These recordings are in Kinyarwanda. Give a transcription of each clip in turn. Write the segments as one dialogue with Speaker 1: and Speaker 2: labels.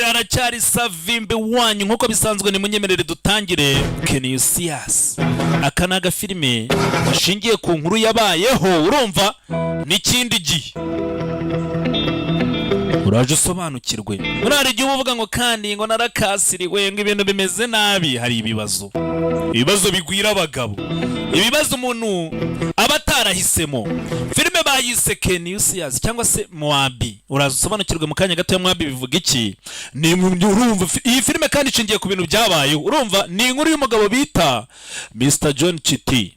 Speaker 1: aracyari Savimbi wanyu nkuko bisanzwe ni munyemerere dutangire. Can you see us? Aka naga filime ashingiye ku nkuru yabayeho urumva n'ikindi gihe uraje usobanukirwe. Urari igihe uvuga ngo kandi ngo narakasiriwe ngo ibintu bimeze nabi, hari ibibazo bigwira abagabo, ibibazo umuntu aba atarahisemo. Filime bayise Can you see us cyangwa se Mwabi, uraza usobanukirwe mu kanya gato. Ya Mwabi bivuga iki? Ni urumva iyi filime kandi ishingiye ku bintu byabayeho urumva. Ni inkuru y'umugabo bita Mr. John Chiti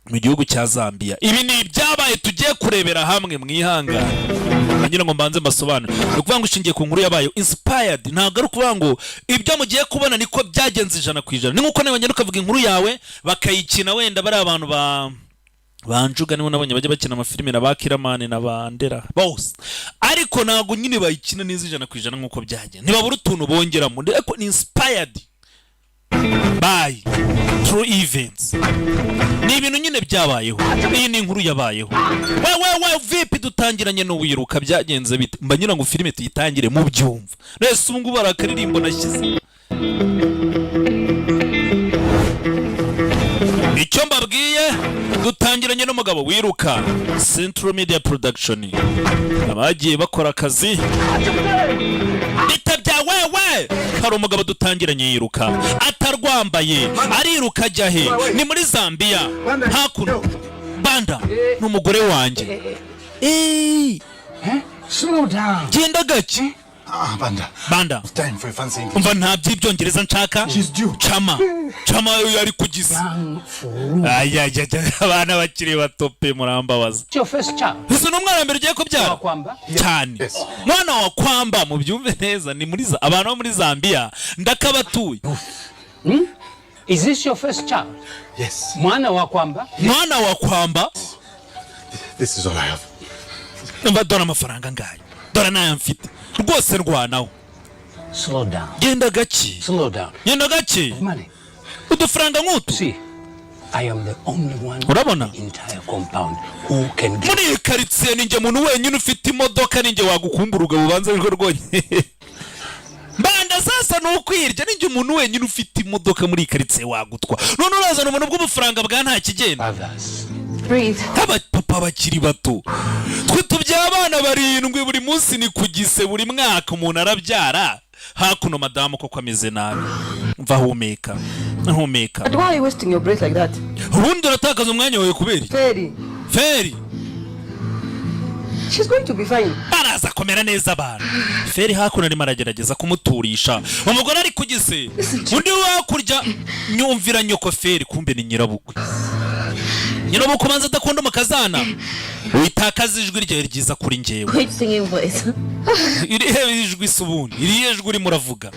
Speaker 1: mu gihugu cya Zambia. Ibi ni byabaye tugiye kurebera hamwe mwihangana ngira ngo mbanze mbasobanure. Ni ukuvuga ngo ishingiye ku nkuru yabayeho inspired, ntabwo ari ukuvuga ngo ibyo mugiye kubona niko byagenze 100%. Ni nkuko nabonye ukavuga inkuru yawe bakayikina, wenda bari abantu banjuga nibo nabonye bajya bakina amafilime na bakiramane na bandera bose, ariko ntabwo nyine bayikina neza 100% nkuko byagenze. Ntibabura utuntu bongeramo, ariko ni inspired by true events. Ni ibintu nyine byabayeho. Iyi ni inkuru yabayeho. We vipi dutangiranye no wiruka byagenze bite? Mba nyira ngo filime tuyitangire mu byumva. Nese ubu barakaririmbo nashyize. Icyo mbabwiye dutangiranye n'umugabo wiruka. Central Media Production abagiye bakora akazi bitabya wewe. Hari umugabo dutangiranye yiruka atarwambaye, ariruka ajya he? Ni muri Zambia. Hakuno Banda n'umugore wanjye.
Speaker 2: Slow down.
Speaker 1: Genda gake. Banda.
Speaker 2: Time for fancy.
Speaker 1: Umva nta by'ibyongereza nshaka. Chama yari kugisa. Aya abana bakiri batope murambabaza.
Speaker 2: Your first child.
Speaker 1: Ese n'umwana mbere ugiye kubyara cyane. Mwana wa kwamba mu byumve neza ni muri abantu bo muri Zambia ndakabatuye.
Speaker 2: Is this your first child?
Speaker 3: Yes.
Speaker 2: Mwana wa kwamba?
Speaker 1: Mwana wa kwamba?
Speaker 3: This is all I have.
Speaker 1: Mba dora amafaranga ngayo. Dora nayo mfite. Rwose rwanaho.
Speaker 2: Slow down.
Speaker 1: Genda gake.
Speaker 2: Slow down.
Speaker 1: Genda gake.
Speaker 2: Money.
Speaker 1: Udufaranga nk'utu.
Speaker 2: See, I am the only one
Speaker 1: urabona
Speaker 2: in the entire compound who can get.
Speaker 1: Muri karitsiye ninjye muntu wenyine ufite imodoka, ninjye wagukumburuga bubanza rwo rwonye. Banda sasa nukwirya ninjye umuntu wenyine ufite imodoka muri karitsiye wagutwa. None urazana umuntu bw'ubufaranga bwa nta kigenda. Aba papa bakiri bato. Twe tubya abana 7 buri munsi ni kugise buri mwaka umuntu arabyara. Hakuno madamu koko ameze nabi. Mva humeka.
Speaker 4: But why are you wasting your breath like that?
Speaker 1: Ubundi uratakaza umwanya wawe kubera Feri.
Speaker 4: She's going to be fine.
Speaker 1: Baraza komera neza abantu. Feri hakuno ari maragerageza kumuturisha. Umugore ari kugise. Undi wakurya nyumvira nyoko Feri kumbe ni nyirabukwe. Nyirabukwe manza adakunda umukazana. Uitakaza ijwi rye ryiza kuri ngewe.
Speaker 4: Great singing voice.
Speaker 1: Iri ijwi subundi. Iri ijwi uri muravuga.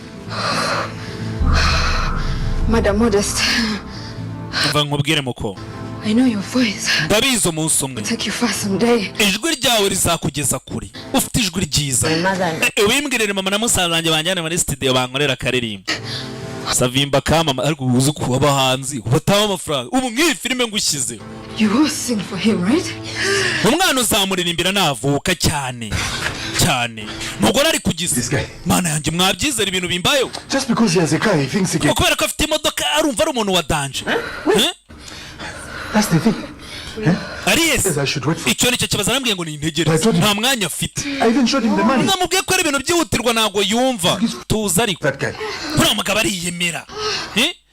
Speaker 4: Madam Modest.
Speaker 1: Mva nkubwire muko.
Speaker 4: I know your voice.
Speaker 1: Ndabizo munsi umwe.
Speaker 4: Take you far someday.
Speaker 1: Ijwi ryawe rizakugeza kuri. Ufite ijwi ryiza. Wimbwirire mama na musanzanje banjyane muri studio bankorera karirimbo. Savimba kama ariko uzi ko abahanzi ubataho amafaranga. Ubu ngiyi filime ngushyize.
Speaker 4: You will sing for him, right?
Speaker 1: Umwana uzamuririmbira navuka cyane. Mugore ari kugisa. Mana yanjye mwabyizera ibintu bimbayo.
Speaker 3: Just because he has a car he thinks he can.
Speaker 1: Kubera ko afite imodoka arumva ari umuntu wa danger.
Speaker 3: That's the thing.
Speaker 1: Ariyes.
Speaker 3: Yes, I should wait for.
Speaker 1: Icyo nicyo kibazo arambwiye ngo ni integereza. Nta mwanya afite.
Speaker 3: I even showed him the money.
Speaker 1: Namubwiye ko ari ibintu byihutirwa nago yumva. Tuza ariko.
Speaker 3: That guy.
Speaker 1: Uriya mugabo ariyemera.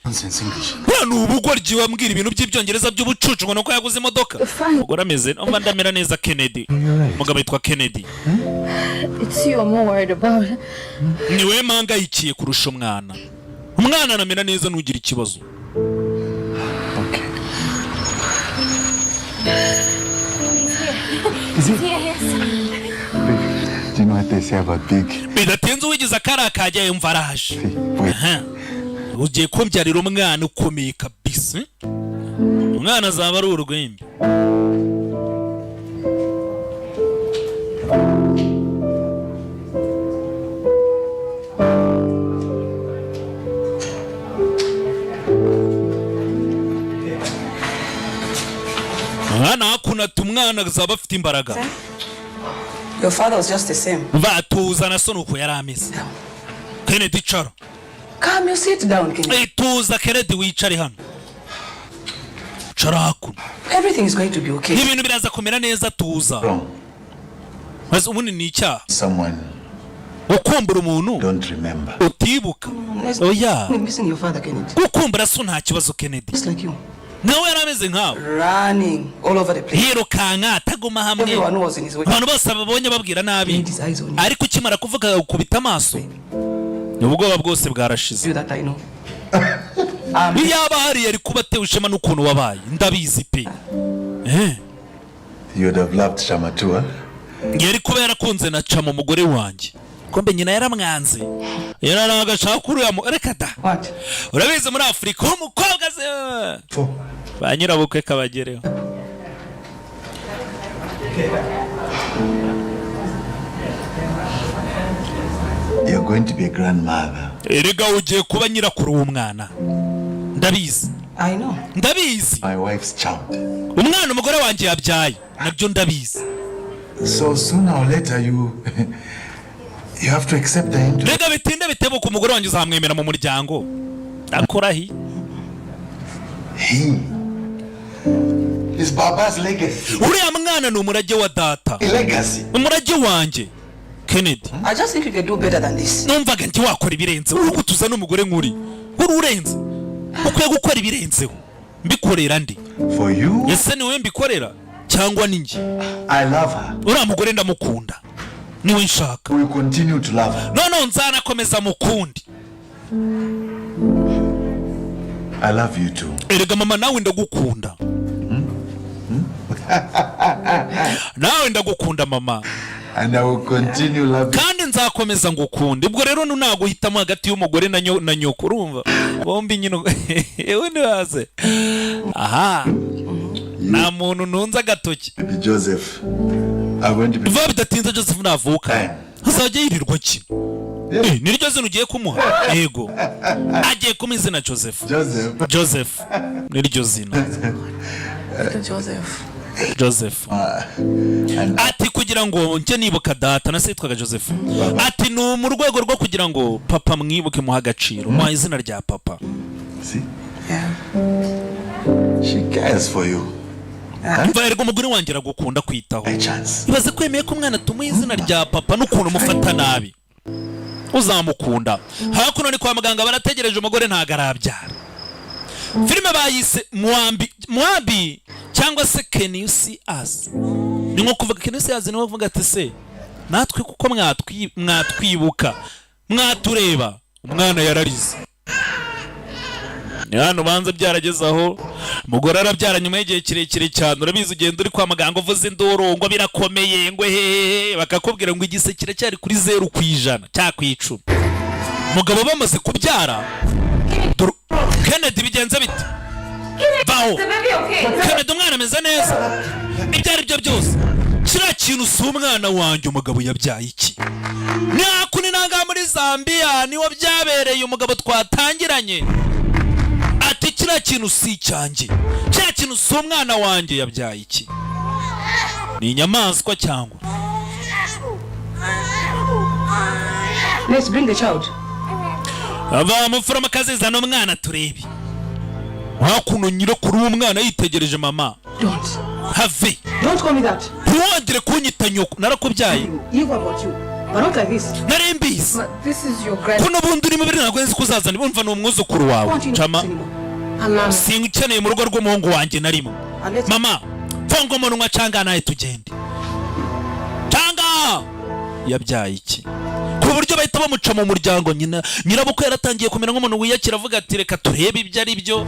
Speaker 3: Nonsense English.
Speaker 1: Uriya ubugoryi wambwira ibintu by'ibyongereza by'ubucucu ngo nuko yaguze imodoka. Umugore ameze umva ndamera neza Kennedy. Umugabo yitwa Kennedy.
Speaker 4: It's you I'm more worried about.
Speaker 1: Niwe mangayikiye kurusha umwana. Umwana anamera neza nugira ikibazo.
Speaker 3: Okay. Is it?
Speaker 4: Yes.
Speaker 3: Do you know what they say about big?
Speaker 1: Bidatenze uwigize akara kajya yumva araje. Ugiye kumbyarira umwana ukomeye kabisa. Umwana azaba ari urugwimbi. Hakuna tumwana azaba afite imbaraga.
Speaker 5: Your father was just the same.
Speaker 1: Batuzana so nuko yari ameze. Kennedy cara.
Speaker 5: Come, you sit down, Kennedy.
Speaker 1: Tuza Kennedy wicare hano. Cara hakuno.
Speaker 5: Everything is going to be okay.
Speaker 1: Ibintu biraza kumera neza tuza.
Speaker 3: Wrong.
Speaker 1: Maze ubundi ni icyaha.
Speaker 3: Someone
Speaker 1: Ukumbura umuntu
Speaker 3: don't remember.
Speaker 1: utibuka. Oya.
Speaker 5: We're missing your father, Kennedy.
Speaker 1: Ukumbura so nta kibazo Kennedy.
Speaker 5: Just like you.
Speaker 1: Nawe yarameze nkawe.
Speaker 5: Running all over the place.
Speaker 1: Yirukanka ataguma hamwe.
Speaker 5: Everyone was in his way.
Speaker 1: Abantu bose babonye babwira nabi.
Speaker 5: His eyes on you.
Speaker 1: Ariko ukimara kuvuga ukubita amaso. Ubwoba bwose bwarashize.
Speaker 5: You that I know.
Speaker 1: Iyaba hari yari kuba atewe ishema n'ukuntu wabaye ndabizi pe.
Speaker 3: You would have loved Shamatua.
Speaker 1: Yari kuba yarakunze na Chama umugore wanjye. Kombe nyina yaramwanze. Yaranaga shakuru ya reka da.
Speaker 5: What?
Speaker 1: Urabize muri Afrika umukobwa ze. Ba nyirabukwe kabagereho.
Speaker 3: You're going to be a grandmother.
Speaker 1: Erega ugiye kuba nyirakuru w'umwana. Ndabizi.
Speaker 5: I know.
Speaker 1: Ndabizi.
Speaker 3: My wife's child.
Speaker 1: Umwana umugore wanjye yabyaye. Nabyo ndabizi.
Speaker 3: So sooner or later you have to accept the end.
Speaker 1: Rega bitinde bitebuka umugore wanjye uzamwemera mu muryango. Akorahi.
Speaker 3: He is Baba's legacy.
Speaker 1: Uriya mwana ni umurage wa data.
Speaker 3: A legacy.
Speaker 1: Umurage wanjye. Kennedy.
Speaker 5: I just think you can do better than this.
Speaker 1: Numvaga nti wakora ibirenze. Uruko tuzana umugore nkuri. Uri urenze. Ukwiye gukora ibirenzeho. Mbikorera ndi.
Speaker 3: For you?
Speaker 1: Ese ni wewe mbikorera cyangwa ni njye?
Speaker 3: I love her.
Speaker 1: Uriya mugore ndamukunda. Niwe nshaka.
Speaker 3: We will continue to love her.
Speaker 1: None nzanakomeza mukundi.
Speaker 3: I love you too.
Speaker 1: Erega mama nawe ndagukunda. Nawe ndagukunda mama.
Speaker 3: And I will continue loving.
Speaker 1: Kandi nzakomeza ngukunda. Ubwo rero nunaguhitamo hagati y'umugore na nyoko urumva. Bombi nyino ewe ndibaze. Aha. Na muntu nunza agatoki.
Speaker 3: Joseph. I'm going to be.
Speaker 1: Vuba bidatinze Joseph navuka. Hazajya yirirwa ki? Niryo zino ugiye kumuha. Yego. Agiye kumuha izina Joseph. Joseph. Niryo zina. Joseph. Ati kugira ngo njye nibuka data nase yitwaga Joseph. Ati no mu rwego rwo kugira ngo papa mwibuke muha agaciro. Muha izina rya papa.
Speaker 3: See? Yeah. She cares for you.
Speaker 1: Mva umugore wanjye aragukunda kwitaho. Ibaze kwemeye ko umwana tumuha izina rya papa n'ukuntu umufata nabi. Uzamukunda. Hakuno ni kwa muganga barategereje umugore ntago arabyara. Filime bayise Mwabi cyangwa se Can You See Us. Ni nko kuvuga Can You See Us ni kuvuga ati se natwe kuko mwatwibuka mwatureba umwana yararize. Ni hano banza byarageze aho umugore arabyara nyuma y'igihe kirekire cyane. Urabizi ugenda uri kwa muganga uvuze induru ngo birakomeye ngo hehe bakakubwira ngo igise kiracyari kuri 0% cya ku 10. Mugabo bamaze kubyara Kennedy bigenze bite? Baho. Kennedy umwana ameze neza. Ibyo ari byo byose. Kira kintu si umwana wanjye umugabo yabyaye iki? Nakuni nanga muri Zambia niwo byabereye umugabo twatangiranye. Ati kira kintu si cyanjye. Kira kintu si umwana wanjye yabyaye iki? Ni inyamaswa cyangwa?
Speaker 5: Let's bring the child.
Speaker 1: Aba mufurama kazizana umwana turebe. Hakuno nyirakuru w'umwana yitegereje mama.
Speaker 5: Don't.
Speaker 1: Have.
Speaker 5: Don't call me that.
Speaker 1: Ntiwongere kunyita nyoko narakubyaye.
Speaker 5: You about you. But not like this.
Speaker 1: Narembizi.
Speaker 4: This is your grand.
Speaker 1: Kuno bundi uri mubiri ntabwo nzi kuzazana bumva n'umwuzukuru wawe. Chama. Singukeneye mu rugo rw'umuhungu wanjye narimo. Mama, fongo umunwa cyangwa naye tugende. Cyangwa yabyaye iki? Ku buryo bahita bamuca mu muryango nyirabukwe yaratangiye kumera nk'umuntu wiyakira avuga ati reka turebe ibyo ari byo.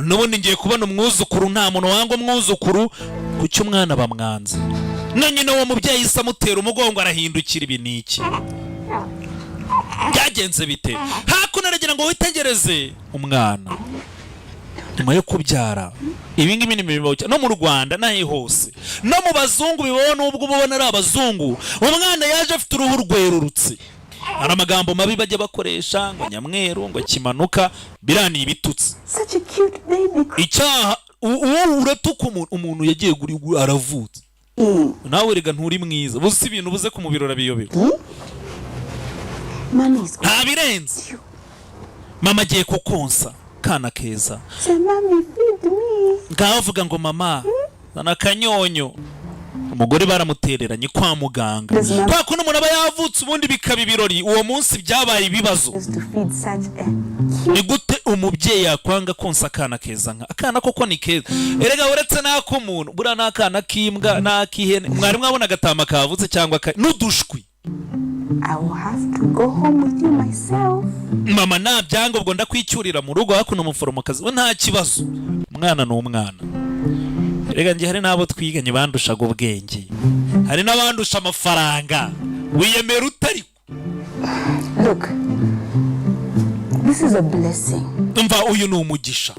Speaker 1: Nubundi ngiye kubona umwuzukuru nta muntu wanga umwuzukuru kucyo umwana bamwanze. Na nyina wo mubyeyi isa mutera umugongo arahindukira ibi niki. Byagenze bite? Hakuno aragira ngo witegereze umwana. Nyuma yo kubyara ibi ngibi ni bibaho no mu Rwanda nahe hose no mu bazungu bibaho nubwo ubona ari abazungu umwana yaje afite uruhu rwerurutse ara amagambo mabi bajya bakoresha ngo nyamweru ngo kimanuka birani ibitutsi.
Speaker 5: Such a cute baby.
Speaker 1: Icyaha uwo uratuka umuntu yagiye guri aravutse. Nawe rega nturi mwiza buzi ibintu buze kumubirora biyobera.
Speaker 5: Mommy is
Speaker 1: nta birenze. Mama agiye kukonsa kana keza.
Speaker 5: Say, Mommy, feed me.
Speaker 1: Ngaho avuga ngo mama zana akanyonyo. Umugore baramutereranye kwa muganga. Kwa kuno umuntu aba yavutse ubundi bikaba ibirori, uwo munsi byabaye ibibazo. Ni gute umubyeyi yakwanga konsa akana keza nka akana koko ni keza. Erega uretse nako umuntu bura nakana kimbwa nakihene mwari mwabona gatama kavutse cyangwa n'udushwi.
Speaker 5: I will have to go home with you myself.
Speaker 1: Mama nabyanga ubwo ndakwicyurira mu rugo hakuno umuforomokazi we nta kibazo. Umwana ni umwana. Erega nje hari nabo twiganye bandushaga ubwenge. Hari nabandusha amafaranga. Wiyemera utari.
Speaker 5: Look. This is a blessing.
Speaker 1: Umva uyu ni umugisha.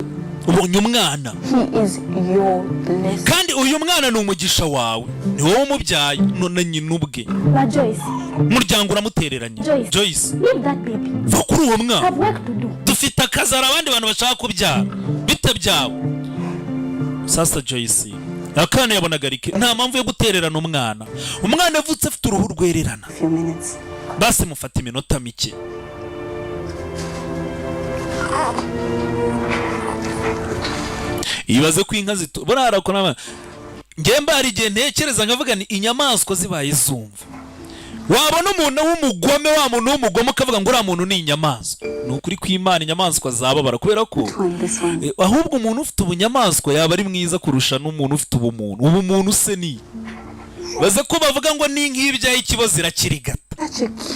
Speaker 1: Ubonye umwana.
Speaker 5: He is your blessing.
Speaker 1: Kandi uyu mwana ni umugisha wawe. Ni wowe umubyaye none nyine ubwe.
Speaker 6: Na Joyce.
Speaker 1: Muryango uramutereranye.
Speaker 6: Joyce. Leave that baby.
Speaker 1: Va kuri uwo mwana.
Speaker 6: Have work to do.
Speaker 1: Dufite akazara abandi bantu bashaka kubyara. Bite byawe. Sasa Joyce. Akana yabonaga rike nta mpamvu yo gutererana umwana. Umwana avutse afite uruhu rwererana. Basi mufata iminota mike. Ibaze ko inka zito burara ko nama ngemba hari igihe ntekereza ngavuga ni inyamaswa zibaye zumva. Wabona umuntu w'umugome wa muntu w'umugome ukavuga ngo uriya muntu ni inyamaswa. Ni ukuri kw'Imana inyamaswa zababara kubera ko ahubwo umuntu ufite ubunyamaswa yaba ari mwiza kurusha n'umuntu ufite ubumuntu. Ubumuntu se ni baze ko bavuga ngo ni nk'ibyaye ikibazo irakirigata.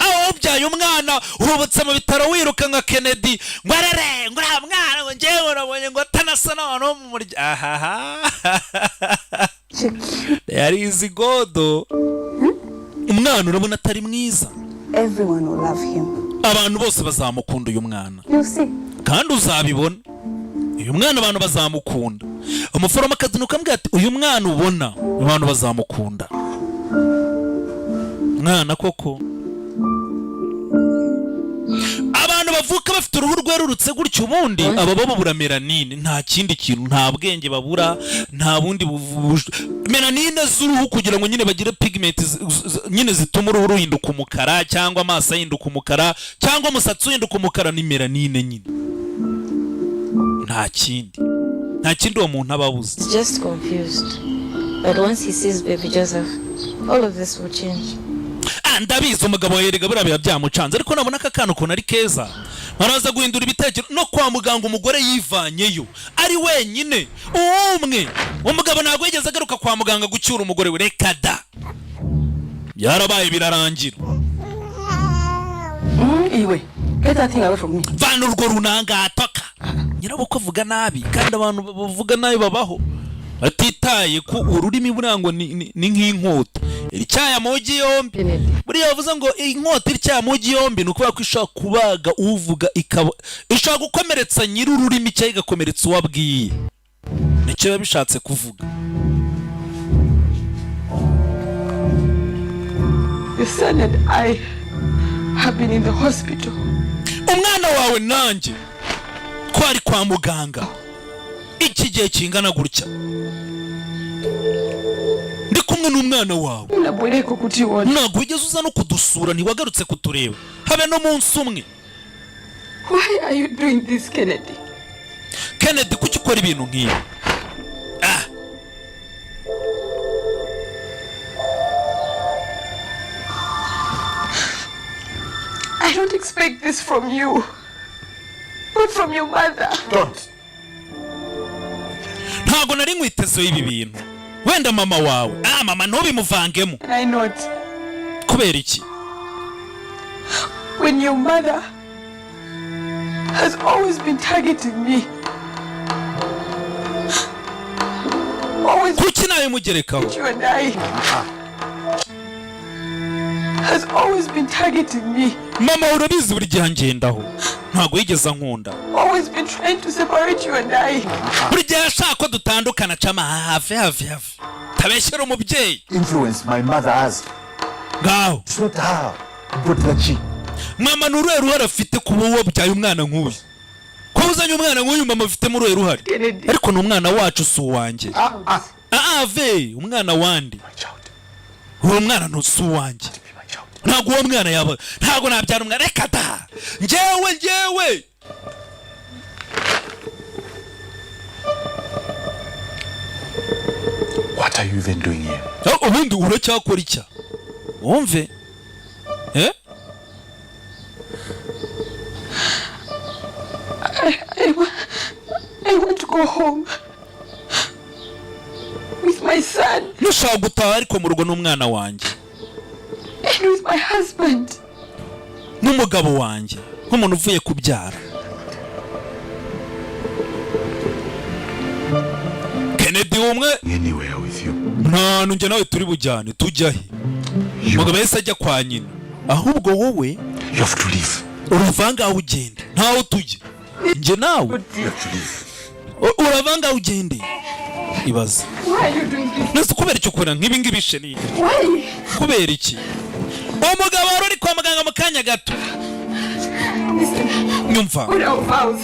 Speaker 1: Aho byaye umwana uhubutse mu bitaro wiruka nka Kennedy ngo arere ngo uriya mwana ngo ngewe urabonye ngo atanasa n'abantu bo mu muryango. Ahaha yari izi godo. Umwana urabona atari mwiza.
Speaker 5: Everyone will love him.
Speaker 1: Abantu bose bazamukunda uyu mwana.
Speaker 5: You see.
Speaker 1: Kandi uzabibona. Uyu mwana abantu bazamukunda. Umuforomokazi nukamubwira ati uyu mwana ubona abantu bazamukunda. Mwana koko. Abantu bavuka bafite uruhu rwerurutse gutyo ubundi aba babo burameranine nta kindi kintu nta bwenge babura nta bundi melanine z'uruhu kugira ngo nyine bagire pigment nyine zituma uruhu ruhinduka umukara cyangwa amaso ahinduka umukara cyangwa umusatsi uhinduka umukara ni melanine nyine nta kindi uwo muntu ababuze.
Speaker 7: Just confused, but once he sees baby Joseph all of this will change.
Speaker 1: Ndabizi umugabo yerega buriya byamucanze ariko nabona aka kana ukuntu ari keza baraza guhindura ibitekerezo no kwa muganga umugore yivanyeyo ari wenyine umwe umugabo ntabwo yigeze agaruka kwa muganga gucyura umugore we reka da yarabaye birarangira.
Speaker 5: Iwe get that thing away from me.
Speaker 1: Vana urwo runanga atoka nyirabukwe avuga nabi kandi abantu bavuga nabi babaho batitaye ko ururimi burango ni nk'inkota iricyaya mugi yombi. Buriya bavuze ngo inkota iricyaya mugi yombi nuko bakwishaka kubaga uvuga ikaba ishaka gukomeretsa nyiri ururimi cyayi gakomeretsa uwabwiye nicyo babishatse kuvuga.
Speaker 5: The son and I have been in the hospital.
Speaker 1: Umwana wawe nanjye twari kwa muganga iki gihe kingana gutya ndi kumwe n'umwana wawe ntabwo wigeze uza no kudusura ntiwagarutse kutureba habe no munsi umwe.
Speaker 5: Why are you doing this, Kennedy?
Speaker 1: Kennedy kuki ukora ibintu nk'ibi?
Speaker 5: I don't expect this from you, but from your mother.
Speaker 3: Don't.
Speaker 1: Ntabwo nari nkwitezeho ibi bintu wenda mama wawe mama ntubimuvangemo.
Speaker 5: I know it.
Speaker 1: Kubera iki?
Speaker 5: When your mother has always been targeting me. Always
Speaker 1: kuki nawe mugerekaho?
Speaker 5: You and I has always been targeting me.
Speaker 1: Mama urabizi buri gihe ngendaho ntabwo yigeze nkunda.
Speaker 5: Always been trying to separate you and I.
Speaker 1: Buri gihe ashaka ko dutandukana cama hafi tabeshyera umubyeyi.
Speaker 3: Influence my mother has.
Speaker 1: Ngaho
Speaker 3: It's not her. But that
Speaker 1: mama nuruhe ruhare afite kuba uwo byaye umwana nk'uyu? Ko uzanye umwana nk'uyu mama afite mu ruhe ruhare? Ariko ni umwana wacu si uwanjye. Ve umwana wandi. Uwo mwana ntusi uwanjye. ntago uwo mwana yaba ntago nabyara umwana reka da njyewe
Speaker 3: What are you even doing here?
Speaker 1: ubundi uracyakora icya wumve
Speaker 5: I want to go home with my son.
Speaker 1: Nushaka gutaha ariko mu rugo n'umwana wanjye
Speaker 5: And with my husband.
Speaker 1: n'umugabo wanjye nk'umuntu uvuye kubyara. Kennedy umwe
Speaker 3: Anywhere with you.
Speaker 1: nta nunjye nawe turi bujyane tujya he umugabo yese ajya kwa nyina ahubwo wowe
Speaker 3: You have to leave.
Speaker 1: uravanga ugende ntaho tujye nje nawe
Speaker 3: You have to leave.
Speaker 1: uravanga ugende ibaze.
Speaker 5: Why are you doing this?
Speaker 1: Nese kubera icyo ukora nk'ibi ngibi sheni
Speaker 5: Why?
Speaker 1: kubera iki umugabo wari uri kwa muganga mu kanya gato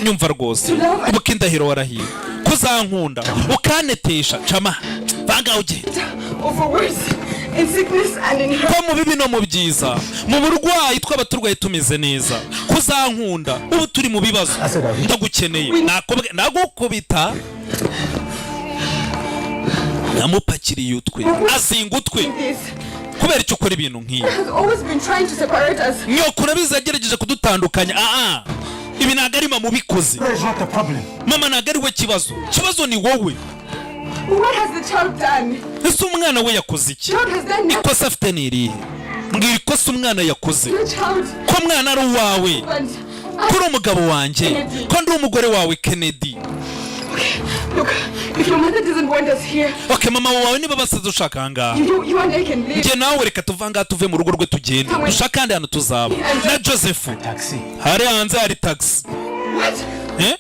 Speaker 1: nyumva rwose ubuka indahiro warahiye kuzankunda ukanetesha cama vanga ugende ko mu bibi no mu byiza mu burwayi twaba turwaye tumeze neza kuzankunda ubu turi mu bibazo ndagukeneye nagukubita namupakiriye utwe azinga utwe kubera icyo ukora ibintu nk'ibi nyoko urabizi yagerageje kudutandukanya ibi ntabwo ari mama ubikoze mama ntabwo ari we kibazo ni wowe. Ese umwana we yakoze iki? Ikosa afite ni irihe? Mbwira ikosa umwana yakoze ko umwana ari uwawe ko uri umugabo wanjye ko ndi umugore wawe Kennedy.
Speaker 5: If your mother doesn't want us here.
Speaker 1: Okay, mama wawe niba basaza ushaka hanga.
Speaker 5: You and I can leave.
Speaker 1: Nge nawe reka tuvanga tuve mu rugo rwe tugende. Ushaka kandi hano tuzaba. Na Joseph.
Speaker 3: Taxi.
Speaker 1: Hari hanze hari taxi.
Speaker 5: What?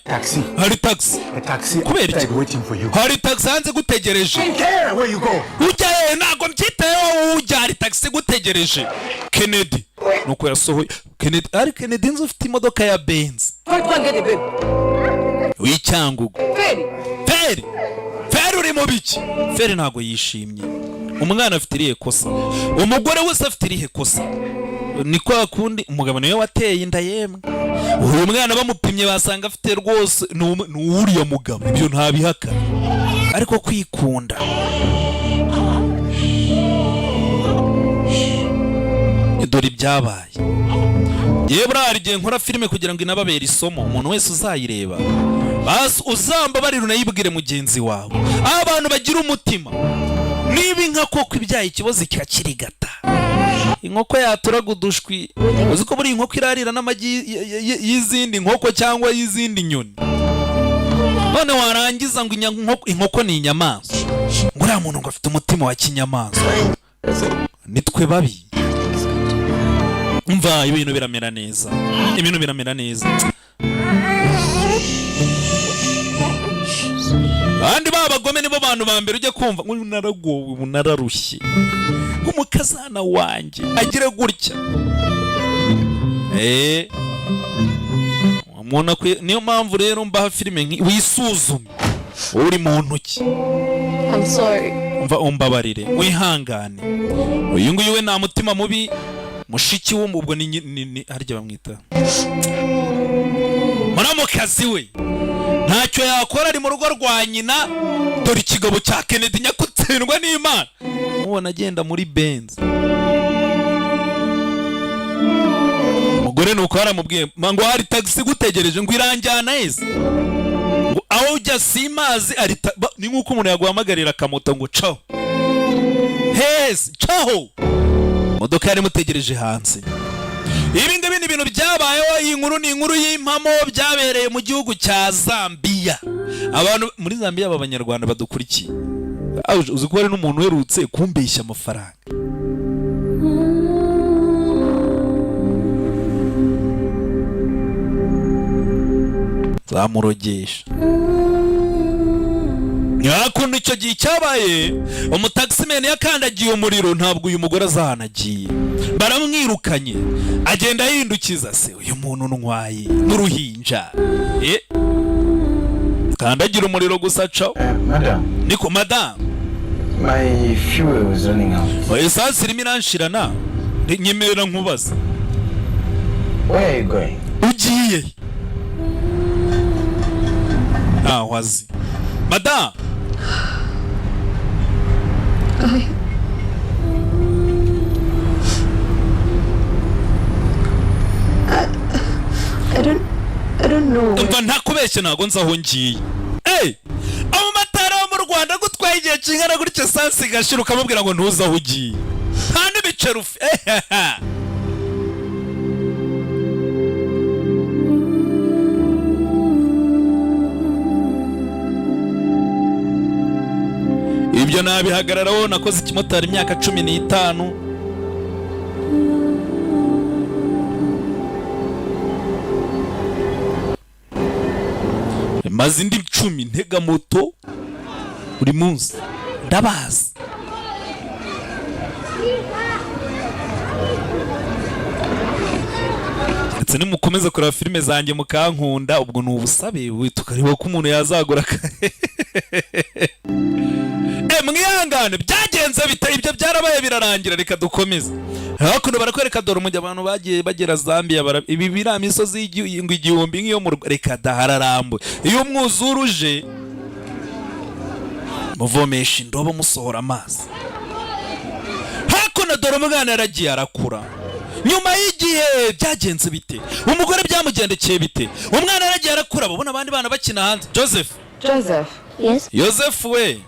Speaker 3: Taxi.
Speaker 1: Hari taxi.
Speaker 3: A taxi
Speaker 1: outside
Speaker 3: waiting for you.
Speaker 1: Hari taxi hanze gutegereje.
Speaker 3: Care where you go.
Speaker 1: Ujya ntago mbyitayeho ujya hari taxi gutegereje. Kennedy. Nuko yasohoye. Kennedy ari Kennedy nzo ufite imodoka ya Benz. Wicyangugu. Feri uri mu biki? Feri ntago yishimye. Umwana afite irihe kosa? Umugore wese afite irihe kosa? Ni kwa kundi umugabo niwe wateye inda yemwe. Uyu mwana bamupimye basanga afite rwose n'uriya mugabo. Ibyo ntabihaka. Ariko kwikunda. Dore ibyabaye. Yebra arigiye nkora filime kugira ngo inababere isomo umuntu wese uzayireba. Bas uzamba bari runayibwire mugenzi wawe. Abantu bagira umutima. Niba inka koko ibyaye ikibazo cyakirigata. Inkoko yaturaga udushwi. Uzi ko buri inkoko irarira n'amagi y'izindi nkoko cyangwa y'izindi nyoni. None warangiza ngo inkoko ni inyamaswa. Ngura muntu ngo afite umutima wa kinyamaswa. Nitwe babi. Umva ibintu biramera neza. Ibintu biramera neza. Andi babagome nibo bantu ba mbere ujye kumva ngo naragowe bunararushye. Umukazana wanjye agira gutya. Umuntu niyo mpamvu rero mbaha filime wisuzume. Uri mu ntoki.
Speaker 7: I'm sorry.
Speaker 1: Umbabarire wihangane. Uyu nguyu we nta mutima mubi. Mushiki wo ubwo ni harya bamwita muramukazi we ntacyo yakora ari mu rugo rwa nyina. Dore ikigabo cya Kennedy nyakutsindwa n'Imana mubona agenda muri Benz. Umugore nuko yaramubwiye ngo hari taxi gutegereje ngo iranjyana heza ngo aho ujya simazi ari ni nkuko umuntu yaguhamagarira akamoto ngo caho heza caho modoka yari mutegereje hanze. Ibi ngibi ni ibintu byabayeho. Iyi nkuru ni inkuru y'impamo byabereye mu gihugu cya Zambia. Abantu muri Zambia b'abanyarwanda badukurikiye uzi ko hari n'umuntu uherutse kumbeshya amafaranga. Zamurogesha. Nyakundi icyo gihe cyabaye umutaximene yakandagiye umuriro ntabwo uyu mugore azahanagiye. Baramwirukanye agenda yihindukiza se uyu muntu ntwaye n'uruhinja. Kandagira umuriro gusa caho.
Speaker 3: Madam.
Speaker 1: Niko madam.
Speaker 3: My fuel is running out.
Speaker 1: Esansi irimo iranshirana. nyemerera nkubaza.
Speaker 2: Where are you going?
Speaker 1: Ugiye? Wazi. Madam.
Speaker 5: I don't know.
Speaker 1: Umva ntakubeshye ntago nzaho ngiye. Amatara wo mu Rwanda gutwaye igihe kingana gutyo sansi gashira ukamubwira ngo ntuzaho ugiye. Nta n'ibicero ibyo nabihagararaho. Nakoze ikimotari imyaka 15. Maze indi 10 ntega moto buri munsi ndabaza. Ndetse nimukomeza kureba filime zanjye mukankunda ubwo nubusabe tukareba ko umuntu yazagura. Mwihangane byagenze bitari ibyo byarabaye birarangira reka dukomeze. Hakuno barakwereka dore umujya abantu bagiye bagera Zambia ibi bira misozi y'igihumbi nk'iyo mu reka dahararambo. Iyo mwuzuruje muvomesha indobo musohora amazi. Hakuno dore umwana yaragiye arakura. Nyuma y'igihe byagenze bite? Umugore byamugendekeye bite? Umwana yaragiye arakura babona abandi bana bakina hanze. Joseph.
Speaker 7: Yes.
Speaker 1: Joseph we.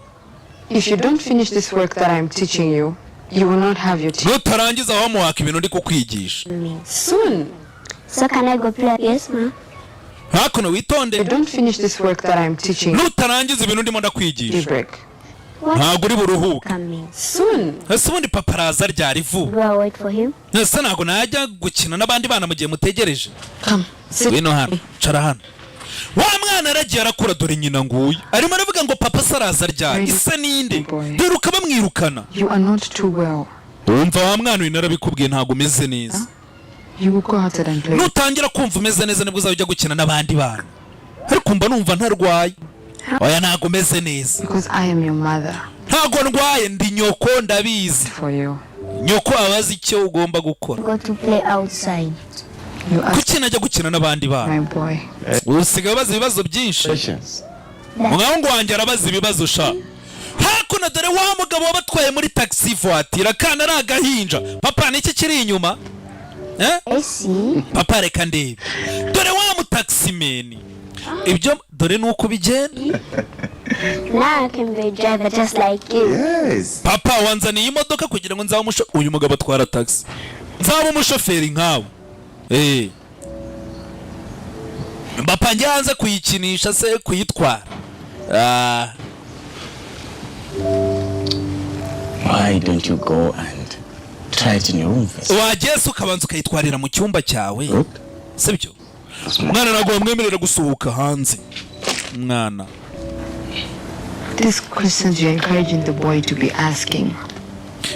Speaker 5: If you don't finish this work that I'm teaching you, you will not have your teeth.
Speaker 1: Nutarangiza wamuhaka ibintu ndi kukwigisha.
Speaker 5: Soon.
Speaker 6: So can I go play? Yes, ma.
Speaker 1: Hakuno witonde.
Speaker 5: If you don't finish this work that I'm teaching you,
Speaker 1: nutarangiza ibintu ndimo ndakwigisha.
Speaker 5: break.
Speaker 1: Ntago uri buruhuka.
Speaker 6: Coming.
Speaker 5: Soon.
Speaker 1: Ese ubundi papa araza ryari vuba?
Speaker 6: Do I wait for him?
Speaker 1: Ese ntago najya gukina n'abandi bana mu gihe mutegereje.
Speaker 5: Come. Sit.
Speaker 1: Wino hano, cara hano. Wa mwana aragiye arakura dore nyina nguyu. Arimo aravuga ngo papa saraza ryari. Ise ninde? Dore ukabamwirukana.
Speaker 5: You are not too well.
Speaker 1: Umva wa mwana uyu narabikubwiye ntago umeze neza.
Speaker 5: You will go outside and play.
Speaker 1: Nutangira kumva umeze neza nibwo uzajya gukina n'abandi bana. Ariko mba numva ntarwaye. Oya ntago umeze neza.
Speaker 5: Because I am your mother.
Speaker 1: Ntago ndwaye ndi nyoko ndabizi.
Speaker 5: For you.
Speaker 1: Nyoko abazi icyo ugomba gukora.
Speaker 6: Go to play outside.
Speaker 5: You ask
Speaker 1: Kuki najya gukina n'abandi bana?
Speaker 5: my boy.
Speaker 1: Usigaye baza ibibazo byinshi. Umwana wanjye arabaza ibibazo sha. Hakuno dore wa mugabo wabatwaye muri taxi voiture kana ari agahinja. Papa niki kiri inyuma?
Speaker 6: I see.
Speaker 1: Papa reka ndebe. Dore wa mu taximeni. Ibyo dore nuko bigenda.
Speaker 6: Now I can be a driver just like you.
Speaker 3: Yes.
Speaker 1: Papa wanzaniye imodoka kugira ngo nzabe uyu mugabo atwara taxi. Nzabe umushoferi nkawe. Papa njyanze kuyikinisha se kuyitwara.
Speaker 2: Why don't you go and try it in your room first?
Speaker 1: Wageze ukabanza ukayitwarira mu cyumba cyawe. Sibyo? Mwana ntabwo wamwemerera gusohoka hanze. Mwana.
Speaker 5: These questions you're encouraging the boy to be asking.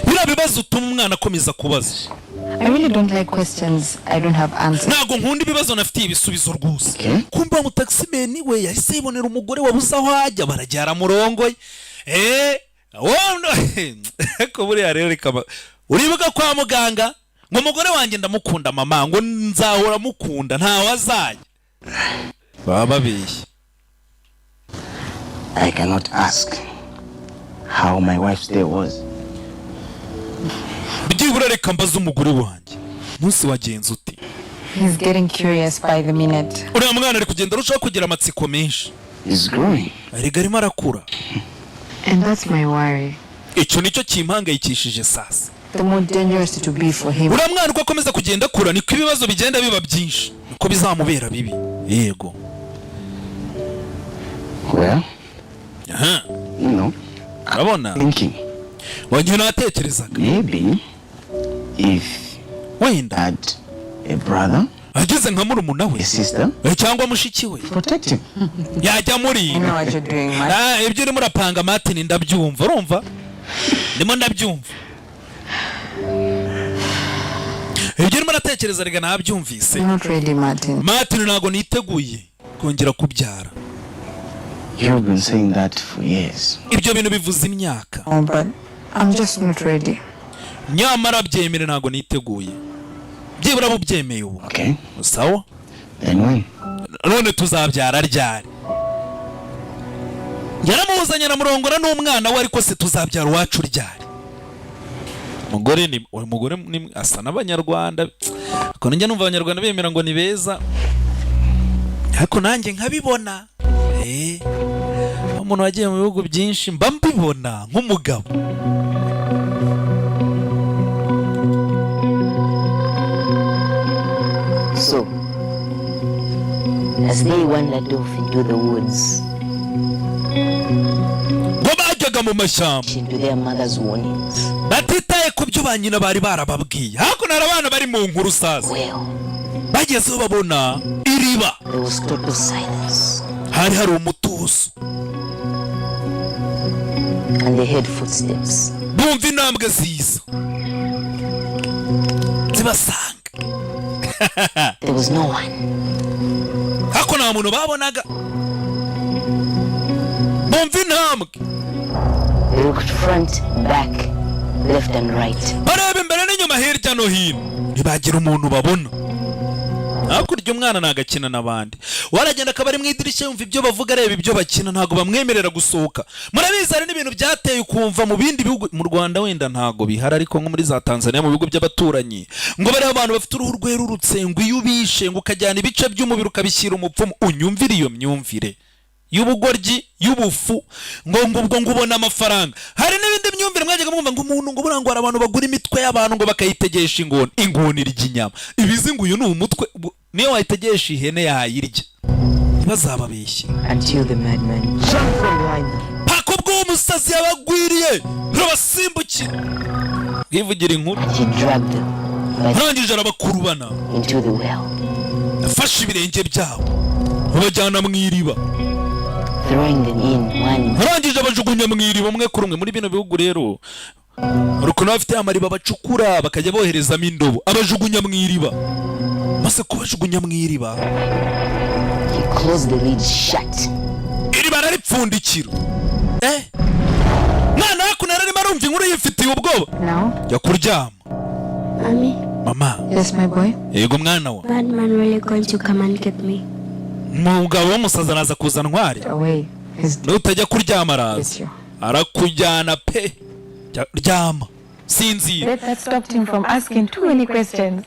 Speaker 1: Bira bibazo utuma umwana akomeza kubaza.
Speaker 5: I really don't like questions I don't have answers.
Speaker 1: Ntago nkunda ibibazo nafitiye ibisubizo rwose. Kumba mu taximeni we yahise yibonera umugore wabuze aho ajya barajyara murongo. Ko buriya rero reka uribuka kwa muganga ngo umugore wanjye ndamukunda mama ngo nzahora mukunda nta wazajya. Baba beshye.
Speaker 2: I cannot ask how my wife's day was.
Speaker 1: Byibura reka mbaza umugore wanjye munsi wagenze uti.
Speaker 5: He's getting curious by the minute.
Speaker 1: Uriya mwana ari kugenda arushaho kugira amatsiko menshi.
Speaker 2: He's growing.
Speaker 1: Arega arimo arakura.
Speaker 5: And that's my worry.
Speaker 1: Icyo nicyo kimpangayikishije sasa.
Speaker 5: The more dangerous it will be for him.
Speaker 1: Uriya mwana uko akomeza kugenda akura niko ibibazo bigenda biba byinshi. Niko bizamubera bibi. Yego.
Speaker 2: Well,
Speaker 1: you
Speaker 2: know,
Speaker 1: urabona
Speaker 2: thinking.
Speaker 1: Wajye natekerezaga.
Speaker 2: Maybe if
Speaker 1: wenda
Speaker 2: had a brother,
Speaker 1: ageze nka murumuna we,
Speaker 2: a sister,
Speaker 1: cyangwa mushiki we,
Speaker 2: protect him.
Speaker 1: Yajya muri.
Speaker 5: I know what you're doing, man.
Speaker 1: Ibyo urimo urapanga Martin ndabyumva, urumva? Ndimo ndabyumva. Ibyo urimo uratekereza rega nabyumvise.
Speaker 5: Not really, Martin.
Speaker 1: Martin ntago niteguye kongera kubyara.
Speaker 2: You've been saying that for years.
Speaker 1: Ibyo bintu bivuze imyaka.
Speaker 5: Oh, but I'm just not ready.
Speaker 1: nyamara byemere ntago niteguye. Byibura bubyemeye ubu.
Speaker 2: Okay.
Speaker 1: Sawa?
Speaker 2: Then when?
Speaker 1: None tuzabyara ryari? Yaramuzanye na murongora n'umwana we, ariko se tuzabyara wacu ryari? Umugore ni asa n'abanyarwanda. Ko njya numva abanyarwanda bemera ngo ni beza. Ariko nanjye nkabibona. Umuntu wagiye mu bihugu byinshi mba mbibona nk'umugabo.
Speaker 2: So, as they wandered off into the woods,
Speaker 1: bajyaga mu mashyamba
Speaker 2: into their mother's warnings,
Speaker 1: batitaye ku byo ba nyina bari barababwiye. Hakuno hari abana bari mu nkuru saza.
Speaker 2: well,
Speaker 1: Bagezeho babona iriba.
Speaker 2: there was total silence,
Speaker 1: Hari umutuzo.
Speaker 2: and they heard footsteps.
Speaker 1: Bumva intambwe ziza zibasanga.
Speaker 2: There was no one.
Speaker 1: Hako nta muntu babonaga. Bumva intambwe.
Speaker 2: They looked front, back, left and right.
Speaker 1: Bareba imbere n'inyuma, hirya no hino, ntibagira umuntu babona. Hakurya umwana nagakina n'abandi. Waragenda akaba ari mu idirishya yumva ibyo bavuga, areba ibyo bakina, ntago bamwemerera gusohoka. Murabizi hari n'ibintu byateye ukumva mu bindi bihugu. Mu Rwanda wenda ntago bihari, ariko nko muri za Tanzania mu bihugu by'abaturanyi, ngo bari abantu bafite uruhu rwerurutse, ngo iyo ubishe ngo ukajyana ibice by'umubiri ukabishyira umupfumu. Unyumvire iyo myumvire y'ubugoryi, y'ubufu, ngo ubona amafaranga. Hari n'ibindi myumvire mwajyaga mwumva ngo umuntu ngo burangwa abantu bagura imitwe y'abantu ngo bakayitegesha ingoni ry'inyama. Ibizi ngo uyu ni umutwe, niyo wayitegesha ihene yayirya. Ntibazababeshye.
Speaker 2: Until the madman jumped from behind them.
Speaker 1: Pako bw'umusazi yabagwiriye urabasimbukira. Bwivugira inkuru.
Speaker 2: And he dragged them
Speaker 1: Arangije arabakurubana
Speaker 2: into the well,
Speaker 1: afashe ibirenge byabo babajyana mu iriba.
Speaker 2: throwing them in one.
Speaker 1: Arangije abajugunya mu iriba umwe kuri umwe. Muri bino bihugu rero urukundo bafite amariba bacukura bakajya boherezamo indobo, abajugunya mu iriba. Maze kubajugunya mu iriba,
Speaker 2: He closed the lid shut.
Speaker 1: iriba araripfundikira. Mwana hakuno ararimo arumva inkuru yifitiye ubwoba.
Speaker 4: Now?
Speaker 1: Jya kuryama.
Speaker 6: Mommy,
Speaker 1: Mama.
Speaker 4: Yes, my boy?
Speaker 1: Yego mwana wa.
Speaker 6: bad man really going to come and get me?
Speaker 1: Umugabo w'umusaza araza kuza ntwari.
Speaker 4: Away.
Speaker 1: Nutajya kuryama araza. Arakujyana pe. Ryama. Sinzira.
Speaker 4: That stopped him from asking too many questions.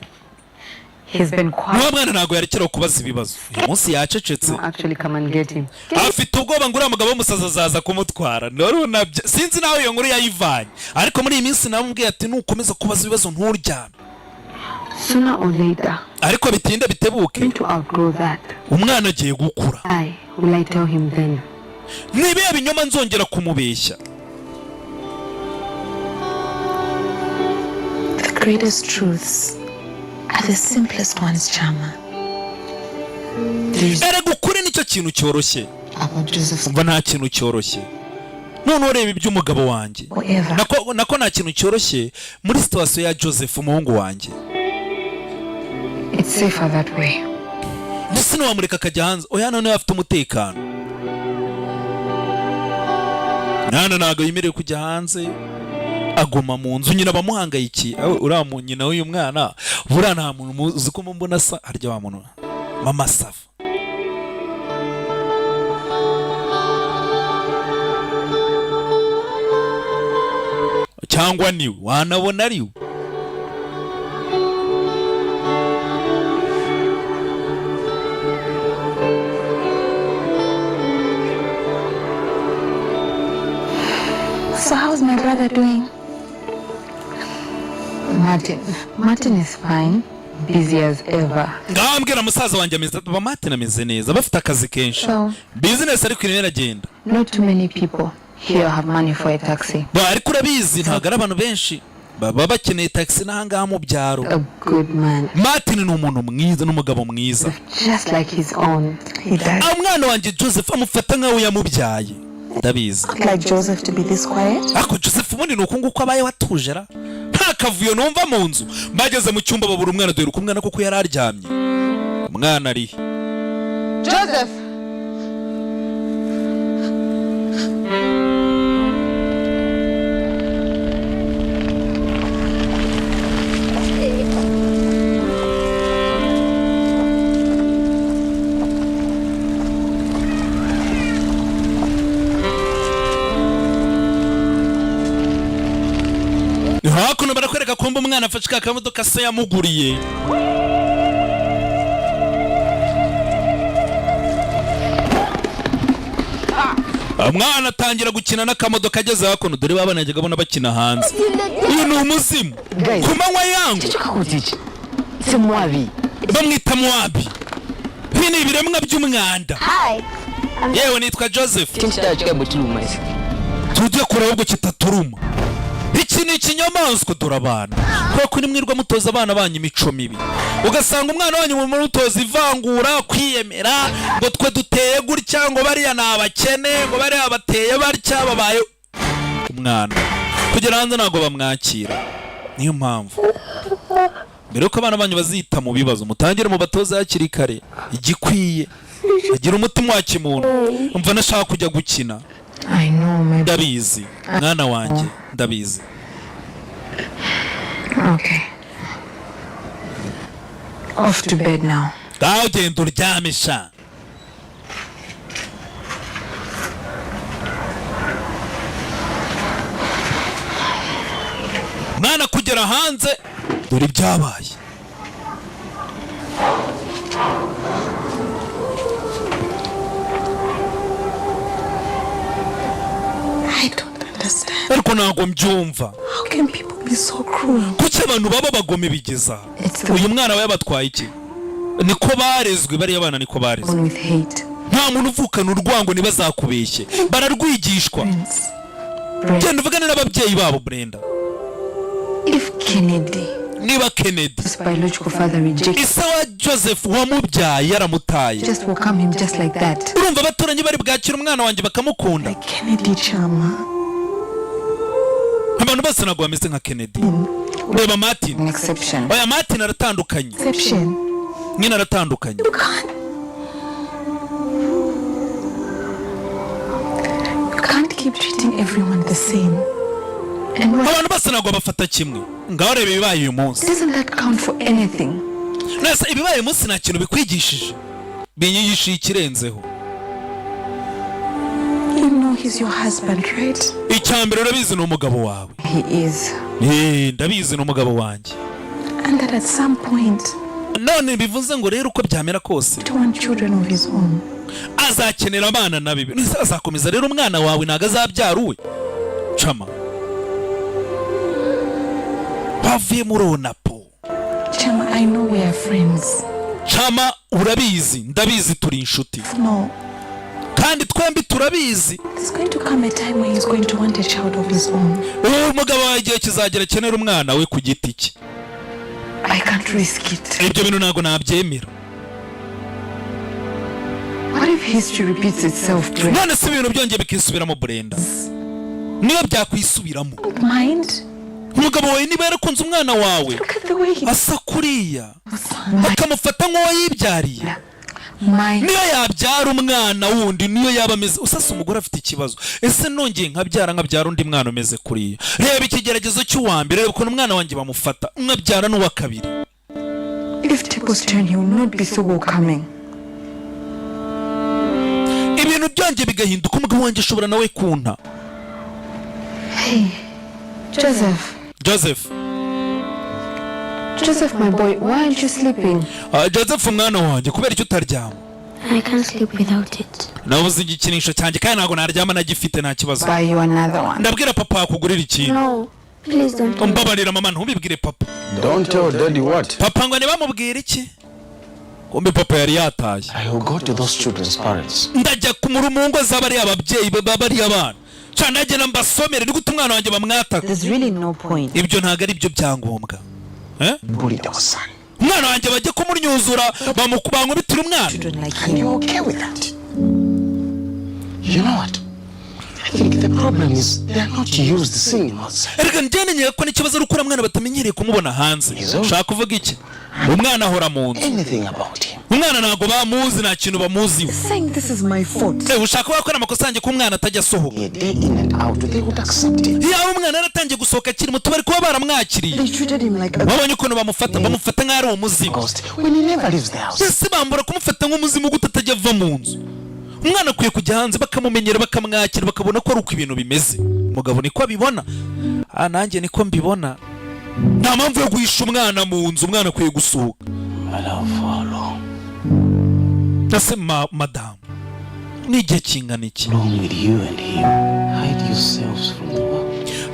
Speaker 4: He's been quiet.
Speaker 1: Uwo mwana ntago yarekera kubaza ibibazo. Uyu munsi yacecetse.
Speaker 4: Actually, come and get him.
Speaker 1: Afite ubwoba ngo uriya mugabo w'umusaza azaza kumutwara. Nabyo sinzi nawe iyo nkuru yayivanye, ariko muri iyi minsi namubwiye ati nukomeza kubaza ibibazo nturyame.
Speaker 4: Sooner or later,
Speaker 1: Ariko bitinde bitebuke,
Speaker 4: going to outgrow that.
Speaker 1: umwana agiye gukura.
Speaker 4: Will I tell him then?
Speaker 1: Nibiye binyoma nzongera kumubeshya.
Speaker 8: The greatest truths are the simplest ones, Chama.
Speaker 1: Erega ukuri nicyo kintu cyoroshye.
Speaker 8: About Joseph.
Speaker 1: Umva nta kintu cyoroshye. None ureba iby'umugabo wanjye. Nako nta kintu cyoroshye muri situation ya Joseph umuhungu wanjye.
Speaker 4: It's safer that way.
Speaker 1: Ndetse wamureka akajya hanze. Oya none afite umutekano. Nana ntago yemerewe kujya hanze. Aguma mu nzu, nyina bamuhangayikiye. Uriya nyina w'uyu mwana buriya nta muntu uzi ko mbona asa harya wa muntu mama Safa. Cyangwa niwe wanabona ariwe.
Speaker 4: So how's my brother doing? Martin is fine. Busy as ever.
Speaker 1: Ngambwira musaza wanjye ameze ati Martin ameze neza, bafite akazi kenshi. Business ariko irimo iragenda.
Speaker 4: Not too many people here have money for a taxi.
Speaker 1: Ariko urabizi ntabwo ari abantu benshi baba bakeneye taxi n'ahangaha mu byaro.
Speaker 4: A good man.
Speaker 1: Martin ni umuntu mwiza n'umugabo mwiza.
Speaker 4: Just like his own. He does.
Speaker 1: Umwana wanjye Joseph amufata nkawe yamubyaye. Ndabizi.
Speaker 8: Like Joseph to be this quiet?
Speaker 1: Ako Joseph ubundi nuko nguko abaye watujera. Nta kavuyo numva mu nzu. Bageze mu cyumba babura umwana, dore umwana kuko yari aryamye. Umwana ari
Speaker 4: Joseph.
Speaker 1: kumba umwana afashe ka kamodoka se yamuguriye. Umwana atangira gukina n'akamodoka ageze hakuno, dore babana yajyaga abona bakina hanze. Uyu ni umuzimu ku manywa yangu.
Speaker 2: C'est Mwabi.
Speaker 1: Bamwita Mwabi. Ibi ni ibiremwa by'umwanda. Yewe nitwa Joseph. Tujye kure ahubwo kitaturuma. Iki ni ikinyamaswa dore abana. Kuko ni mwirwa mutoza abana banyu imico mibi. Ugasanga umwana wanyu mu mutoza ivangura, kwiyemera, ngo twe duteye gutya, ngo bariya nabakene, ngo bariya bateye barya, babaye umwana. Kugera hanze ntago bamwakira. Niyo mpamvu mbere ko abana banyu bazita mu bibazo, mutangire mu batoza hakiri kare. Igikwiye agira umutima wa kimuntu. Umva nashaka kujya gukina.
Speaker 4: I know, maybe.
Speaker 1: Ndabizi mwana wanjye, ndabizi.
Speaker 4: Okay. Off to bed now.
Speaker 1: Gaho genda uryamisha. Mwana kugera hanze dore byabaye.
Speaker 4: I don't understand.
Speaker 1: Ariko ntago mbyumva.
Speaker 4: How can people be so cruel?
Speaker 1: Kuki abantu baba bagome bigeza? Uyu mwana we yabatwaye iki? Niko barezwe, bari abana niko barezwe.
Speaker 4: With hate.
Speaker 1: Nta muntu uvukana urwango ntibazakubeshye. Bararwigishwa. Genda uvugane n'ababyeyi babo Brenda.
Speaker 4: If Kennedy,
Speaker 1: niba Kennedy,
Speaker 4: his biological father rejected,
Speaker 1: isawa Joseph wamubyaye yaramutaye,
Speaker 4: just welcome him just like that.
Speaker 1: Urumva abaturanyi bari bwakira umwana wanjye bakamukunda.
Speaker 4: Like Kennedy Chama.
Speaker 1: Abantu bose ntabwo bameze nka Kennedy. Reba Martin.
Speaker 4: An exception.
Speaker 1: Oya Martin aratandukanye.
Speaker 4: Exception.
Speaker 1: Nyina aratandukanye.
Speaker 4: You can't keep treating everyone the same. And
Speaker 1: abantu bose ntabwo bafata kimwe. Ngaho reba ibibaye uyu munsi.
Speaker 4: Doesn't that count for anything?
Speaker 1: Nasa ibibaye uyu munsi nta kintu bikwigishije. Binyigishije ikirenzeho.
Speaker 4: You know he's your husband, right?
Speaker 1: Icyambere urabizi ni umugabo wawe.
Speaker 4: He is.
Speaker 1: Ndabizi ni umugabo wanjye.
Speaker 4: And that at some point,
Speaker 1: none bivuze ngo rero uko byamera kose,
Speaker 4: to want children of his own.
Speaker 1: Azakenera abana nabibi. Azakomeza rero umwana wawe ntago azabyara uwe. Chama. Bavuye muri Onapo.
Speaker 4: Chama, I know we are friends.
Speaker 1: Chama, urabizi, ndabizi turi inshuti.
Speaker 4: No.
Speaker 1: Kandi twembi turabizi.
Speaker 4: There's going to come a time when he's going to want a child of his own.
Speaker 1: Umugabo wawe igihe kizagera akenera umwana we ku giti cye.
Speaker 4: I can't risk it.
Speaker 1: Ibyo bintu ntago nabyemera.
Speaker 4: What if history repeats itself, Brenda?
Speaker 1: None se ibintu byongeye bikisubiramo Brenda. Niyo byakwisubiramo.
Speaker 4: Mind?
Speaker 1: Umugabo wawe niba yarakunze umwana wawe,
Speaker 4: Look at the way he
Speaker 1: asa kuriya, akamufata nk'uwo yibyariye. Niyo yabyara umwana wundi, niyo yaba ameze usasa umugore afite ikibazo. Ese nongeye nkabyara undi mwana umeze kuriya. Reba ikigeragezo cy'uwambere, reba ukuntu umwana wanjye bamufata, nkabyara n'uwa kabiri.
Speaker 4: If tables turn, he will not be so welcoming.
Speaker 1: Ibintu byongeye bigahinduka, umugabo wanjye ashobora nawe kunta.
Speaker 4: Hey, Joseph, my boy, why aren't you sleeping?
Speaker 1: Joseph mwana wanjye, kubera icyo utaryama?
Speaker 6: I can't sleep without it.
Speaker 1: Nabuze igikinisho cyanjye kandi ntago naryama nagifite nta kibazo.
Speaker 4: Buy you another one.
Speaker 1: Ndabwira papa akugurira ikintu.
Speaker 6: No, please don't.
Speaker 1: Umbabarira mama, ntubibwire papa.
Speaker 3: Don't tell daddy what?
Speaker 1: Papa ngo ntibamubwire iki? Kumbe papa yari yataye.
Speaker 3: I will go to those children's parents.
Speaker 1: Ndajya kumura mu ngo z'abari ababyeyi bari abana. Cyane agena mbasomere ni gute umwana wanjye bamwataka.
Speaker 2: There's really no point.
Speaker 1: Ibyo ntago ari byo byangombwa.
Speaker 3: Bullied our son.
Speaker 1: Umwana wanjye bajye kumurnyuzura bamukubangubitira umwana.
Speaker 3: And you're okay with that? You know what? I think the problem is they're not used to seeing outside.
Speaker 1: Erega njye ko n'ikibazo ari ukura mwana batamenyereye kumubona hanze. Ushaka kuvuga iki? Umwana ahora mu nzu.
Speaker 3: Anything about him.
Speaker 1: Umwana ntago bamuzi, nta kintu bamuzi.
Speaker 4: Saying this is my fault.
Speaker 1: Ushaka wakora amakosa yanjye ko umwana atajya asohoka.
Speaker 3: Day in and out, they would accept it.
Speaker 1: Ya umwana yaratangiye gusohoka akiri muto bari kuba baramwakiriye.
Speaker 4: They treated him like a...
Speaker 1: Wabonye ukuntu bamufata nk'aho ari umuzimu.
Speaker 3: When he never leaves the house.
Speaker 1: Ese bambura kumufata nk'umuzimu gute atajya ava mu nzu. Umwana akwiye kujya hanze bakamumenyera bakamwakira bakabona ko ari uko ibintu bimeze. Umugabo niko abibona. Nanjye niko mbibona. nta mpamvu yo guhisha umwana mu nzu, umwana akwiye gusohoka. Ese madamu, ni igihe kingana iki?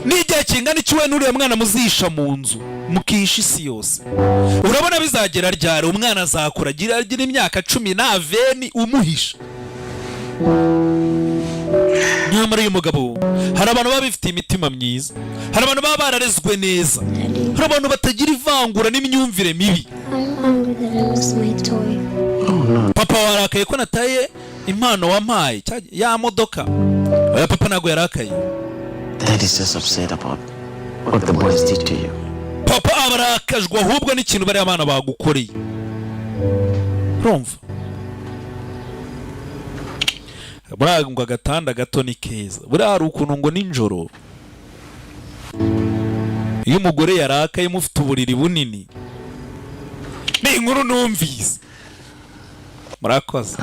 Speaker 1: Ni igihe kingana iki we n'uriya mwana muzihisha mu nzu mukihisha isi yose? Urabona bizagera ryari umwana azakura agira imyaka 10 umuhisha? Nyamara uyu mugabo, hari abantu baba bifite imitima myiza, hari abantu baba bararezwe neza, hari abantu batagira ivangura n'imyumvire mibi. Papa warakaye ko nataye impano wampaye ya modoka. Oya, papa ntago yarakaye.
Speaker 3: Dad is just upset about what the boys did to you.
Speaker 1: Papa abarakajwe ahubwo n'ikintu bari abana bagukoreye. Urumva? Burangwa agatanda gato ni keza. Buriya hari ukuntu ngo ninjoro iyo umugore yarakaye mufite uburiri bunini, ni inkuru numvise. Murakoze.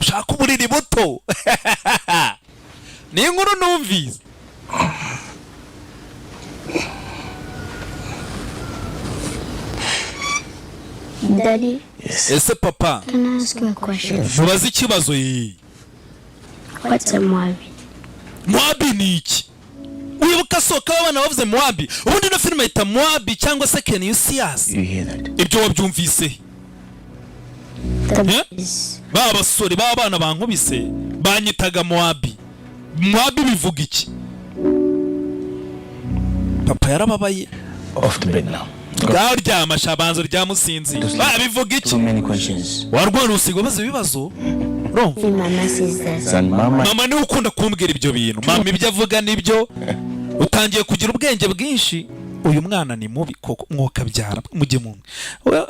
Speaker 1: Ushaka uburiri buto? Ni inkuru numvise.
Speaker 6: Daddy?
Speaker 3: Yes.
Speaker 1: Ese papa,
Speaker 6: Can I ask you a question?
Speaker 1: mubaze ikibazo ye.
Speaker 6: What's a Mwabi?
Speaker 1: Mwabi ni iki? Wibuka soka abana bavuze Mwabi. Ubundi no filime yita Mwabi cyangwa se Can You See Us?
Speaker 3: You hear that?
Speaker 1: Ibyo wabyumvise?
Speaker 6: The
Speaker 1: Yeah?
Speaker 6: boys.
Speaker 1: Ba basore ba bana bankubise banyitaga Mwabi. Mwabi bivuga iki? Papa yarababaye.
Speaker 3: Off the bed now.
Speaker 1: Garyama shabanzo ryamusinzi. Ba bivuga iki?
Speaker 3: Too many questions.
Speaker 1: Warwana usigo baze bibazo. Urumva?
Speaker 6: Mama says that.
Speaker 3: Son, mama.
Speaker 1: Mama ni ukunda kumbwira ibyo bintu. Mama ibyo avuga nibyo. Utangiye kugira ubwenge bwinshi. Uyu mwana ni mubi koko mwokabyara mujye mumwe.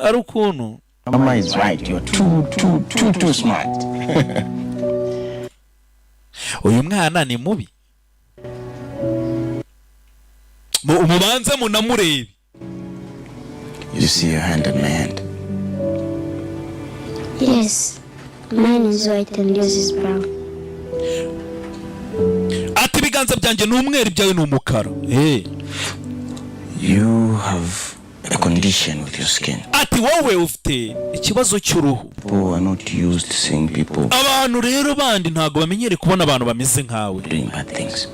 Speaker 1: Ari ukuntu.
Speaker 3: Mama is right. You're too smart.
Speaker 1: Uyu mwana ni mubi. Umubanza munamurebe.
Speaker 3: You see your hand in my hand.
Speaker 6: Yes. Mine is white and yours is brown.
Speaker 1: Ati ibiganza byanjye ni umweru, ibyawe ni umukara.
Speaker 3: You have a condition with your skin.
Speaker 1: Ati wowe ufite ikibazo cy'uruhu.
Speaker 3: People are not used to seeing people
Speaker 1: Abantu rero bandi ntago bamenyere kubona abantu bameze nkawe.
Speaker 3: doing bad things.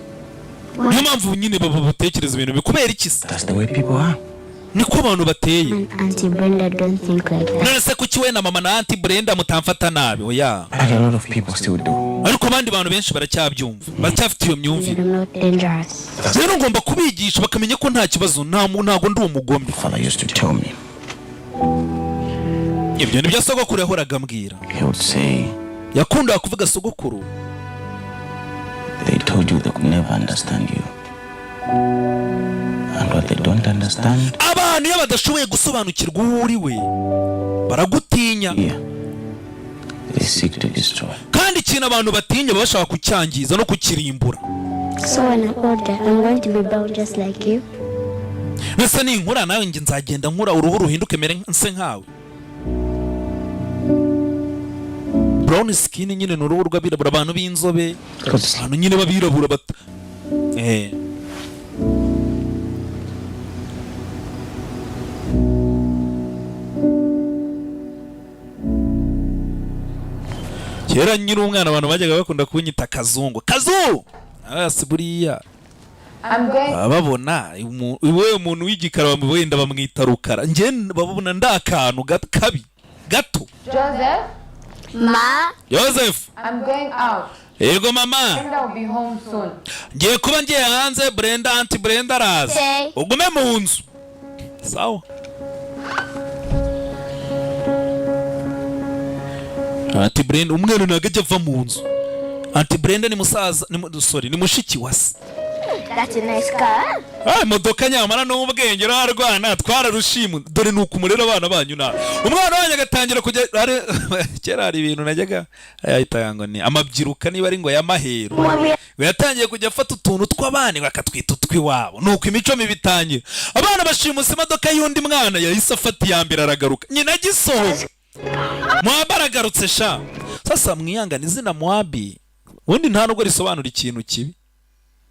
Speaker 1: Niyo mpamvu nyine batekereza ibintu bikubera iki se?
Speaker 3: That's the way people are.
Speaker 1: Niko abantu bateye.
Speaker 6: And Auntie Brenda don't think like that.
Speaker 1: None se kuki we na mama na Auntie Brenda mutamfata nabi? Oya.
Speaker 3: But a lot of people still do.
Speaker 1: Ariko abandi bantu benshi baracyabyumva. Baracyafite iyo myumvire.
Speaker 6: You're not dangerous.
Speaker 1: Rero ngomba kubigisha bakamenya ko nta kibazo, ntago ndi umugome.
Speaker 3: Father used to tell me.
Speaker 1: Ibyo nibyo sogokuru yahoraga ambwira.
Speaker 3: He would say,
Speaker 1: Yakundaga kuvuga sogokuru.
Speaker 3: they told you they could never understand you. And what they don't understand,
Speaker 1: Abantu iyo badashoboye gusobanukirwa uwo uri we baragutinya.
Speaker 3: yeah, they seek to destroy.
Speaker 1: Kandi ikintu abantu batinya baba bashaka kucyangiza no kukirimbura.
Speaker 6: So when I'm older, I'm going to be brown just like you.
Speaker 1: Nese ninkura nawe nge nzagenda nkura uruhu ruhinduke mere nse nkawe. Brown skin nyine ni uruhu rw'abirabura, abantu b'inzobe, abantu nyine babirabura bat kera nyiri umwana abantu bajyaga bakunda kunyita Kazungu. Kazu! Asi buriya babona iwe umuntu w'igikara wenda bamwita Rukara. Nge babona ndakantu kabi gato.
Speaker 5: Joseph?
Speaker 6: Ma?
Speaker 1: Joseph!
Speaker 5: I'm going out.
Speaker 1: Yego mama.
Speaker 5: Brenda will be home soon.
Speaker 1: Ngiye kuba ngiye hanze, Brenda Auntie Brenda araza.
Speaker 6: Okay.
Speaker 1: Ugume mu nzu. Sawa. Auntie Brenda umwana ntago ajya ava mu nzu. Auntie Brenda ni musaza ni mushiki wa se.
Speaker 6: That's a nice car.
Speaker 1: Modoka nyamara n'ubwenge rarwana twararushimu. Dore nuko umurera abana banyu na. Umwana wanyu agatangira kujya kera hari ibintu najyaga ayita ngo ni amabyiruka niba ari ngo ya mahero. We yatangiye kujya afata utuntu tw'abana bakatwita utwiwabo. Nuko imico mibitangira. Abana bashimusa imodoka y'undi mwana yahise afata iyambira aragaruka. Nyina gisohoka. Mwabi aragarutse sha. Sasa mwiyangana izina Mwabi. Ubundi nta nubwo risobanura ikintu kibi.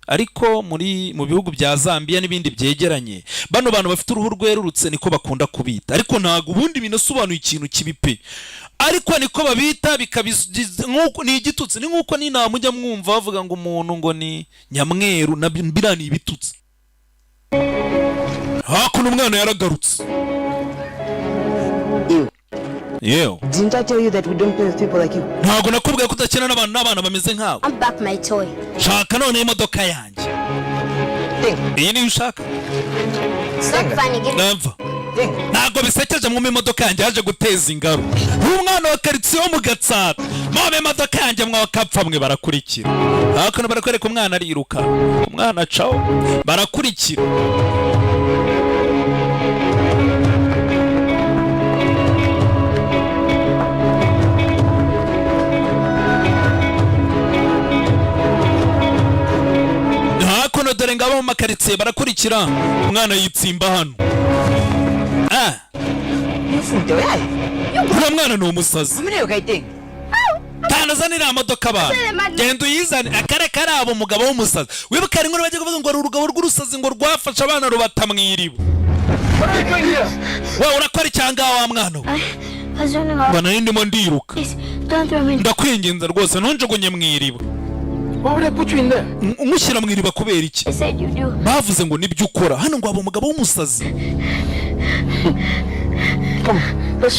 Speaker 1: ariko mu bihugu bya Zambia n'ibindi byegeranye bano bantu bafite uruhu rwerurutse niko bakunda kubita, ariko ntago ubundi binasobanuye ikintu kibipe, ariko niko babita nkuko ni igitutsi, ni nkuko ni namujya mwumva bavuga ngo umuntu ngo ni nyamweru na birani ibitutsi. Hakuno umwana yaragarutse. Yo.
Speaker 2: Didn't I tell you that we don't play with people like you?
Speaker 1: Ntago nakubwiye kudakina n'abana bameze nkawe.
Speaker 6: I'm back my toy.
Speaker 1: Shaka none imodoka yanjye. Iyi ni ushaka?
Speaker 6: Stop funny, give
Speaker 1: Nava. Ntago bisekeje mu imodoka yanjye yaje guteza ingaro. Umwana wa karitsiye wo mu Gatsata. Mame imodoka yanjye mwakapfa mwe barakurikira. Hakuno barakwereka umwana ariruka. Umwana cawo barakurikira. Hakuno dore ngabo mu makaritsiye barakurikira. Umwana yitsimba hano. Uyu mwana ni umusazi. Tanazanira modoka ba. Genda uyizane akare karabo umugabo w'umusazi. Wibuka ari nkuru bajye kuvuga ngo ari urugabo rw'urusazi ngo rwafasha abana rubatamwiribo. Wa urakora cyanga wa mwana. Bana ndimo ndiruka. Ndakwinginze rwose ntunjugunye mwiribo. Umushyira mwiriba kubera iki? Bavuze ngo nibyo ukora. Hano ngo abo umugabo w'umusazi.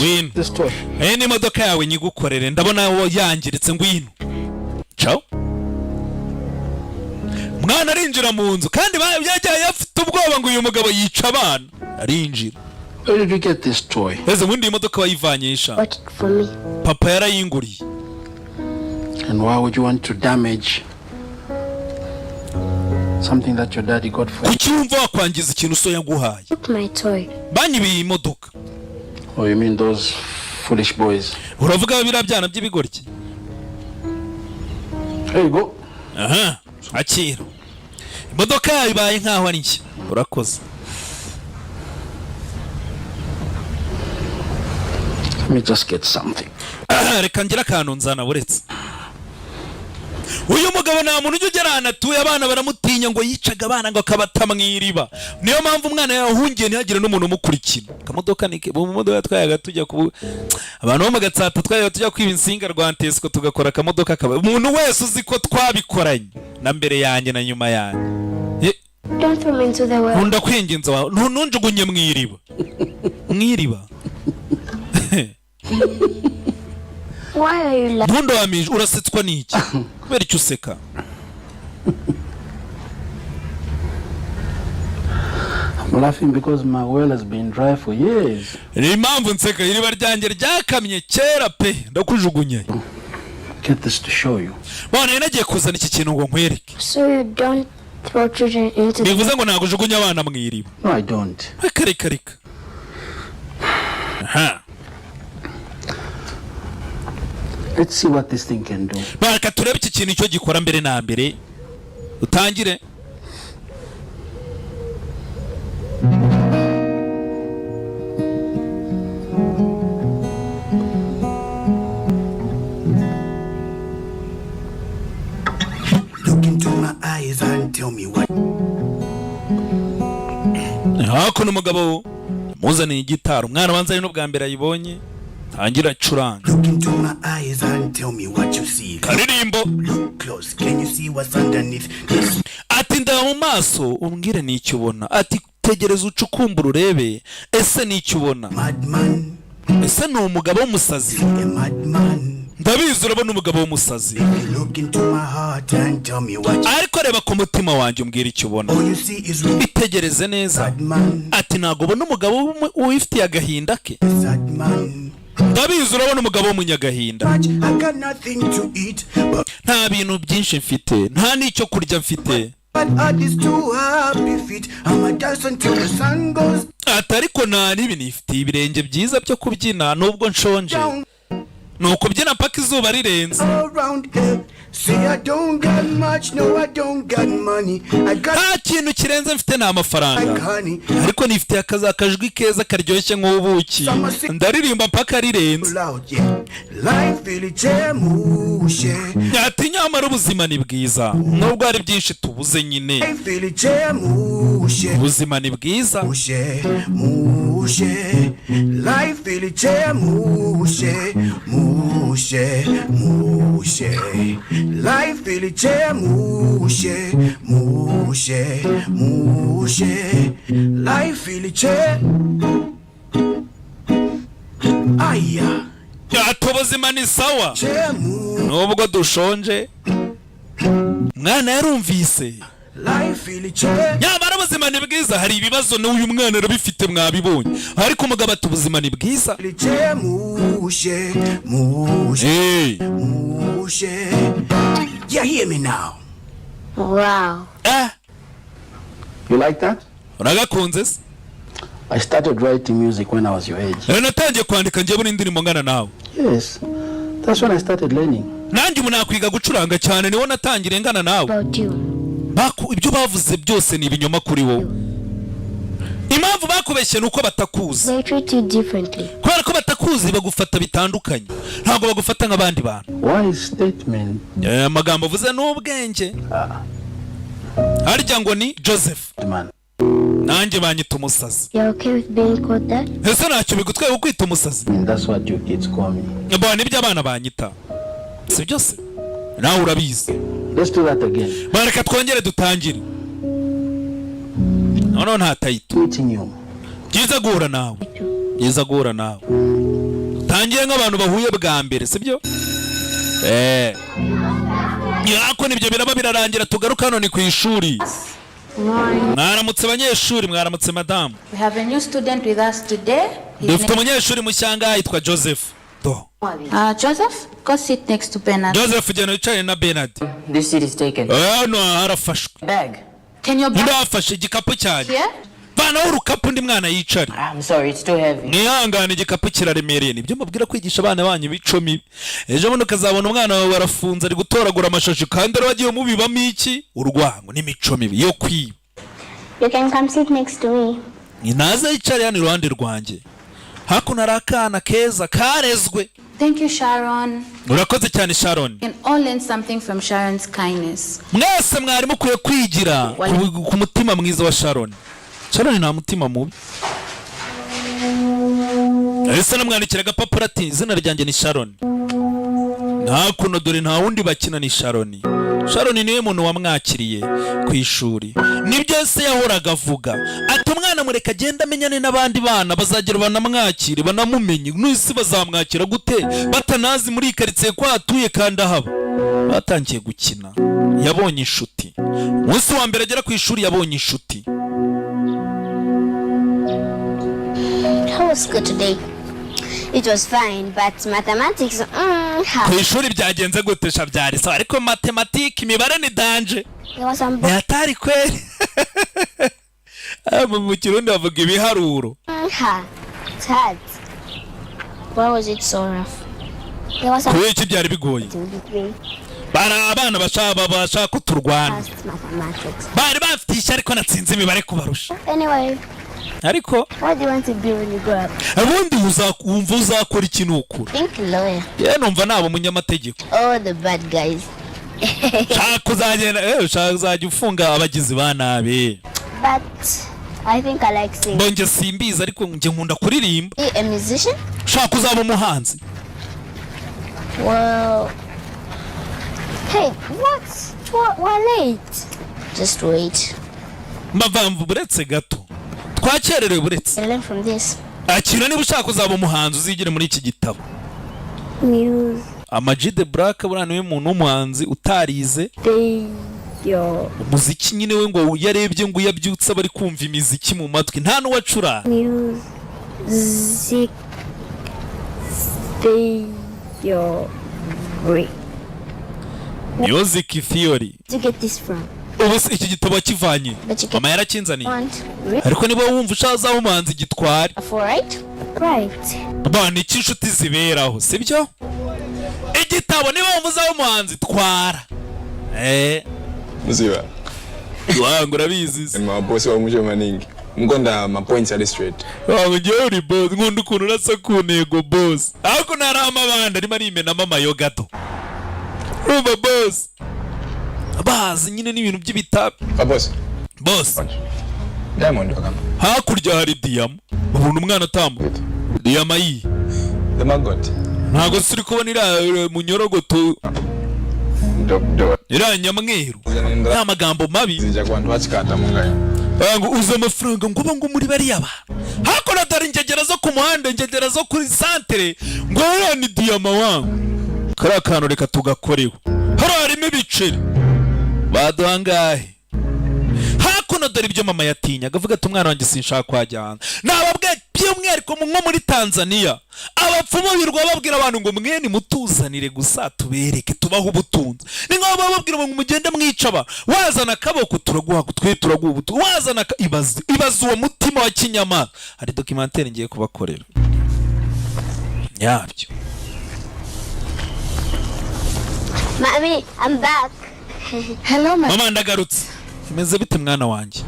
Speaker 1: Win. Ni modoka yawe nyigukorere ndabona wo yangiritse ngwino. Ciao. Mwana arinjira mu nzu kandi yagiye afite ubwoba ngo uyu mugabo yica abana. Arinjira.
Speaker 3: Where did you get this toy?
Speaker 1: Eze mundi modoka wayivanyisha.
Speaker 6: What for me?
Speaker 1: Papa yarayinguriye.
Speaker 3: And why would you want to damage something that your daddy got for you?
Speaker 1: Kucyumva wakwangiza ikintu so yaguhaye.
Speaker 6: Took my toy.
Speaker 1: Banyibiye imodoka.
Speaker 3: Oh, you mean those foolish boys?
Speaker 1: Uravuga bira byana by'ibigoryi.
Speaker 3: There you go.
Speaker 1: Aha. Akira. Imodoka ibaye nkaho ari nshya. Urakoze.
Speaker 3: Let me just get something.
Speaker 1: Reka ngira akantu nzana buretse. Uyu mugabo nta muntu ujya ugerana atuye abana baramutinya ngo yicaga abana ngo akabatamwiriba. Niyo mpamvu umwana yahungiye ntihagire n'umuntu umukurikira. Kamodoka nike mu modoka twayaga tujya ku abantu bo mu Gatsata twayaga tujya kwiba insinga rwa Antesco tugakora kamodoka kaba. Umuntu wese uzi ko twabikoranye na mbere yanjye na nyuma yanjye.
Speaker 6: Don't throw me into the well.
Speaker 1: Nkunda kwinginza wawe ntunjugunye mwiriba. Mwiriba.
Speaker 6: Why are you laughing?
Speaker 1: Ntundo wamije urasetswa niki? Kubera icyo useka?
Speaker 3: I'm laughing because my well has been dry for years.
Speaker 1: Ni impamvu nseka iriba ryanjye ryakamye kera pe ndakujugunye.
Speaker 3: Get this to show you.
Speaker 1: Bwana nagiye kuzana iki kintu ngo nkwereke.
Speaker 6: So you don't throw children into the
Speaker 1: Bivuze ngo nakujugunya abana mwiriba.
Speaker 3: No, I don't.
Speaker 1: Reka. Aha.
Speaker 3: Let's see what this thing can do.
Speaker 1: Baraka turebe iki kintu cyo gikora mbere na mbere. Utangire.
Speaker 9: Look into my eyes and tell me what.
Speaker 1: Hakuno umugabo muzaniye igitaro umwana wanzanye n'ubwa mbere ayibonye. Tangira curanga.
Speaker 9: Look into my eyes and tell me what you see.
Speaker 1: Karirimbo.
Speaker 9: Look close, can you see what's underneath this?
Speaker 1: Ati ndaba mu maso umbwire n'icyo ubona. Ati tegereza ucukumbura urebe ese n'icyo ubona.
Speaker 9: Madman.
Speaker 1: Ese ni umugabo w'umusazi.
Speaker 9: A madman.
Speaker 1: Ndabizi urabona umugabo w'umusazi.
Speaker 9: Look into my heart and tell me what you
Speaker 1: ariko reba ku mutima wanjye umbwire icyo ubona.
Speaker 9: All you see is
Speaker 1: itegereze neza.
Speaker 9: Madman.
Speaker 1: Ati ntago ubona umugabo wifitiye agahinda ke.
Speaker 9: Madman.
Speaker 1: Ndabizi urabona umugabo w'umunyagahinda. Nta bintu byinshi mfite nta n'icyo kurya mfite. Atariko nta n'ibi nifitiye ibirenge byiza byo kubyina nubwo nshonje. Nuko byina paka izuba rirenze.
Speaker 9: See, I don't got much, no, I don't got money. I got
Speaker 1: nta kintu kirenze mfite nta mafaranga,
Speaker 9: honey.
Speaker 1: ariko nifite akajwi keza karyoshye nk'ubuki, ndaririmba mpaka rirenze.
Speaker 9: Loud, yeah. Life ilichemushe.
Speaker 1: Ati nyamara ubuzima ni bwiza nubwo hari byinshi tubuze nyine.
Speaker 9: Life ilichemushe.
Speaker 1: Ubuzima ni bwiza.
Speaker 9: Mushe, mushe. Life ilichemushe. Mushe, mushe. Life ilichemushe. Mushe, mushe. Life iliche. Aya.
Speaker 1: Ati ubuzima ni sawa nubwo dushonje. Mwana yarumvise. Nyamara ubuzima ni bwiza, hari ibibazo n'uyu mwana arabifite mwabibonye, ariko umugabo ati ubuzima ni bwiza. Hey.
Speaker 9: You hear me now?
Speaker 6: Wow.
Speaker 3: You like that?
Speaker 1: Uragakunze se?
Speaker 3: I started writing music when I was your age.
Speaker 1: Natangiye kwandika njye buri ndirimbo ngana nawe.
Speaker 3: Yes, that's when I started learning.
Speaker 1: Nanjye ubu nakwiga gucuranga cyane, niwo natangire ngana nawe.
Speaker 6: About you.
Speaker 1: Ibyo bavuze byose ni ibinyoma kuri wowe. Impamvu bakubeshye nuko batakuzi.
Speaker 6: They treat you differently.
Speaker 1: Kubera ko batakuzi bagufata bitandukanye, ntabwo bagufata nk'abandi bantu.
Speaker 3: Why statement?
Speaker 1: Amagambo avuze n'ubwenge. Harya ngo ni Joseph.
Speaker 3: Man.
Speaker 1: Nanjye banyita umusazi.
Speaker 6: You're okay with being called that?
Speaker 1: Ese ntacyo bigutwaye ukwita umusazi?
Speaker 3: That's what you kids call me.
Speaker 1: Mbona ibyo abana banyita. Si byose. Nawe urabizi.
Speaker 3: Let's do that again.
Speaker 1: Bareka twongere dutangire. None ntatayito.
Speaker 3: Meeting you.
Speaker 1: Byiza guhura nawe. Byiza guhura nawe. Tangiye nk'abantu bahuye bwa mbere, sibyo? Yako nibyo biraba birarangira tugaruka hano ni ku ishuri. Mwaramutse abanyeshuri, mwaramutse madam.
Speaker 7: We have a new student with us today.
Speaker 1: Dufite umunyeshuri mushyanga yitwa Joseph.
Speaker 7: Joseph, go sit next to Bernard.
Speaker 1: Joseph jana wicaye na Bernard.
Speaker 10: This seat is taken.
Speaker 1: No, harafashwe.
Speaker 10: Bag.
Speaker 7: Can you bag
Speaker 1: Ndafashe igikapu cyanjye.
Speaker 7: here?
Speaker 1: Bana urukapu ndi mwana yicari.
Speaker 10: I'm sorry, it's too heavy.
Speaker 1: Mwihangane igikapu kiraremereye. Nibyo mubwira kwigisha abana banyu bico mibi. Ejo bundi ukazabona umwana wawe warafunze ari gutoragura amashashi kandi ari wagiye mubibamo iki? Urwango n'imico mibi yo kwiba.
Speaker 6: You can come sit next to me.
Speaker 1: Ninaza yicari hano iruhande rwanjye. Hakuno ari akana keza karezwe.
Speaker 7: Thank you, Sharon.
Speaker 1: Urakoze cyane Sharon.
Speaker 7: We can all learn something from Sharon's kindness.
Speaker 1: Mwese mwari mukwiye kwigira ku mutima mwiza wa Sharon. Sharon nta mutima mubi. Ese namwandikira agapapuro ati izina ryanjye ni Sharon. Nta kuno dore nta wundi bakina ni Sharon. Sharon niwe muntu wamwakiriye ku ishuri. Nibyo se yahoraga avuga. Ati umwana mureka agenda amenyane n'abandi bana bazagira banamwakire banamumenye. N'isi bazamwakira gute batanazi muri karitsiye kwa atuye kandi ahaba. Batangiye gukina. Yabonye inshuti. Umunsi wa mbere agera ku ishuri yabonye inshuti.
Speaker 6: How was school today? It was fine, but mathematics,
Speaker 1: Ku ishuri byagenze gute sha byari sawa, ariko mathematics imibare ni danger.
Speaker 6: There was some
Speaker 1: Yatari kweli. Mu Kirundi bavuga ibiharuro.
Speaker 6: It's hard. Why was it so rough? There was some
Speaker 1: Kuki byari bigoye. Bara abana bashaka kuturwana.
Speaker 6: mathematics.
Speaker 1: Bari bafite ariko natsinze imibare kubarusha.
Speaker 6: Anyway,
Speaker 1: Ariko
Speaker 6: what do you want to be when you grow up?
Speaker 1: ubundi uzumva uzakora ikintu ukura.
Speaker 6: Think lawyer.
Speaker 1: Ye numva nabo munyamategeko.
Speaker 6: Oh, the bad guys.
Speaker 1: Shaka uzagenda shaka uzajya ufunga abagizi ba nabi.
Speaker 6: But I think I like singing.
Speaker 1: Bonje simbiza ariko nje nkunda kuririmba.
Speaker 6: Be a musician?
Speaker 1: Shaka uzaba umuhanzi.
Speaker 6: Well, hey, what? We're late. Just wait.
Speaker 1: Mbavamvu buretse gato. Twakererewe buretse.
Speaker 6: I learn from this.
Speaker 1: Akira niba ushaka uzaba umuhanzi uzigire muri iki gitabo.
Speaker 6: News.
Speaker 1: Amag the Black buriya niwe muntu w'umuhanzi utarize.
Speaker 6: Yo.
Speaker 1: Umuziki nyine we ngo yarebye ngo yabyutse bari kumva imiziki mu matwi nta n'uwacura.
Speaker 6: Music. Theory.
Speaker 1: Music theory.
Speaker 6: To get this from?
Speaker 1: Ubu iki gitabo kivanye. Mama yarakinzaniye. Ariko niba wumva ushaza umuhanzi gitware.
Speaker 6: Right? Right.
Speaker 1: Bana iki inshuti ziberaho, sibyo? igitabo niba wumvuzaho umuhanzi twara
Speaker 11: Muziba
Speaker 1: wangu urabizi
Speaker 11: ma boss wa muje maningi ngonda ma points ari straight
Speaker 1: wangu ngewe uri boss nkunda ukuntu urasa ku ntego boss ariko nari amabanda arimo arimena amayo gato urumva boss bazi nyine n'ibintu by'ibitabi boss
Speaker 11: Diamond wakama
Speaker 1: hakurya hari diyama ubuntu umwana atambuka diyama yi
Speaker 11: the maggot
Speaker 1: ntago siri kubona ira munyorogoto ira nyamweru nta magambo mabi
Speaker 11: zija kwantu bakikata mungayo
Speaker 1: bangu uza amafaranga ngo bangu muri bari yaba hakora dare ingegera zo ku muhanda ingegera zo kuri santere ngo ara ni diyama wangu kara kantu reka tugakoreho harimo ibiceri baduhangahe hakuno dore ibyo mama yatinya gavuga ati umwana wanjye sinshaka kwajyana nababwe by'umwihariko nko muri Tanzania abapfumu birwa babwira abantu ngo mwene mutuzanire gusa tubereke tubaho ubutunzi ni nko bababwira ngo mugende mwicaba wazana kaboko turaguha twe turaguha ubutunzi wazana ibaza uwo mutima wa kinyama hari documentaire ngiye kubakorera yabyo.
Speaker 6: Mommy, I'm back.
Speaker 4: Hello,
Speaker 1: mama ndagarutse kimeze bite mwana wanjye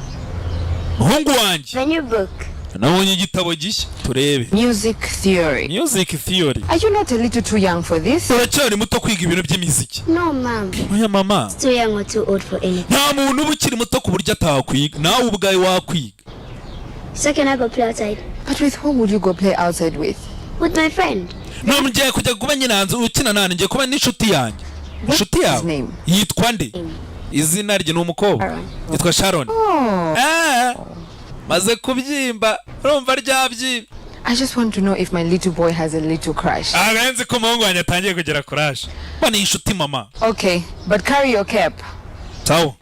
Speaker 1: muhungu wanjye
Speaker 6: The new book.
Speaker 1: nabonye igitabo gishya turebe
Speaker 4: Music theory.
Speaker 1: music theory.
Speaker 4: Are you not a little too young for this?
Speaker 1: uracyari muto kwiga ibintu by'imiziki
Speaker 6: No, Mom.
Speaker 1: oya mama
Speaker 6: Too young or too old for anything.
Speaker 1: nta muntu uba ukiri muto ku buryo atakwiga nawe ubwawe wakwiga.
Speaker 6: So can I go play outside?
Speaker 4: But with whom would you go play outside with?
Speaker 6: With my friend.
Speaker 1: none ngiye kujya kuba nyine hanze ukina nani ngiye kuba n'inshuti yanjye inshuti yawe yitwa nde izina rye ni umukobwa yitwa Sharon. maze kubyimba urumva ryabyiba.
Speaker 4: I just want to know if my little boy has a little crush.
Speaker 1: arenze ko umuhungu wanjye atangiye kugira crush bana inshuti mama.
Speaker 4: Okay, but carry your cap.
Speaker 1: Sawa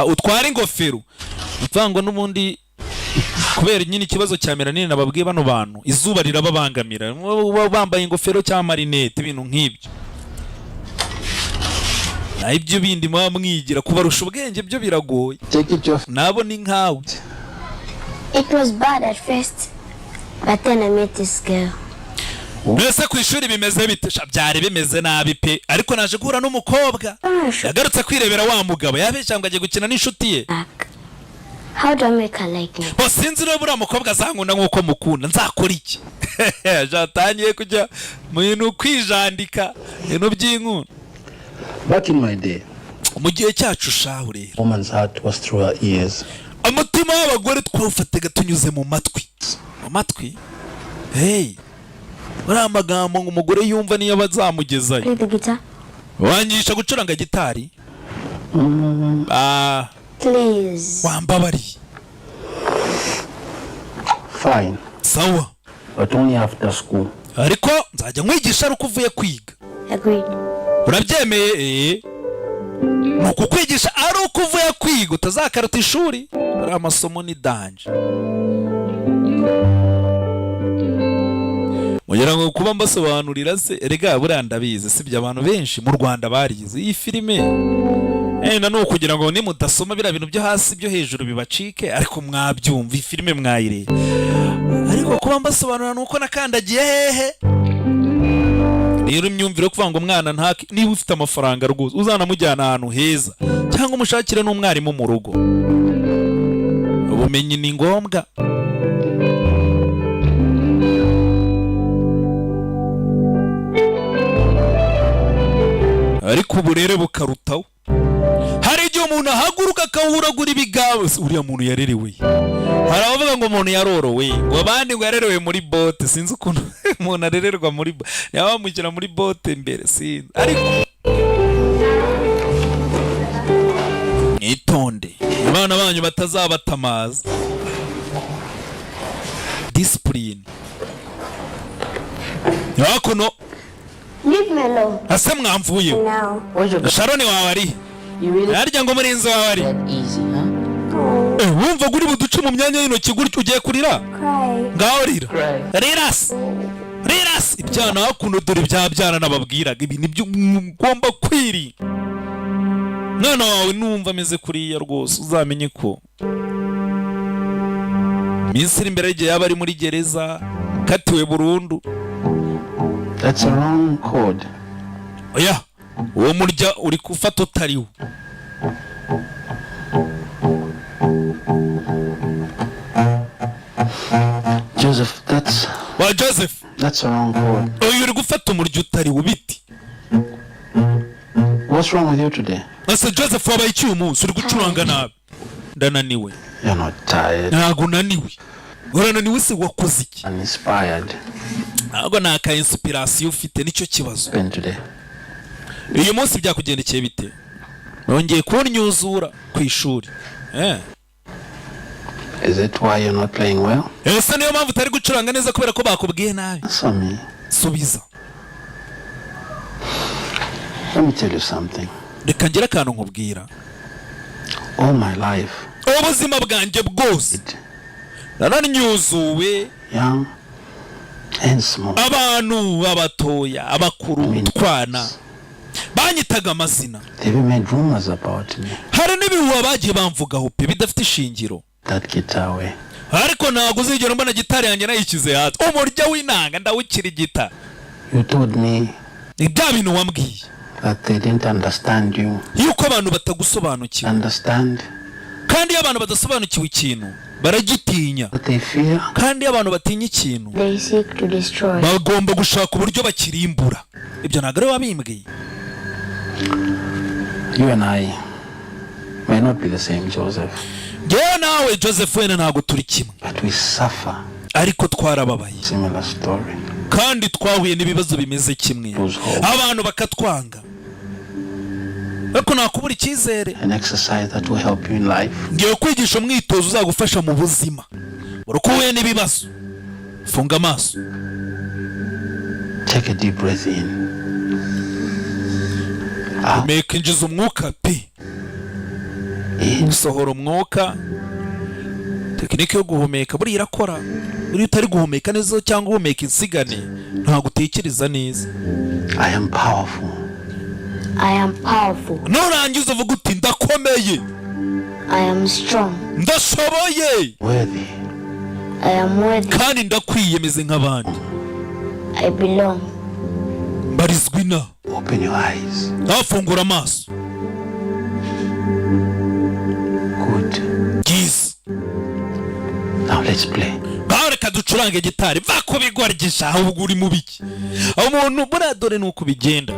Speaker 1: utwara ingofero mvango n'ubundi kubera nyine ikibazo cya melanine nababwiye bano bantu izuba rirababangamira bambaye ingofero cyangwa marinette ibintu nk'ibyo na ibyo bindi mwa mwigira kubarusha ubwenge byo biragoye nabo ni nkawe.
Speaker 6: It was bad at first, but then I met this girl.
Speaker 1: Mbese ku ishuri bimeze bite byari bimeze nabi pe ariko naje guhura n'umukobwa yagarutse kwirebera wa mugabo yabeshya ngo agiye gukina n'inshuti ye.
Speaker 6: How do I make her like me?
Speaker 1: Bo sinzi rero buriya mukobwa azankunda nk'uko mukunda nzakora iki jatangiye kujya mu bintu kwijandika ibintu by'inkunda.
Speaker 3: Back in my day,
Speaker 1: mu gihe cyacu shahu rero
Speaker 3: woman's heart was through her ears.
Speaker 1: umutima w'abagore twawufataga tunyuze mu matwi. Hey buriya amagambo ngo umugore yumva niyo bazamugezayo.
Speaker 6: Play the guitar.
Speaker 1: wangisha gucuranga gitari.
Speaker 6: Please.
Speaker 1: wambabariye.
Speaker 3: Fine.
Speaker 1: Sawa.
Speaker 3: But only after school.
Speaker 1: ariko nzajya nkwigisha ari uko uvuye kwiga.
Speaker 6: Agreed.
Speaker 1: urabyemeye? ni ukukwigisha ari uko uvuye kwiga utazakarata ishuri ari amasomo ni danje. mugira ngo kuba mbasobanurira se erega buriya ndabizi sibyo abantu benshi mu Rwanda barize iyi filime na no kugira ngo nimudasoma bira bintu byo hasi byo hejuru bibacike ariko mwabyumva iyi filime mwayireba ariko kuba mbasobanurira nuko nakandagiye hehe. rero imyumvire yo kuvuga ngo umwana ntaki niba ufite amafaranga rwose uzanamujyana ahantu heza cyangwa umushakire n'umwarimu mu rugo. ubumenyi ni ngombwa. ariko uburere bukarutaho. hari igihe umuntu ahaguruka akawuragura ibigabo uriya muntu yarerewe. hari abavuga ngo umuntu yarorowe ngo abandi ngo yarerewe muri bote sinzi ukuntu umuntu arererwa muri bote yaba bamushyira muri bote mbere sinzi ariko mwitonde abana banyu batazabatamaza. discipline yakuno
Speaker 6: Leave me alone.
Speaker 1: ase mwamvuye
Speaker 6: Now.
Speaker 1: Sharon wawe ari narya ngo murinzi wawe ari
Speaker 10: Easy, huh?
Speaker 1: wumva guri buduce mu myanya y'intoki gutyo ugiye kurira ngaho rira rirasi ibyana hakuno dore byabyana nababwiraga ibi nibyo ugomba kwiri. mwana wawe numva ameze kuriya rwose uzamenye ko minsi iri imbere y'igihe yaba ari muri gereza katiwe burundu.
Speaker 3: That's a wrong code.
Speaker 1: oya uwo murya uri kufata utariwo.
Speaker 3: Joseph, that's a wrong word.
Speaker 1: Oya uri gufata umurya utariwo biti.
Speaker 3: What's wrong with you today?
Speaker 1: Asa Joseph wabaye iki uyu munsi uri gucuranga nabi? Ndananiwe.
Speaker 3: You're not tired.
Speaker 1: Ntago naniwe. Urananiwe se wakoze iki?
Speaker 3: Uninspired.
Speaker 1: Ntago naka inspiration ufite nicyo kibazo.
Speaker 3: Today.
Speaker 1: Uyu munsi byakugendekeye bite? Nongeye kunyuzura ku ishuri.
Speaker 3: Is it why you're not playing well?
Speaker 1: Ese niyo mpamvu utari gucuranga neza kubera ko bakubwiye nabi? Subiza.
Speaker 3: Let me tell you something.
Speaker 1: Reka ngira akantu nkubwira.
Speaker 3: All my life.
Speaker 1: Ubuzima bwanjye bwose. Naranyuzuwe.
Speaker 3: Young and small.
Speaker 1: Abantu abatoya, abakuru, twana. Banyitaga amazina.
Speaker 3: They've made rumors about me.
Speaker 1: Hari n'ibihuha bagiye bamvugaho pe bidafite ishingiro.
Speaker 3: That guitar way.
Speaker 1: Ariko ntago uzigera mbona gitari yanjye nayikize hasi. Umurya w'inanga ndawukirigita.
Speaker 3: You told me.
Speaker 1: Ibya bintu wambwiye.
Speaker 3: That they didn't understand you.
Speaker 1: Yuko abantu batagusobanukiwe.
Speaker 3: Understand.
Speaker 1: Kandi abantu badasobanukiwe ikintu baragitinya.
Speaker 3: They fear.
Speaker 1: Kandi abantu batinya ikintu.
Speaker 6: They seek to destroy.
Speaker 1: Bagomba gushaka uburyo bakirimbura. Ibyo ntago ari wabimbwiye.
Speaker 3: You and I may not be the same, Joseph.
Speaker 1: Yewe nawe Joseph wena ntago turi kimwe.
Speaker 3: But we suffer.
Speaker 1: Ariko twarababaye.
Speaker 3: Similar story.
Speaker 1: Kandi twahuye n'ibibazo bimeze kimwe. Abantu bakatwanga. Ariko nakubura icyizere.
Speaker 3: An exercise that will help you in life.
Speaker 1: Ngiye kwigisha umwitozo uzagufasha mu buzima. Urukuye n'ibibazo. Funga amaso.
Speaker 3: Take a deep breath in.
Speaker 1: Make injiza umwuka pe. Sohora umwuka. Tekinike yo guhumeka buri irakora. Uri utari guhumeka neza cyangwa uhumeka insigane ntago utekereza neza.
Speaker 3: I am powerful.
Speaker 6: I am powerful.
Speaker 1: Nurangiza uvuga uti ndakomeye.
Speaker 6: I am strong.
Speaker 1: Ndashoboye.
Speaker 3: Worthy.
Speaker 6: I am worthy.
Speaker 1: Kandi ndakwiyemeze nk'abandi.
Speaker 6: I belong.
Speaker 1: Mbarizwi na.
Speaker 3: Open your eyes.
Speaker 1: Nafungura amaso.
Speaker 3: Good.
Speaker 1: Giz.
Speaker 3: Now let's play.
Speaker 1: Reka ducurange gitari va kubigwargisha ahubwo uri mubiki. Umuntu buradore nuko bigenda.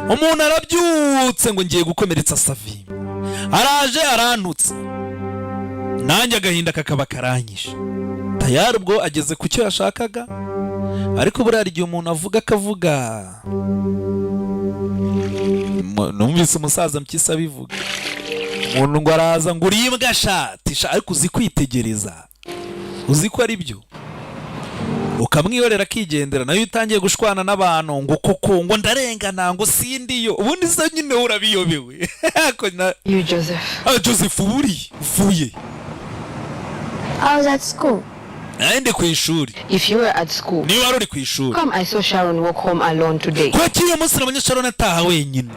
Speaker 1: Umuntu arabyutse ngo ngiye gukomeretsa Savi. Araje arantutse. Nanjye agahinda kakaba karanyishe. Tayari ubwo ageze ku cyo yashakaga. Ariko burari igihe umuntu avuga akavuga. Numvise umusaza mpyisa bivuga. Umuntu ngo araza ngo urimbwa shatisha ariko uzi kwitegereza. Uzi ko ari byo. Ukamwiyorera akigendera nayo utangiye gushwana n'abantu ngo koko ngo ndarengana ngo sindiyo. Ubundi se nyine urabiyobewe.
Speaker 4: You Joseph.
Speaker 1: Joseph uri uvuye.
Speaker 6: I was at school.
Speaker 1: Naende ku ishuri.
Speaker 4: If you were at school.
Speaker 1: Ni wari uri ku ishuri.
Speaker 4: Come I saw Sharon walk home alone today.
Speaker 1: Kwa kiyo munsi nabonye Sharon ataha wenyine.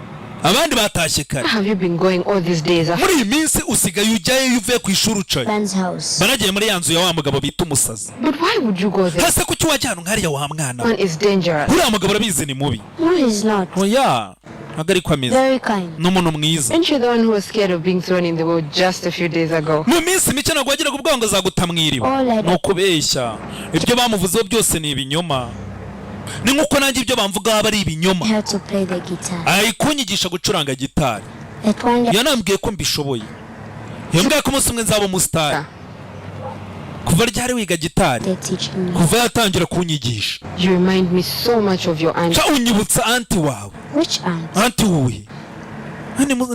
Speaker 1: Abandi batashye kare.
Speaker 4: Where have you been going all these days?
Speaker 1: Muri iyi minsi usigaye ujyayo uvuye ku ishuri ucaye.
Speaker 6: Friend's house.
Speaker 1: Banagiye muri yanzu ya wa mugabo bita umusazi.
Speaker 4: But why would you go there?
Speaker 1: Hase kuki wajyana nkariya wa mwana?
Speaker 4: Man is dangerous.
Speaker 1: Uriya mugabo arabizi ni mubi.
Speaker 6: No, he's not.
Speaker 1: Oya. Nagari kwa meza.
Speaker 6: Very kind.
Speaker 1: N'umuntu mwiza.
Speaker 4: Aren't you the one who was scared of being thrown in the well just a few days ago?
Speaker 1: Mu minsi mike nagwa agira kubwango zagutamwiriba. No kubeshya. Ibyo bamuvuzeho byose ni ibinyoma. Ni nkuko nanjye ibyo bamvuga aba ari ibinyoma.
Speaker 6: I have to play the guitar.
Speaker 1: Ay kunyigisha gucuranga gitari. Yanambwiye ko mbishoboye. Yambwiye ko umunsi umwe nzaba umustar. Kuva ryari wiga gitari? Kuva yatangira kunyigisha.
Speaker 4: You remind me so much of your aunt.
Speaker 1: Cha unyibutsa aunti wawe.
Speaker 6: Which aunt?
Speaker 1: Aunti wowe.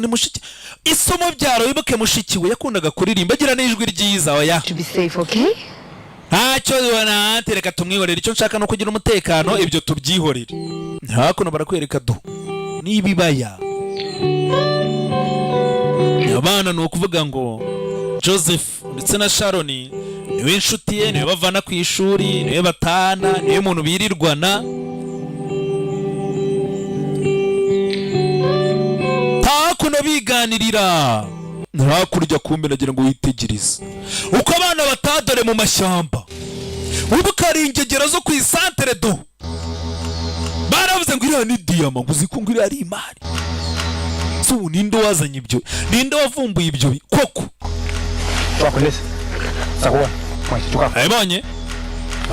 Speaker 1: Ni mushiki. Isomo byaro wibuke mushikiwe yakundaga kuririmba agira n'ijwi ryiza oya.
Speaker 4: To be safe, okay?
Speaker 1: Ntacyo yona tereka tumwihorera icyo nshaka no kugira umutekano ibyo tubyihorera. Ntakuno barakwereka do. Nibibaya. Abana no kuvuga ngo Joseph ndetse na Sharon niwe inshuti ye niwe bavana ku ishuri niwe batana niwe muntu birirwana. Takuno biganirira. Ntakurya kumbe nagira ngo witegereze uko abana batadore mu mashyamba. Ubu karingegera zo ku isantere do. Baravuze ngo iriya ni diyama, ngo uzi ko ngo iriya ari imari. So ninde wazanye ibyo? Ninde wavumbuye ibyo koko? Abanye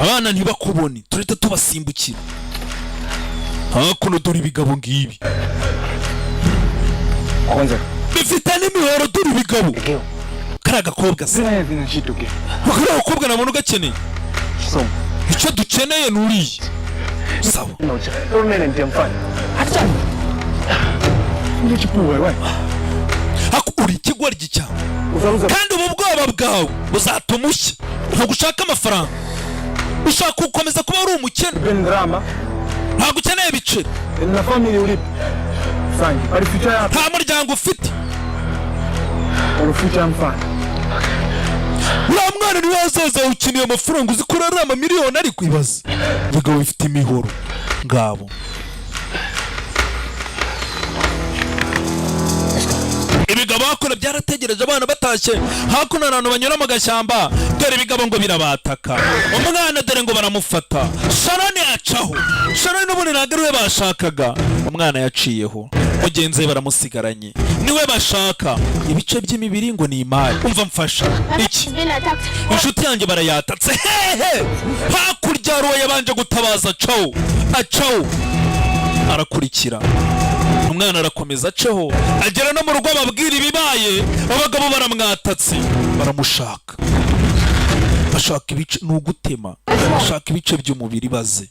Speaker 1: abana ntibakubone, tureta tubasimbukira. Hakuno dore ibigabo ngibi. Bifite n'imihoro dore ibigabo. Karaga kobwa se. Bakora ukobwa na muntu gakeneye. Icyo dukeneye nuriye. Sawa. Hakuri ikigoryi cyawe. Kandi ubu bwoba bwawe buzatuma ushya. Ntabwo ushaka amafaranga. Ushaka gukomeza kuba uri umukene. Ntabwo ukeneye ibiceri. Nta muryango ufite. Uriya mwana niwe azaza ukeneye amafaranga, uzi ko ari amamiliyoni ari kwibaza. Ibigabo bifite imihoro ngabo. Ibigabo hakuna byarategereje abana batashye. Hakuna abantu banyura mu gashyamba. Dore ibigabo ngo birabataka. Umwana dore ngo baramufata. Sharoni yacaho. Sharoni n'ubundi ntabwo we bashakaga. Umwana yaciyeho. Mugenzi we baramusigaranye. Niwe bashaka. Ibice by'imibiri ngo ni imari. Umva mfasha. Iki? Inshuti yanjye barayatatse. Hehe. Hakurya ruwe yabanje gutabaza acaho. Acaho. Arakurikira. Umwana arakomeza aceho. Agera no mu rugo ababwira ibibaye. Abagabo baramwatatse. Baramushaka. Bashaka ibice n'ugutema. Bashaka ibice by'umubiri baze.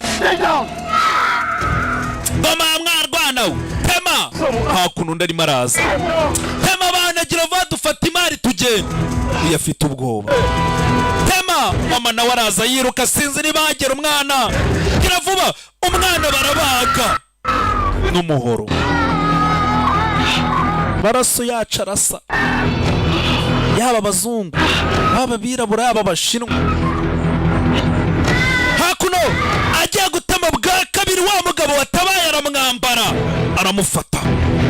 Speaker 1: Bama mwarwana we. Tema. Hakuno ndarimo araza. Tema abana gira vuba dufata imari tugende. Yafite ubwoba. Tema. Mama nawe araza yiruka sinzi nibagera umwana. Gira vuba. Umwana barabaga. N'umuhoro. Baraso yacu arasa. Yaba abazungu, yaba abirabura, yaba abashinwa. Hakuno agiye gutema bwa kabiri wa mugabo watabaye aramwambara. Aramufata.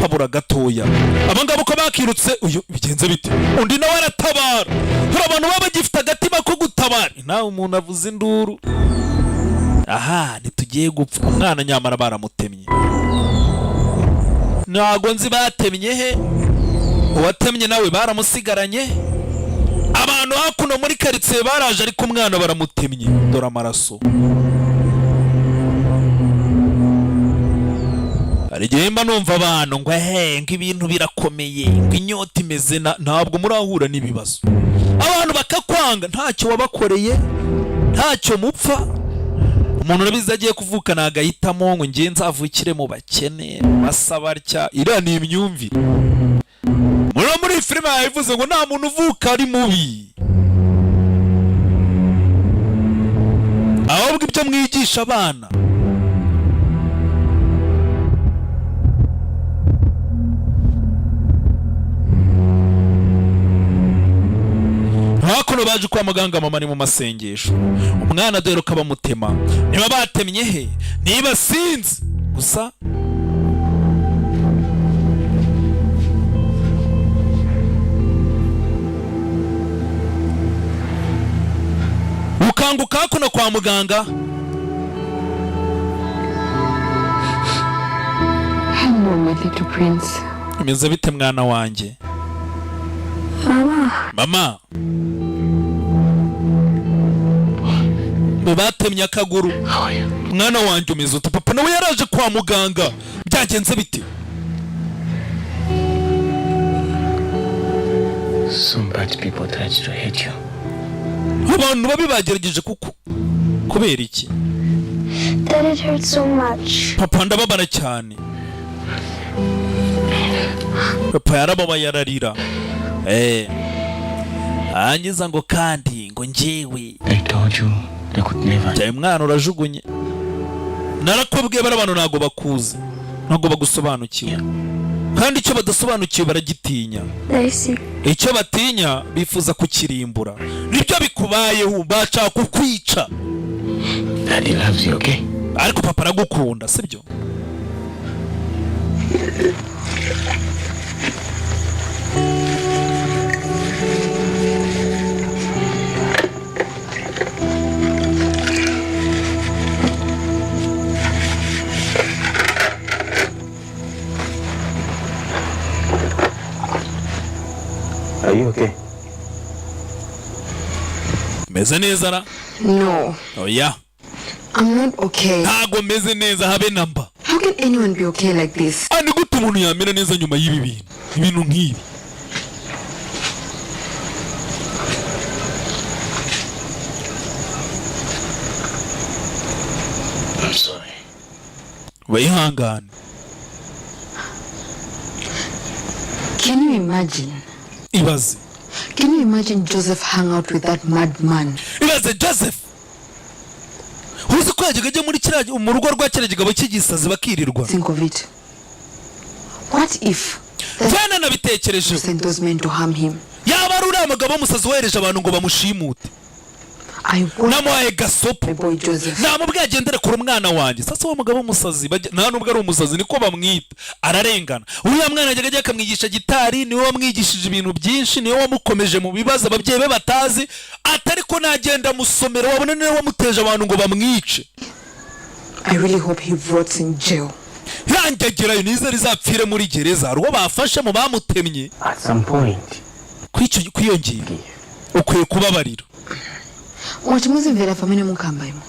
Speaker 1: Habura gatoya. Abangabo ko bakirutse uyu bigenze bite? Undi nawe aratabara. Hari abantu baba bagifite agatima ko gutabara. Nawe umuntu avuze induru. Aha ntitugiye gupfa. Umwana nyamara baramutemye. Ntago nzi batemye he. Uwatemye nawe baramusigaranye. Abantu hakuno muri karitsiye baraje ariko umwana baramutemye. Dore amaraso. Hari igihe mba numva abantu ngo ngo ibintu birakomeye, ngo inyota imeze ntabwo murahura n'ibibazo. Abantu bakakwanga ntacyo wabakoreye, ntacyo mupfa. Umuntu urabizi agiye kuvukana agahitamo ngo ngiye nzavukire mu bakene, basaba atya. Iriya ni imyumvire. Muri filime yavuze ngo nta muntu uvuka ari mubi. Ahubwo ibyo mwigisha abana. Hakuno baje kwa muganga, mama ni mu masengesho. Umwana dore ukabamutema. Niba batemye he? Niba sinzi. Gusa ukanguka hakuno kwa muganga.
Speaker 5: Hello, my little prince.
Speaker 1: Umeze bite mwana wanjye? Mama. Batemye akaguru. Mwana wanjye umeze ute? Papa nawe yaraje kwa muganga. Byagenze bite?
Speaker 3: Some bad people tried to hate you.
Speaker 1: Abantu babi bagerageje kubera iki?
Speaker 6: That it hurts so much.
Speaker 1: Papa ndababara cyane. Papa yarababaye yararira. Angiza ngo kandi ngo njyewe.
Speaker 3: I told you they could never.
Speaker 1: Jya mwana urajugunye. Narakubwiye bara abantu nago bakuze. Nago bagusobanukiwe. Kandi icyo badasobanukiwe baragitinya. Icyo batinya bifuza kukirimbura. Nibyo bikubayeho baca kukwica.
Speaker 3: Daddy loves you, okay?
Speaker 1: Ariko papa aragukunda, sibyo?
Speaker 3: you okay?
Speaker 1: Meze neza ra?
Speaker 5: No.
Speaker 1: Oh yeah.
Speaker 5: I'm not okay.
Speaker 1: Ntago meze neza habe namba.
Speaker 5: How can anyone be okay like this?
Speaker 1: Ani gute umuntu yamera neza nyuma y'ibi bintu nk'ibi?
Speaker 3: I'm sorry.
Speaker 1: Wihangane.
Speaker 5: Can you imagine?
Speaker 1: Ibaze.
Speaker 5: Can you imagine Joseph hang out with that madman?
Speaker 1: Ibaze Joseph. Uzi ko yajyaga muri kiriya mu rugo rwa kiriya gigabo cy'igisazi bakirirwa.
Speaker 5: Think of it. What if
Speaker 1: Jana nabitekereje.
Speaker 5: sent those men to harm him?
Speaker 1: Yaba ari uriya mugabo w'umusazi wohereje abantu ngo bamushimute. Namuhaye gasopo. Namubwiye agendere kure umwana wanjye. Sasa uwo mugabo w'umusazi nta nubwo ari umusazi niko bamwita. Ararengana. Uriya mwana yajyaga akamwigisha gitari, niwe wamwigishije ibintu byinshi, niwe wamukomeje mu bibazo ababyeyi be batazi. Atari ko nagenda musomero wabona niwe wamuteje abantu ngo bamwice.
Speaker 5: I really hope he rots in jail.
Speaker 1: Yangegerayo nize rizapfire muri gereza. Ruwo bafashe mu bamutemye.
Speaker 3: At some point.
Speaker 1: Kwiyongera. Ukwiye kubabarira.
Speaker 5: Wachimuzi mvera famene mukamba imwe.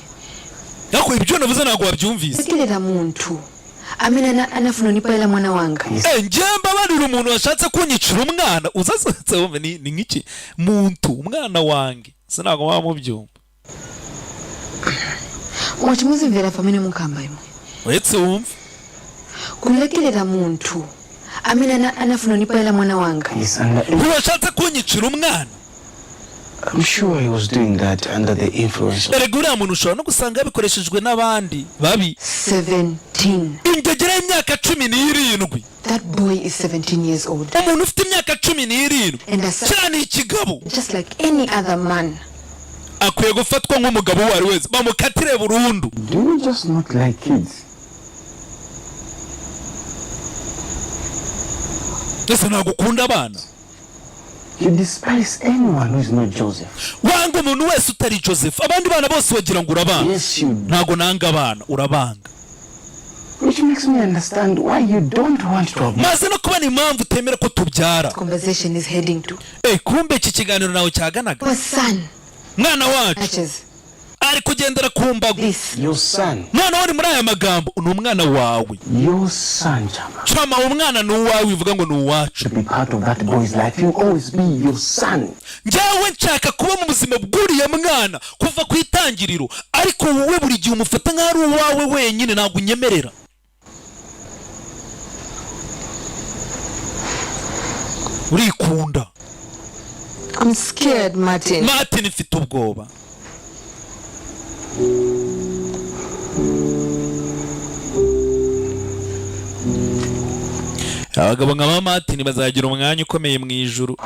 Speaker 1: Yako ibyo navuze ntago wabyumvise.
Speaker 5: Sekirera muntu. Amina anafuna nipaela mwana wanga.
Speaker 1: Njemba barira umuntu washatse kunyicira umwana. Uzasatse wumve ni nkiki muntu umwana wange. Sinago wamubyumva.
Speaker 5: Wachimuzi mvera famene mukamba imwe.
Speaker 1: Wetse wumve.
Speaker 5: Kulekerera muntu. Amina anafuna nipaela mwana wanga.
Speaker 1: Washatse kunyicira umwana.
Speaker 3: I'm sure he was doing that under the influence of...
Speaker 1: Uriya muntu ushobora no gusanga yabikoreshejwe n'abandi babi.
Speaker 5: 17.
Speaker 1: Ingegera y'imyaka 17.
Speaker 5: That boy is 17 years old.
Speaker 1: Umuntu ufite imyaka 17. Cyane ikigabo.
Speaker 5: Just like any other man.
Speaker 1: Akwiye gufatwa nk'umugabo wari wese. Bamukatire burundu.
Speaker 3: Do you just not like kids?
Speaker 1: Ese nagukunda abana.
Speaker 3: You despise anyone who is not Joseph.
Speaker 1: Wanga umuntu wese utari Joseph. Abandi bana bose wagira ngo urabanga.
Speaker 3: Yes, you do.
Speaker 1: Ntago nanga abana urabanga.
Speaker 3: Which makes me understand why you don't want to have...
Speaker 1: Maze no kubana impamvu utemera ko tubyara.
Speaker 5: Conversation is heading to.
Speaker 1: Kumbe iki kiganiro nawe cyaganaga.
Speaker 5: Your son.
Speaker 1: Mwana wacu. Ari kugendera ku mbago.
Speaker 3: Your son.
Speaker 1: None uri muri aya magambo ni umwana wawe.
Speaker 3: Your son,
Speaker 1: Chama umwana ni uwawe uvuga ngo ni uwacu.
Speaker 3: To be part of that boy's life, you always be your son.
Speaker 1: Njyawe nshaka kuba mu buzima bw'uriya mwana kuva ku itangiriro, ariko wowe buri gihe umufata nk'ari uwawe wenyine ntabwo unyemerera. Urikunda.
Speaker 5: I'm scared, Martin.
Speaker 1: Martin mfite ubwoba. Abagabo nka Martin bazagira umwanya ukomeye mu ijuru.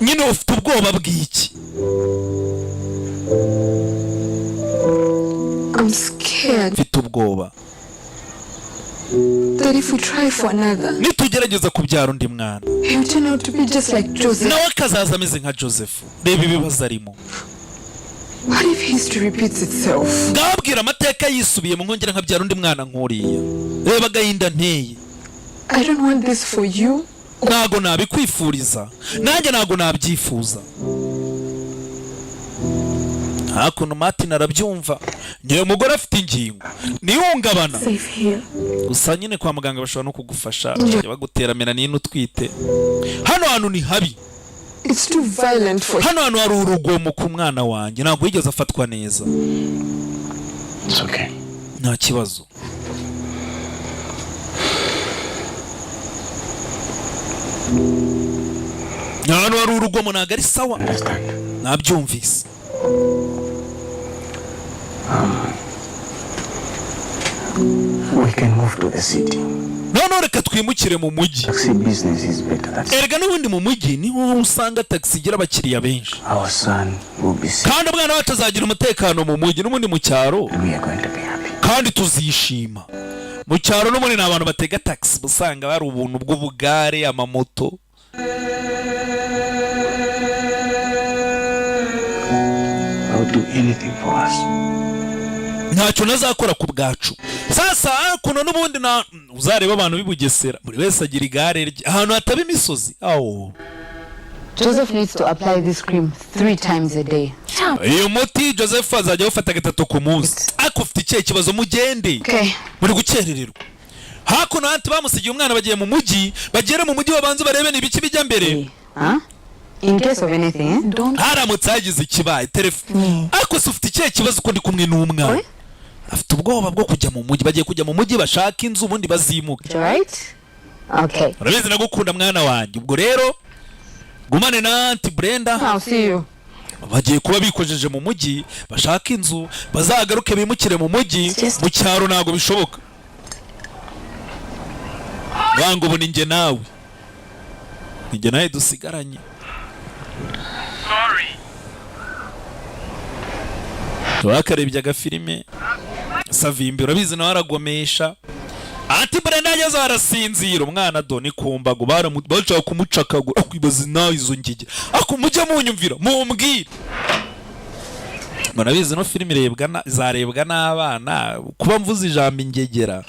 Speaker 1: Nyine ufite ubwoba bw'iki?
Speaker 5: I'm scared.
Speaker 1: Mfite ubwoba.
Speaker 5: That if we try for another,
Speaker 1: nitugerageza kubyara undi mwana,
Speaker 5: he will turn out to be just like Joseph.
Speaker 1: Nawe akazaza ameze nka Joseph. Reba ibibazo arimo.
Speaker 5: What if history repeats itself?
Speaker 1: Ngabwira amateka yisubiye mu nkongera nkabyara undi mwana nkuriya. Reba agahinda nteye.
Speaker 5: I don't want this for you.
Speaker 1: Ntago nabikwifuriza. Nanjye ntago nabyifuza. Hakuno Martin arabyumva. Ngiye umugore afite ingingo. Nihungabana. Gusa nyine kwa muganga bashobora no kugufasha. Bagutera melanine utwite. Hano hantu ni habi.
Speaker 5: It's too violent for
Speaker 1: hano hantu hari urugomo ku mwana wanjye. Ntabwo yigeze afatwa neza.
Speaker 3: It's okay.
Speaker 1: Nta kibazo. Hano hari urugomo ntabwo ari sawa. Nabyumvise.
Speaker 3: We can move to the city.
Speaker 1: None reka twimukire mu mujyi.
Speaker 3: Taxi business is better.
Speaker 1: Erega n'ubundi mu mujyi niho usanga taxi igira abakiriya benshi.
Speaker 3: Our son will be safe.
Speaker 1: Kandi umwana wacu azagira umutekano mu mujyi n'ubundi mu cyaro.
Speaker 3: We are going to be happy.
Speaker 1: Kandi tuzishima. Mu cyaro n'ubundi n'abantu batega taxi usanga bari ubuntu bw'ubugare, amamoto.
Speaker 3: I'll do anything for us.
Speaker 1: Ntacyo nazakora ku bwacu. Sasa kuno n'ubundi na uzareba abantu bibugesera. Buri wese agira igare rye. Ahantu hataba imisozi.
Speaker 2: Joseph needs to apply this cream 3 times a day.
Speaker 1: Iyo muti Joseph azajya ufata gatatu ku munsi. Akufite ikihe kibazo mugende. Muri gukerererwa. Hakuno hantu bamusigiye umwana bagiye mu mujyi, bagere mu mujyi babanze barebe nibiki bijya mbere.
Speaker 2: In case of anything,
Speaker 1: don't. Haramutse hagize ikibaye telefone. Ako ufite ikihe kibazo ko ndi kumwe n'umwana. Afite ubwoba bwo kujya mu mujyi, bagiye kujya mu mujyi bashaka inzu ubundi bazimuka.
Speaker 2: Right? Okay.
Speaker 1: Urabizi nagukunda mwana wanjye. Ubwo rero gumane na Auntie Brenda.
Speaker 2: I'll see you.
Speaker 1: Bagiye kuba bikojeje mu mujyi bashaka inzu bazagaruke bimukire mu mujyi mu cyaro nago bishoboka. Bango ubu ninjye nawe. Ninjye nawe dusigaranye. Sorry. Twakarebye agafilime Savimbi urabizi nawe aragomesha. Ati Brenda yazo arasinzira umwana Doni kumbago baramuca kumucakagura akwibaza nawe izo ngige. Akumujya munyumvira mumbwira. Murabizi no filime irebwa zarebwa n'abana kuba mvuze ijambo ingegera.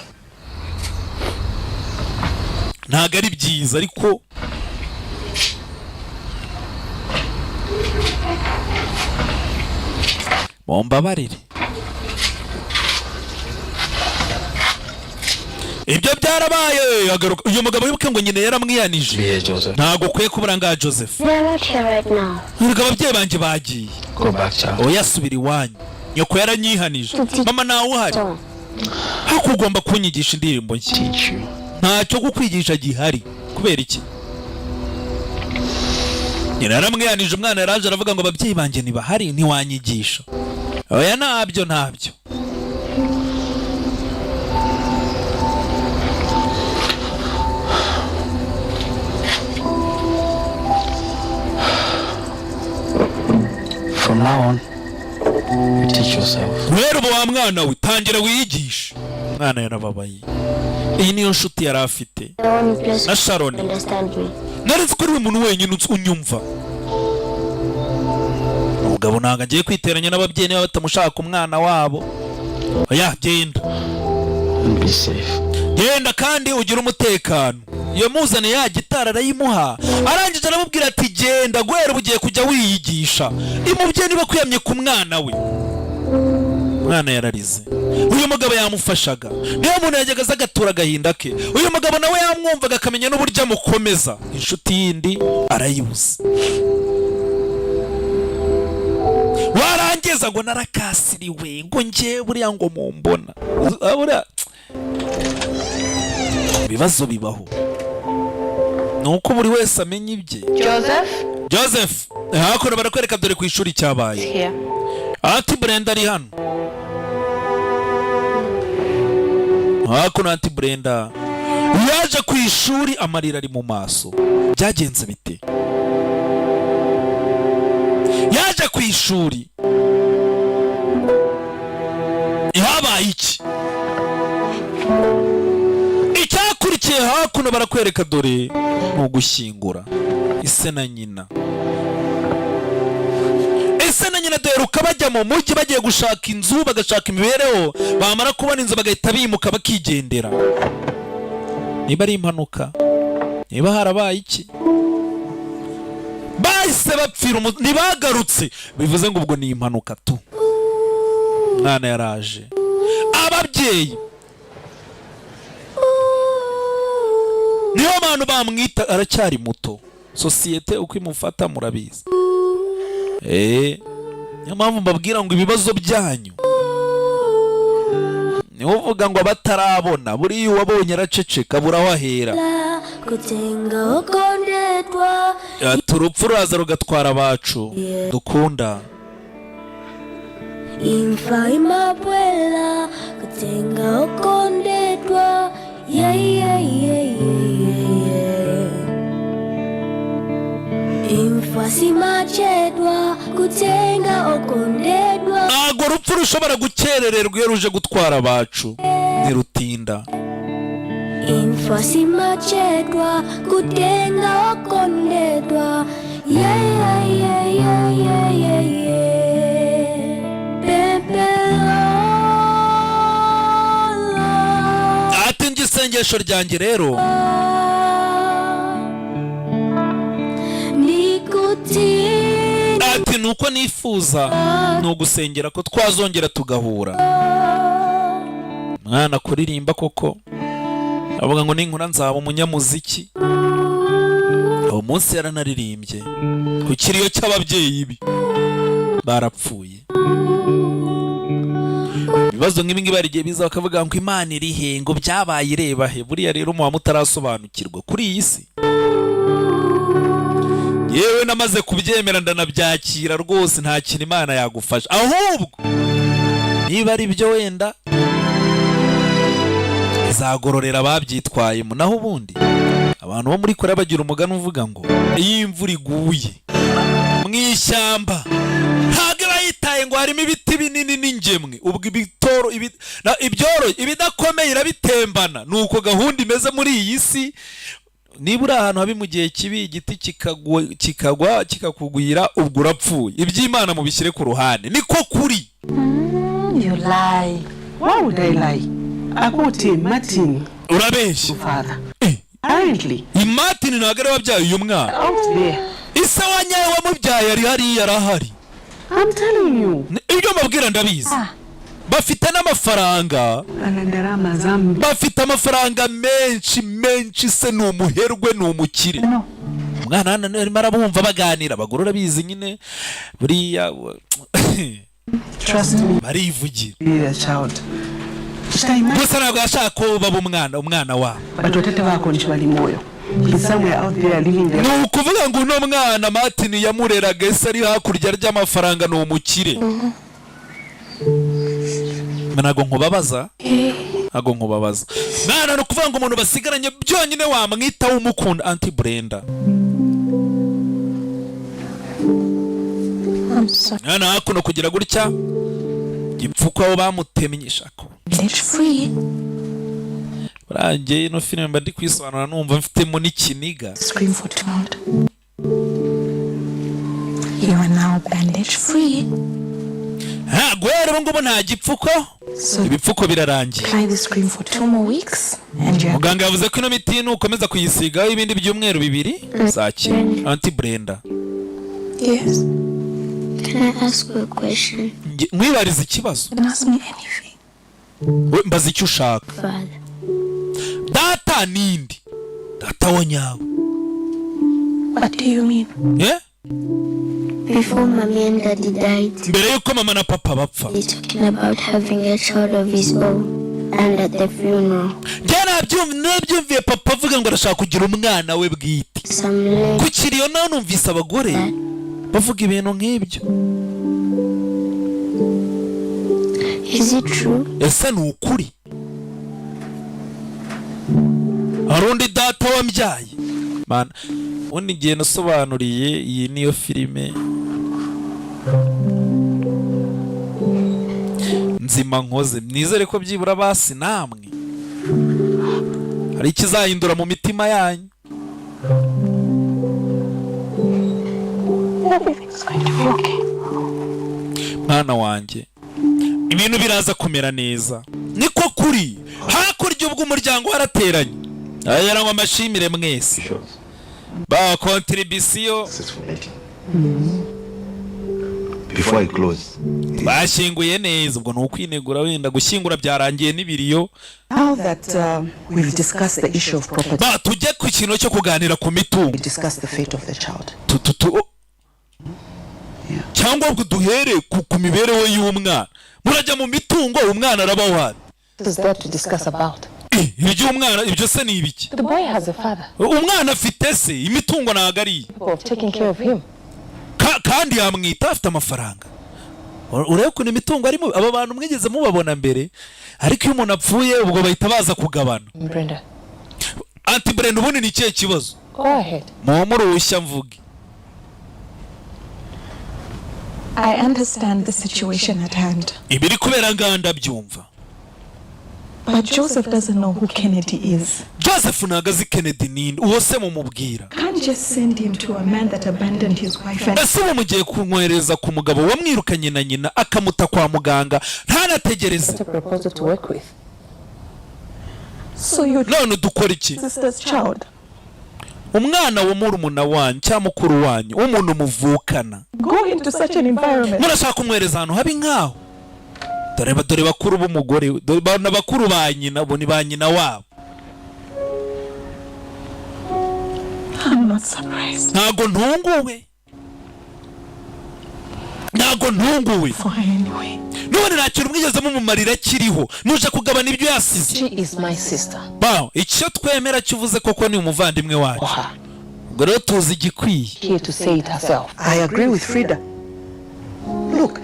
Speaker 1: Ntago ari byiza ariko Mombabarire. Ibyo byarabaye agaruka uyu mugabo wibuke ngo nyine yaramwiyanije. Ntago kwe kuburanga Joseph. Urugabo ababyeyi banje bagiye. Oya subira iwanyu. Nyoko yaranyihanije. Mama nawe uhari. Hakugomba kunyigisha indirimbo nshya. Ntacyo gukwigisha gihari. Kubera iki? Nyina yaramwiyanije umwana yaraje aravuga ngo ababyeyi banje ntibahari ntiwanyigisha. Oya ntabyo.
Speaker 3: From now on, you teach yourself.
Speaker 1: Rero wa mwana we tangira wiyigisha. Mwana yarababaye. Iyi niyo nshuti yari afite. Na Sharon. Naretse kuri umuntu wenyine unyumva. Umugabo ntago agiye kwiteranya n'ababyeyi niba batamushaka umwana wabo. Oya genda.
Speaker 3: Be safe.
Speaker 1: Genda kandi ugira umutekano. Iyo muzane ya gitara arayimuha. Arangije aramubwira ati genda gwera ugiye kujya wiyigisha. Imubyeyi niba kwiyamye ku mwana we. Mwana yararize. Uyu mugabo yamufashaga. Niyo muntu yajyaga agatura agahinda ke. Uyu mugabo nawe yamwumvaga akamenya n'uburyo amukomeza. Inshuti yindi arayibuza. Warangiza ngo narakasiriwe ngo nje buriya ngo mumbona. Abura ibibazo bibaho. Nuko buri wese amenya ibye. Joseph. Hakora barakwereka dore ku ishuri cyabaye. Ati Brenda ari hano. Hakuna Ati Brenda. Yaje ku ishuri amarira ari mu maso. Byagenze bite? Yaje ku ishuri. Ihabaye iki? Icyakurikiye hakuno barakwereka dore no gushyingura ise na nyina. Ese na nyina deruka bajya mu mujyi bagiye gushaka inzu bagashaka imibereho bamara kubona inzu bagahita bimuka bakigendera. Niba ari impanuka niba harabaye iki bahise bapfira ntibagarutse bivuze ngo ubwo ni impanuka tu. Mwana yaraje ababyeyi niyo abantu bamwita aracyari muto. Sosiyete uko imufata murabizi. Niyo mpamvu mbabwira ngo ibibazo byanyu niho uvuga ngo abatarabona buriya uwabonye araceceka burawahera. Turupfu ruraza rugatwara abacu dukunda. Imfa imabwela kutenga okondetwa Imfa simachedwa kutenga okondetwa. Ntago urupfu rushobora gukerererwa iyo ruje gutwara abacu ntirutinda. Imfa simachedwa kutenga okondetwa Ati njye isengesho ryanjye rero nuko nifuza ni ugusengera ko twazongera tugahura. Mwana kuririmba koko avuga ngo ninkura nzaba umunyamuziki. Uwo munsi yaranaririmbye ku kiriyo cy'ababyeyi bi barapfuye. Ibibazo nk'ibi ngibi barigiye biza bakavuga ngo Imana iri he, ngo byabaye ireba he. Buriya rero muba mutarasobanukirwa kuri iyi si. Yewe namaze kubyemera ndanabyakira rwose, nta kintu Imana yagufasha. Ahubwo niba ari byo wenda izagororera ababyitwayemo. Naho ubundi abantu bo muri Korea bagira umugani uvuga ngo iyo imvura iguye mu ishyamba ntabwo bayitaye ngo harimo ibiti binini n'ingemwe, ubwo ibitoro ibyoro ibidakomeye irabitembana. Nuko gahunda imeze muri iyi si. Niba uri ahantu habi mu gihe kibi igiti kikagwa kikakugwira, ubwo urapfuye. Iby'Imana mubishyire ku ruhande. Niko kuri.
Speaker 5: You lie. Why would I lie? Akuti Martin.
Speaker 1: Urabeshya.
Speaker 5: Father. Apparently.
Speaker 1: Martin ntabwo ari wabyaye uyu mwana.
Speaker 5: Out there.
Speaker 1: Isa wanyaye wamubyaye ari hariya arahari.
Speaker 5: I'm telling you.
Speaker 1: Ibyo mbabwira ndabizi. Bafite n'amafaranga. Bafite amafaranga menshi se ni umuherwe ni umukire. Umwana hano arimo arabumva baganira, abagore urabizi nyine buriya
Speaker 5: trust me
Speaker 1: barivugira.
Speaker 5: Be a child.
Speaker 1: Gusa ntabwo yashaka ko baba umwana wa.
Speaker 5: Batotete bako nishibali moyo. He's somewhere out there living there.
Speaker 1: Ni ukuvuga ngo uno mwana Martin yamureraga ese ari hakurya ry'amafaranga ni umukire. Ntago nkubabaza. Mwana no kuvuga ngo umuntu basigaranye byonyine wamwita w'umukunda Auntie Brenda. Mwana hakuno kugira gutya gipfuko aho bamutemye shako.
Speaker 8: Let free.
Speaker 1: Barangiye ino filime mba ndi kwisobanura numva mfitemo n'ikiniga.
Speaker 8: Scream for child. You are now bandage free.
Speaker 1: Gwere ngo nta gipfuko. Ibipfuko birarangiye.
Speaker 8: Try the scream for 2 more weeks and you.
Speaker 1: Muganga yavuze ko ino miti nukomeza kuyisigaho ibindi byumweru 2 zakira. Auntie Brenda.
Speaker 6: Yes. Can I ask you a question?
Speaker 1: Mwibariza ikibazo.
Speaker 8: Don't ask me anything.
Speaker 1: Mbaza icyo ushaka.
Speaker 6: Father.
Speaker 1: Data nindi? Data wanyawe.
Speaker 8: What do you mean?
Speaker 1: Yeah?
Speaker 6: Before Mommy and Daddy died,
Speaker 1: mbere yuko mama na papa bapfa,
Speaker 6: he's talking about having a child of his own and at the funeral.
Speaker 1: Nabyumviye papa avuga ngo arashaka kugira umwana we bwite. Ku kiriyo naho numvise abagore bavuga ibintu nk'ibyo.
Speaker 6: Is it true?
Speaker 1: Ese ni ukuri? Arundi data wambyaye mana undi gihe nasobanuriye iyi niyo filime nzima nkoze, nizere ko byibura basi namwe hari ikizahindura mu mitima yanyu. Mwana wanjye ibintu biraza kumera neza, niko kuri. Hakurya ubwo umuryango warateranye ayarangwa amashimire mwese ba contribution
Speaker 12: before I close.
Speaker 1: Bashyinguye neza, ubwo nukwinegura wenda gushyingura byarangiye n'ibiriyo.
Speaker 5: Now that we've discussed the issue of property,
Speaker 1: ba tujye ku kintu cyo kuganira ku mitungo.
Speaker 5: We discuss the fate of the child.
Speaker 1: Cyangwa ubwo duhere ku mibereho y'umwana. Murajya mu mitungo, umwana araba wari.
Speaker 5: What is there to discuss about?
Speaker 1: Ibyo umwana ibyo se ni ibiki?
Speaker 5: The boy has a father.
Speaker 1: Umwana afite se, imitungo nagari.
Speaker 5: Taking care of him.
Speaker 1: Kandi yamwita afite amafaranga. Urebe ko imitungo arimo aba bantu mwigeze mubabona mbere, ariko iyo umuntu apfuye ubwo bahita baza kugabana.
Speaker 5: Brenda.
Speaker 1: Auntie Brenda, ubundi ni ikihe kibazo?
Speaker 5: Go ahead.
Speaker 1: Murushya mvuge.
Speaker 8: I understand the situation at hand.
Speaker 1: Ibiri kubera nganda byumva.
Speaker 8: But Joseph doesn't know who Kennedy is.
Speaker 1: Joseph nagazi Kennedy nini? Uwo se mumubwira.
Speaker 8: Can't just send him to a man that abandoned his wife and...
Speaker 1: Ese mugiye kumwereza ku mugabo wamwirukanye na nyina akamuta kwa muganga ntanategereze.
Speaker 5: A proposal to work with.
Speaker 8: So you
Speaker 1: none dukora iki?
Speaker 8: Sister's child.
Speaker 1: umwana wo murumuna wanyu cyangwa mukuru wanyu umuntu muvukana
Speaker 5: Go into such an environment.
Speaker 1: murashaka kumwereza ahantu habi nkaho dore bakuru b'umugore bana bakuru ba nyina bo ni ba nyina wabo.
Speaker 5: I'm not surprised.
Speaker 1: Ntago ntunguwe
Speaker 5: Anyway.
Speaker 1: none nta kintu mwigeze mumumarira kiriho nuje kugabana ibyo yasize.
Speaker 2: She is my sister.
Speaker 1: Baho icyo twemera kivuze koko ni umuvandimwe wacu ngo rero tuzi igikwiye.
Speaker 2: Here to say it herself.
Speaker 13: I agree with Frida. Look,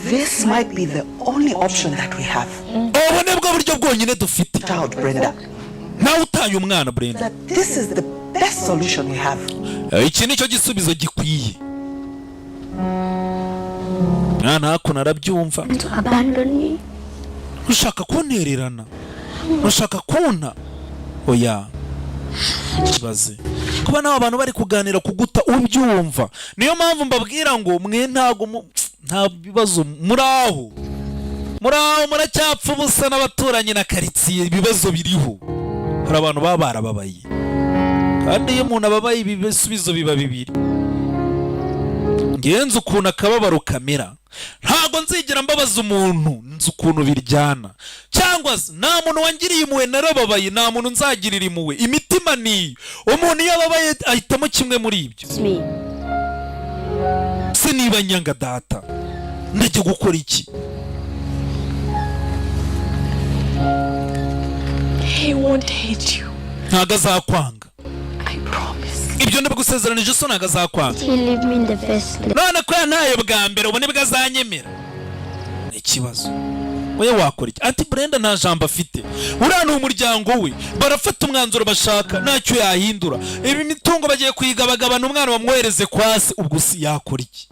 Speaker 13: this might be the only option that we have.
Speaker 1: ubu nibwo buryo bwonyine dufite.
Speaker 13: Child, Brenda.
Speaker 1: nawe utaye umwana Brenda.
Speaker 13: That this is the best solution we have.
Speaker 1: Iki nicyo gisubizo gikwiye. mwana hakuno arabyumva. ushaka kuntererana ushaka kunta oya kibaze kuba nawe abantu bari kuganira kuguta ubyumva. niyo mpamvu mbabwira ngo mwe nta bibazo muraho muracyapfa ubusa n'abaturanyi na karitsiye. ibibazo biriho, hari abantu baba barababaye kandi iyo umuntu ababaye ibisubizo biba bibiri. ngenzi ukuntu akababaro kamera ntago nzigera mbabaza umuntu nzi ukuntu biryana, cyangwa nta muntu wangiriye impuhwe narababaye, nta muntu nzagirira impuhwe. imitima niyo umuntu iyo ababaye ahitamo kimwe muri ibyo. se niba nyanga data ndajya gukora iki?
Speaker 5: He won't hate you.
Speaker 1: ntago azakwanga.
Speaker 5: I promise.
Speaker 1: ibyo ndabigusezeranije so ntago azakwanga. none ko yantaye bwa mbere ubone bwo azanyemera ni ikibazo. we wakora iki? ati Brenda nta jambo afite, uriya ni umuryango we, barafata umwanzuro bashaka ntacyo yahindura. ibi mitungo bagiye kuyigabagabana umwana bamwohereze kwa se, ubwo si yakora iki?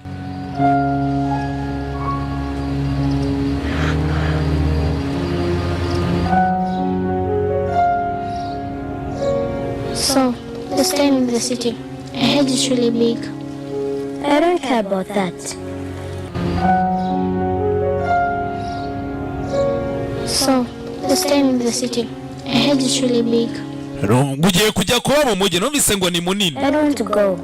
Speaker 6: So, this time in the city, I heard it's really big. I don't care about that. So, this time in the city, I heard it's really big.
Speaker 1: ugiye kujya kuba mu mujyi numvise ngo ni munini.
Speaker 6: I don't want to go.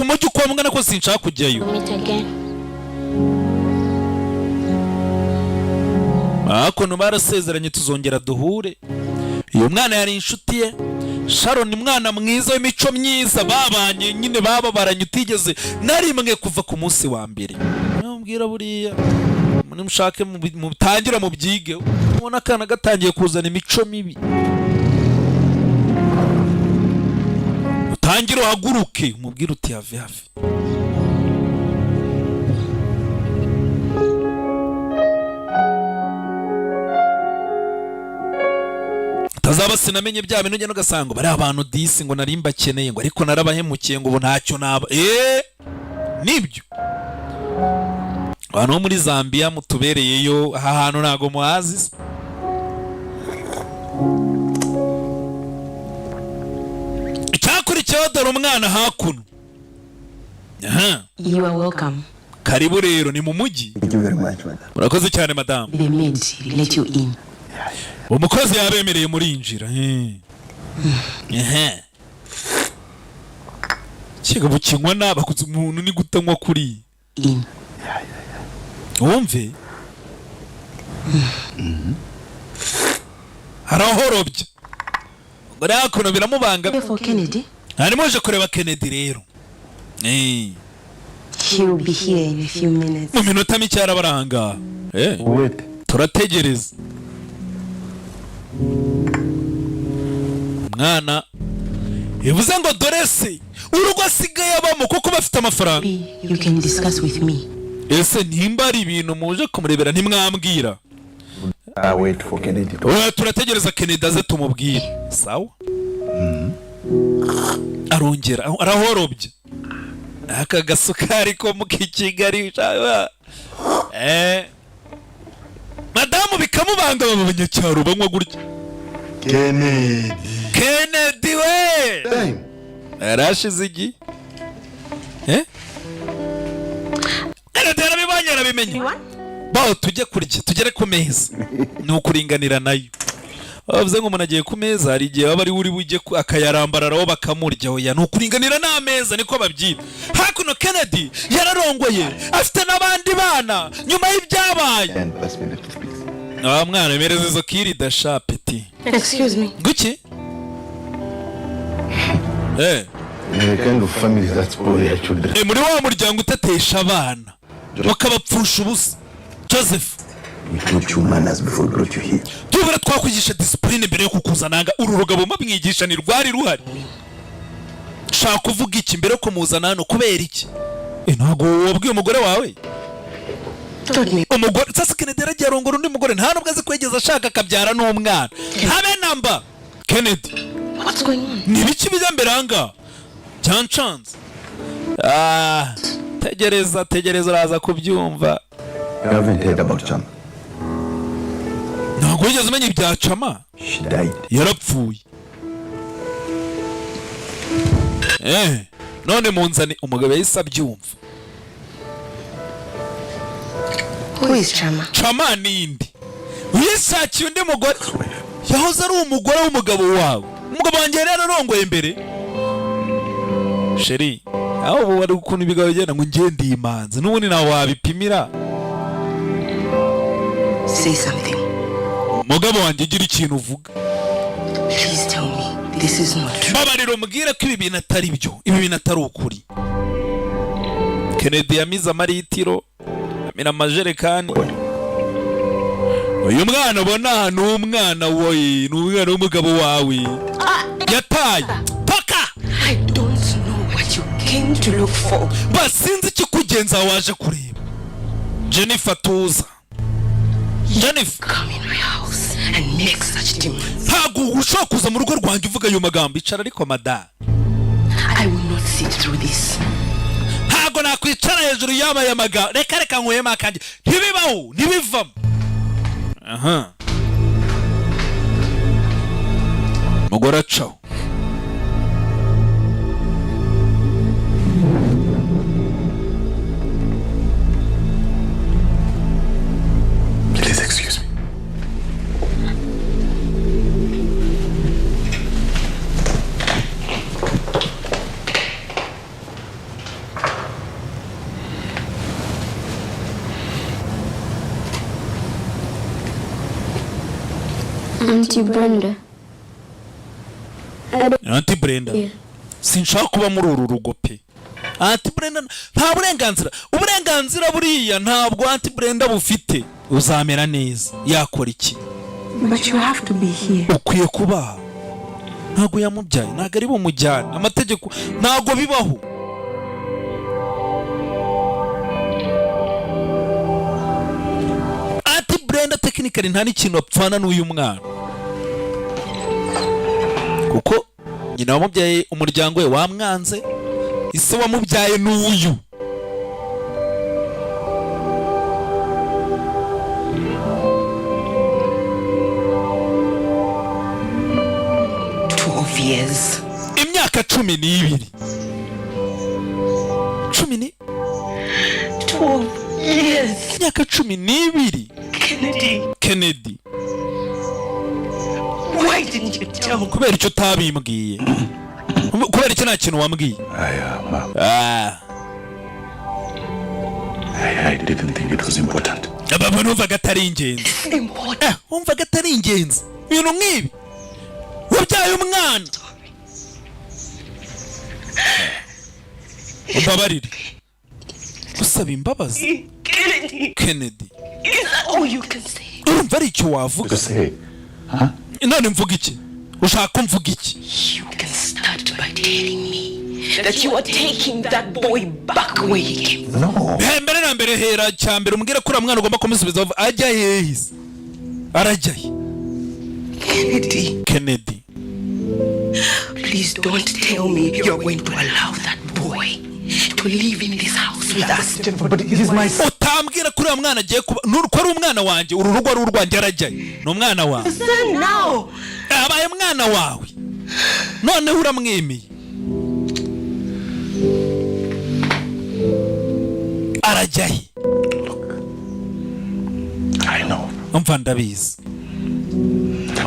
Speaker 1: umujyi uko mungana ko sinshaka kujyayo.
Speaker 6: Meet again.
Speaker 1: hakuno barasezeranye tuzongera duhure. uyu mwana yari inshuti ye Sharon, ni mwana mwiza w'imico myiza, babanye nyine bababaranye utigeze na rimwe kuva ku munsi wa mbere. Mbwira buriya muri mushake mutangira mu byige, ubona akana gatangiye kuzana imico mibi, utangira uhaguruke umubwire uti have hafi. tazaba sinamenye bya bintu ugenda ugasanga bari abantu disi ngo nari mbakeneye ngo ariko narabahemukiye ngo ubu ntacyo naba. nibyo abantu bo muri Zambia mutubereyeyo, aha hantu ntago muhazi. icyakurikiyeho dore umwana hakuno.
Speaker 2: You are welcome.
Speaker 1: karibu rero ni mu mujyi.
Speaker 12: Thank you very much, madam.
Speaker 1: murakoze cyane madamu.
Speaker 2: The maid let you in.
Speaker 1: umukozi yabemereye murinjira. kigabo kinywa nabakuze umuntu ni gutanywa kuri
Speaker 2: In.
Speaker 1: wumve harahorobye ngo hakuno biramubanga.
Speaker 2: For Kennedy.
Speaker 1: harimo uje kureba Kennedy rero.
Speaker 2: He will be here in a few minutes.
Speaker 1: mu minota mike arabaranga.
Speaker 12: Wait.
Speaker 1: turategereza. mwana bivuze ngo dore se urugo asigaye abamo kuko bafite amafaranga.
Speaker 2: You can discuss with me.
Speaker 1: ese nimba ari ibintu muje kumurebera ntimwambwira.
Speaker 12: Wait for Kennedy.
Speaker 1: turategereza Kennedy aze tumubwire. sawa. arongera arahorobye aka gasukari ko mu Kigali. madamu bikamubanga baba abanyacyaro banywa gutya. Kennedy we arashize igi. Kennedy yarabibanye arabimenye. baho tujye kurya tugere ku meza ni ukuringanira nayo. bavuze ngo umuntu agiye ku meza hari igihe baba ari uri bujye akayarambararaho bakamurya oya ni ukuringanira n'ameza niko babyita. Hakuno Kennedy yararongoye afite n'abandi bana nyuma y'ibyabaye. Mwana mereza izo kirida sha peti.
Speaker 5: Excuse me.
Speaker 1: Guki?
Speaker 12: The kind of family that spoil their children.
Speaker 1: Muri wa muryango utetesha abana bakabapfusha ubusa. Joseph,
Speaker 12: We taught you manners before we brought you here.
Speaker 1: tubura twakwigisha discipline mbere yo kukuzananga uru rugabo mabwigisha ni rwari ruhari. Shaka kuvuga iki mbere ko muzana hano kubera iki? Ntago wabwiye umugore wawe? Umugore sasa Kennedy aragiye arongora undi mugore nta nubwo azi kwegeza ashaka akabyara n'umwana. Habe namba. Kennedy.
Speaker 5: What's going on?
Speaker 1: Ni biki bijya mbere anga? Chance. Tegereza uraza kubyumva.
Speaker 12: You haven't heard about Chama.
Speaker 1: Ntago wigeze umenya ibya Chama?
Speaker 12: She died.
Speaker 1: Yarapfuye. None munzani umugabo yahise abyumva.
Speaker 5: Who is Chama?
Speaker 1: Chama nindi? Wishakiye undi mugore? Yahoze ari umugore w'umugabo wawe. Umugabo wanjye yari arongoye mbere. Sheri, aho ubu wari ukuntu ibigaho bigenda ngo ngende imanze. N'ubundi nawe wabipimira.
Speaker 5: Say something.
Speaker 1: Mugabo wanjye gira ikintu uvuga.
Speaker 5: Please tell me this is not true.
Speaker 1: Babariro mbwira ko ibi bintu atari byo. Ibi bintu atari ukuri. Kennedy yamize amaritiro. Amina amajerekani. Uyu mwana ubona ni umwana wowe, ni umwana w'umugabo wawe. Yataye. Toka!
Speaker 5: I don't know what you came to look for.
Speaker 1: Basinzi ikikugenza waje kureba. Jennifer tuza. Jennifer,
Speaker 5: Come in my house and make such demands.
Speaker 1: ntago ushobora kuza mu rugo rwanjye uvuga ayo magambo. Icara ariko mada.
Speaker 5: I will not sit through this.
Speaker 1: Ntago nakwicara hejuru y'aya magambo. Reka nkweye makanje. Ntibibaho, ntibivamo. Aha. Mugore acaho.
Speaker 12: Please excuse me.
Speaker 6: Auntie Brenda.
Speaker 1: Auntie Brenda. Sinshaka kuba muri uru rugo pe. Auntie Brenda nta uburenganzira buriya ntabwo Auntie Brenda bufite. Uzamera neza. Yakora iki?
Speaker 5: But you have to be here.
Speaker 1: Ukwiye kuba. Ntago yamubyaye, ntago ari bumujyane. Amategeko ntago bibaho. Auntie Brenda technically nta n'ikintu apfana n'uyu mwana. Kuko nyina wamubyaye umuryango we wamwanze, ise wamubyaye n'uyu.
Speaker 5: Years.
Speaker 1: Imyaka 12.
Speaker 5: 12 years.
Speaker 1: Imyaka 12. Kennedy.
Speaker 5: Why didn't you tell me?
Speaker 1: Kubera icyo utabimbwiye. Kubera icyo nta kintu wambwiye.
Speaker 12: I didn't think it was important.
Speaker 1: Baba numvaga atari ingenzi.
Speaker 5: Important.
Speaker 1: Umvaga atari ingenzi. Ibintu nk'ibi. Wabyaye umwana. Ubabarire. Usaba imbabazi. Kennedy.
Speaker 5: Is that all you can say?
Speaker 1: Urumva ari icyo wavuga. None mvuga iki? Ushaka mvuga iki?
Speaker 5: You can start by telling me that you are taking that boy back where he came from.
Speaker 12: No.
Speaker 1: Mbere na mbere hera cyambere umbwire ko uriya mwana ugomba kumusubiza ajya yehise. Arajyaye. Kennedy.
Speaker 5: Please don't tell me you're going to allow that boy to live in this house with us.
Speaker 12: But it is my son.
Speaker 1: Utambwira kuri uyu mwana agiye kuba nuko ari umwana wanjye uru rugo ari urwanjye arajyaye. Ni umwana wawe.
Speaker 5: Son now.
Speaker 1: Abaye umwana wawe. None uramwemeye. Arajyaye.
Speaker 12: I know.
Speaker 1: Umva ndabizi.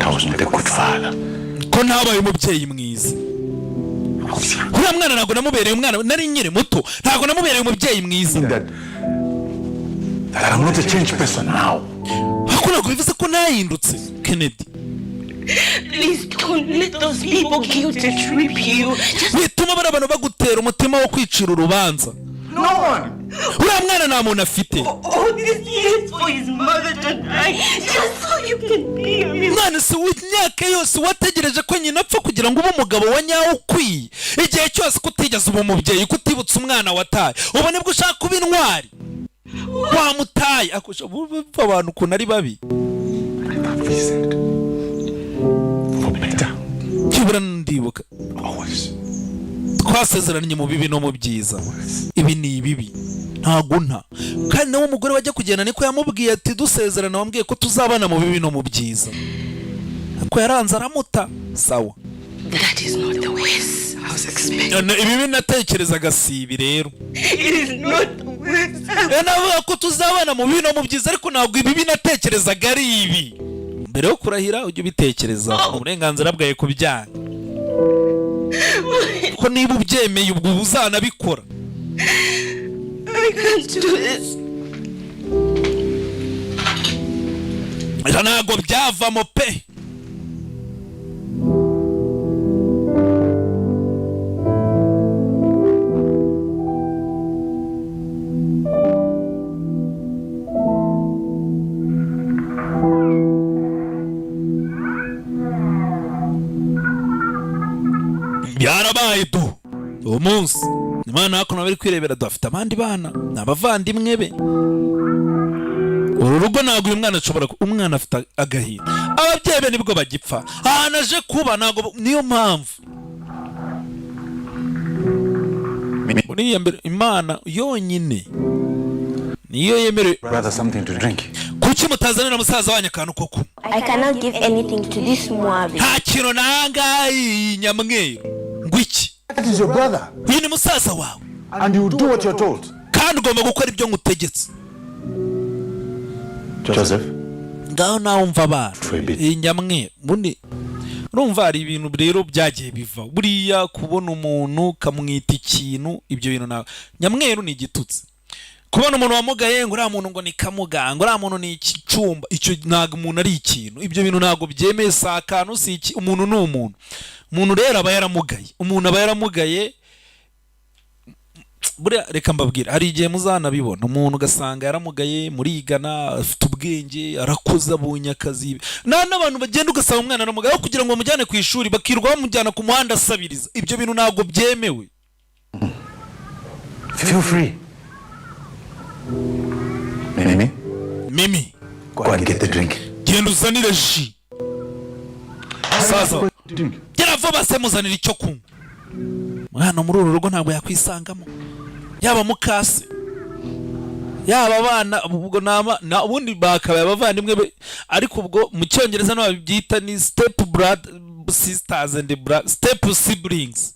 Speaker 3: I was not a good father.
Speaker 1: Ko ntabaye umubyeyi mwiza. Uriya mwana ntabwo namubereye umwana, nari nkiri muto, ntabwo namubereye umubyeyi mwiza.
Speaker 3: That I'm not a changed person now.
Speaker 1: Hakuna kubivuze ko nahindutse, Kennedy.
Speaker 5: Please don't let those people guilt trip you.
Speaker 1: Wituma bari abantu bagutera umutima wo kwicira urubanza.
Speaker 3: No one.
Speaker 1: Uriya mwana nta muntu afite.
Speaker 5: All these years for his mother to die, just so you can be a man.
Speaker 1: Mwana se w'imyaka yose wategereje ko nyina apfa kugira ngo ube umugabo wa nyawo ukwiye. Igihe cyose kutigeze uba umubyeyi, kutibutsa umwana wataye. Ubu nibwo ushaka kuba intwari. Wamutaye. Akusha abantu ukuntu ari babi. Kibura ndibuka. Twasezeranye mu bibi no mu byiza. Ibi ni ibibi. Ntago nta. Kandi nawe umugore wajya kugenda niko yamubwiye ati dusezerana wambwiye ko tuzabana mu bibi no mu byiza. Ko yaranze aramuta. Sawa.
Speaker 5: That is not the worst I was expecting.
Speaker 1: Ibi natekerezaga si ibi rero.
Speaker 5: It is not the worst.
Speaker 1: Navuga ko tuzabana mu bibi no mu byiza ariko ntabwo ibi natekerezaga ari ibi. Mbere yo kurahira ujye ubitekereza uburenganzira bwawe kubyanga. Ko niba ubyemeye ubwo uzanabikora.
Speaker 5: I can't do this.
Speaker 1: Ntabwo byavamo pe. Byarabaye tu umunsi Imana hakuno bari kwirebera dufite abandi bana n'abavandimwe be. Uru rugo ntabwo uyu mwana ashobora umwana afite agahinda. Ababyeyi be nibwo bagipfa. Naje kuba ntabwo niyo mpamvu. Buriya mbere Imana yonyine niyo yemerewe.
Speaker 3: Rather something to drink.
Speaker 1: Kuki mutazanira musaza wanyu akantu koko?
Speaker 6: I cannot give anything to this Mwabi.
Speaker 1: Nta kintu nangaye nyamweru. Ngwiki?
Speaker 3: That is your brother.
Speaker 1: Uyu ni musaza wawe.
Speaker 3: And you do what you're told.
Speaker 1: Kandi ugomba gukora ibyo ngutegetse.
Speaker 3: Joseph.
Speaker 1: Ngaho nawe umva abana. Nyamweru. Bundi urumva hari ibintu rero byagiye biva. Buriya kubona umuntu kamwita ikintu ibyo bintu nawe. Nyamweru ni igitutsi. Kubona umuntu wamugaye ngo uriya muntu ngo ni kamuganga, uriya muntu ni ikicumba, icyo ntabwo umuntu ari ikintu. Ibyo bintu ntabwo byemeye sakano si iki, umuntu ni umuntu. Umuntu rero aba yaramugaye. Umuntu aba yaramugaye. Buriya reka mbabwira hari igihe muzanabibona umuntu ugasanga yaramugaye murigana afite ubwenge arakoze abonye akazi. N'abantu bagenda ugasanga umwana aramugaye kugira ngo bamujyane ku ishuri bakirwa bamujyana ku muhanda asabiriza. Ibyo bintu ntabwo byemewe.
Speaker 3: Feel free. Mimi. Go and get the drink.
Speaker 1: Genda uzanire ji. Sasa. Gera vuba se muzanire icyo kunywa. Mwana muri uru rugo ntabwo yakwisangamo. Yaba mukase. Yaba abana ubwo na ubundi bakabaye abavandimwe be ariko ubwo mu cyongereza no babyita ni step brother sisters and step siblings.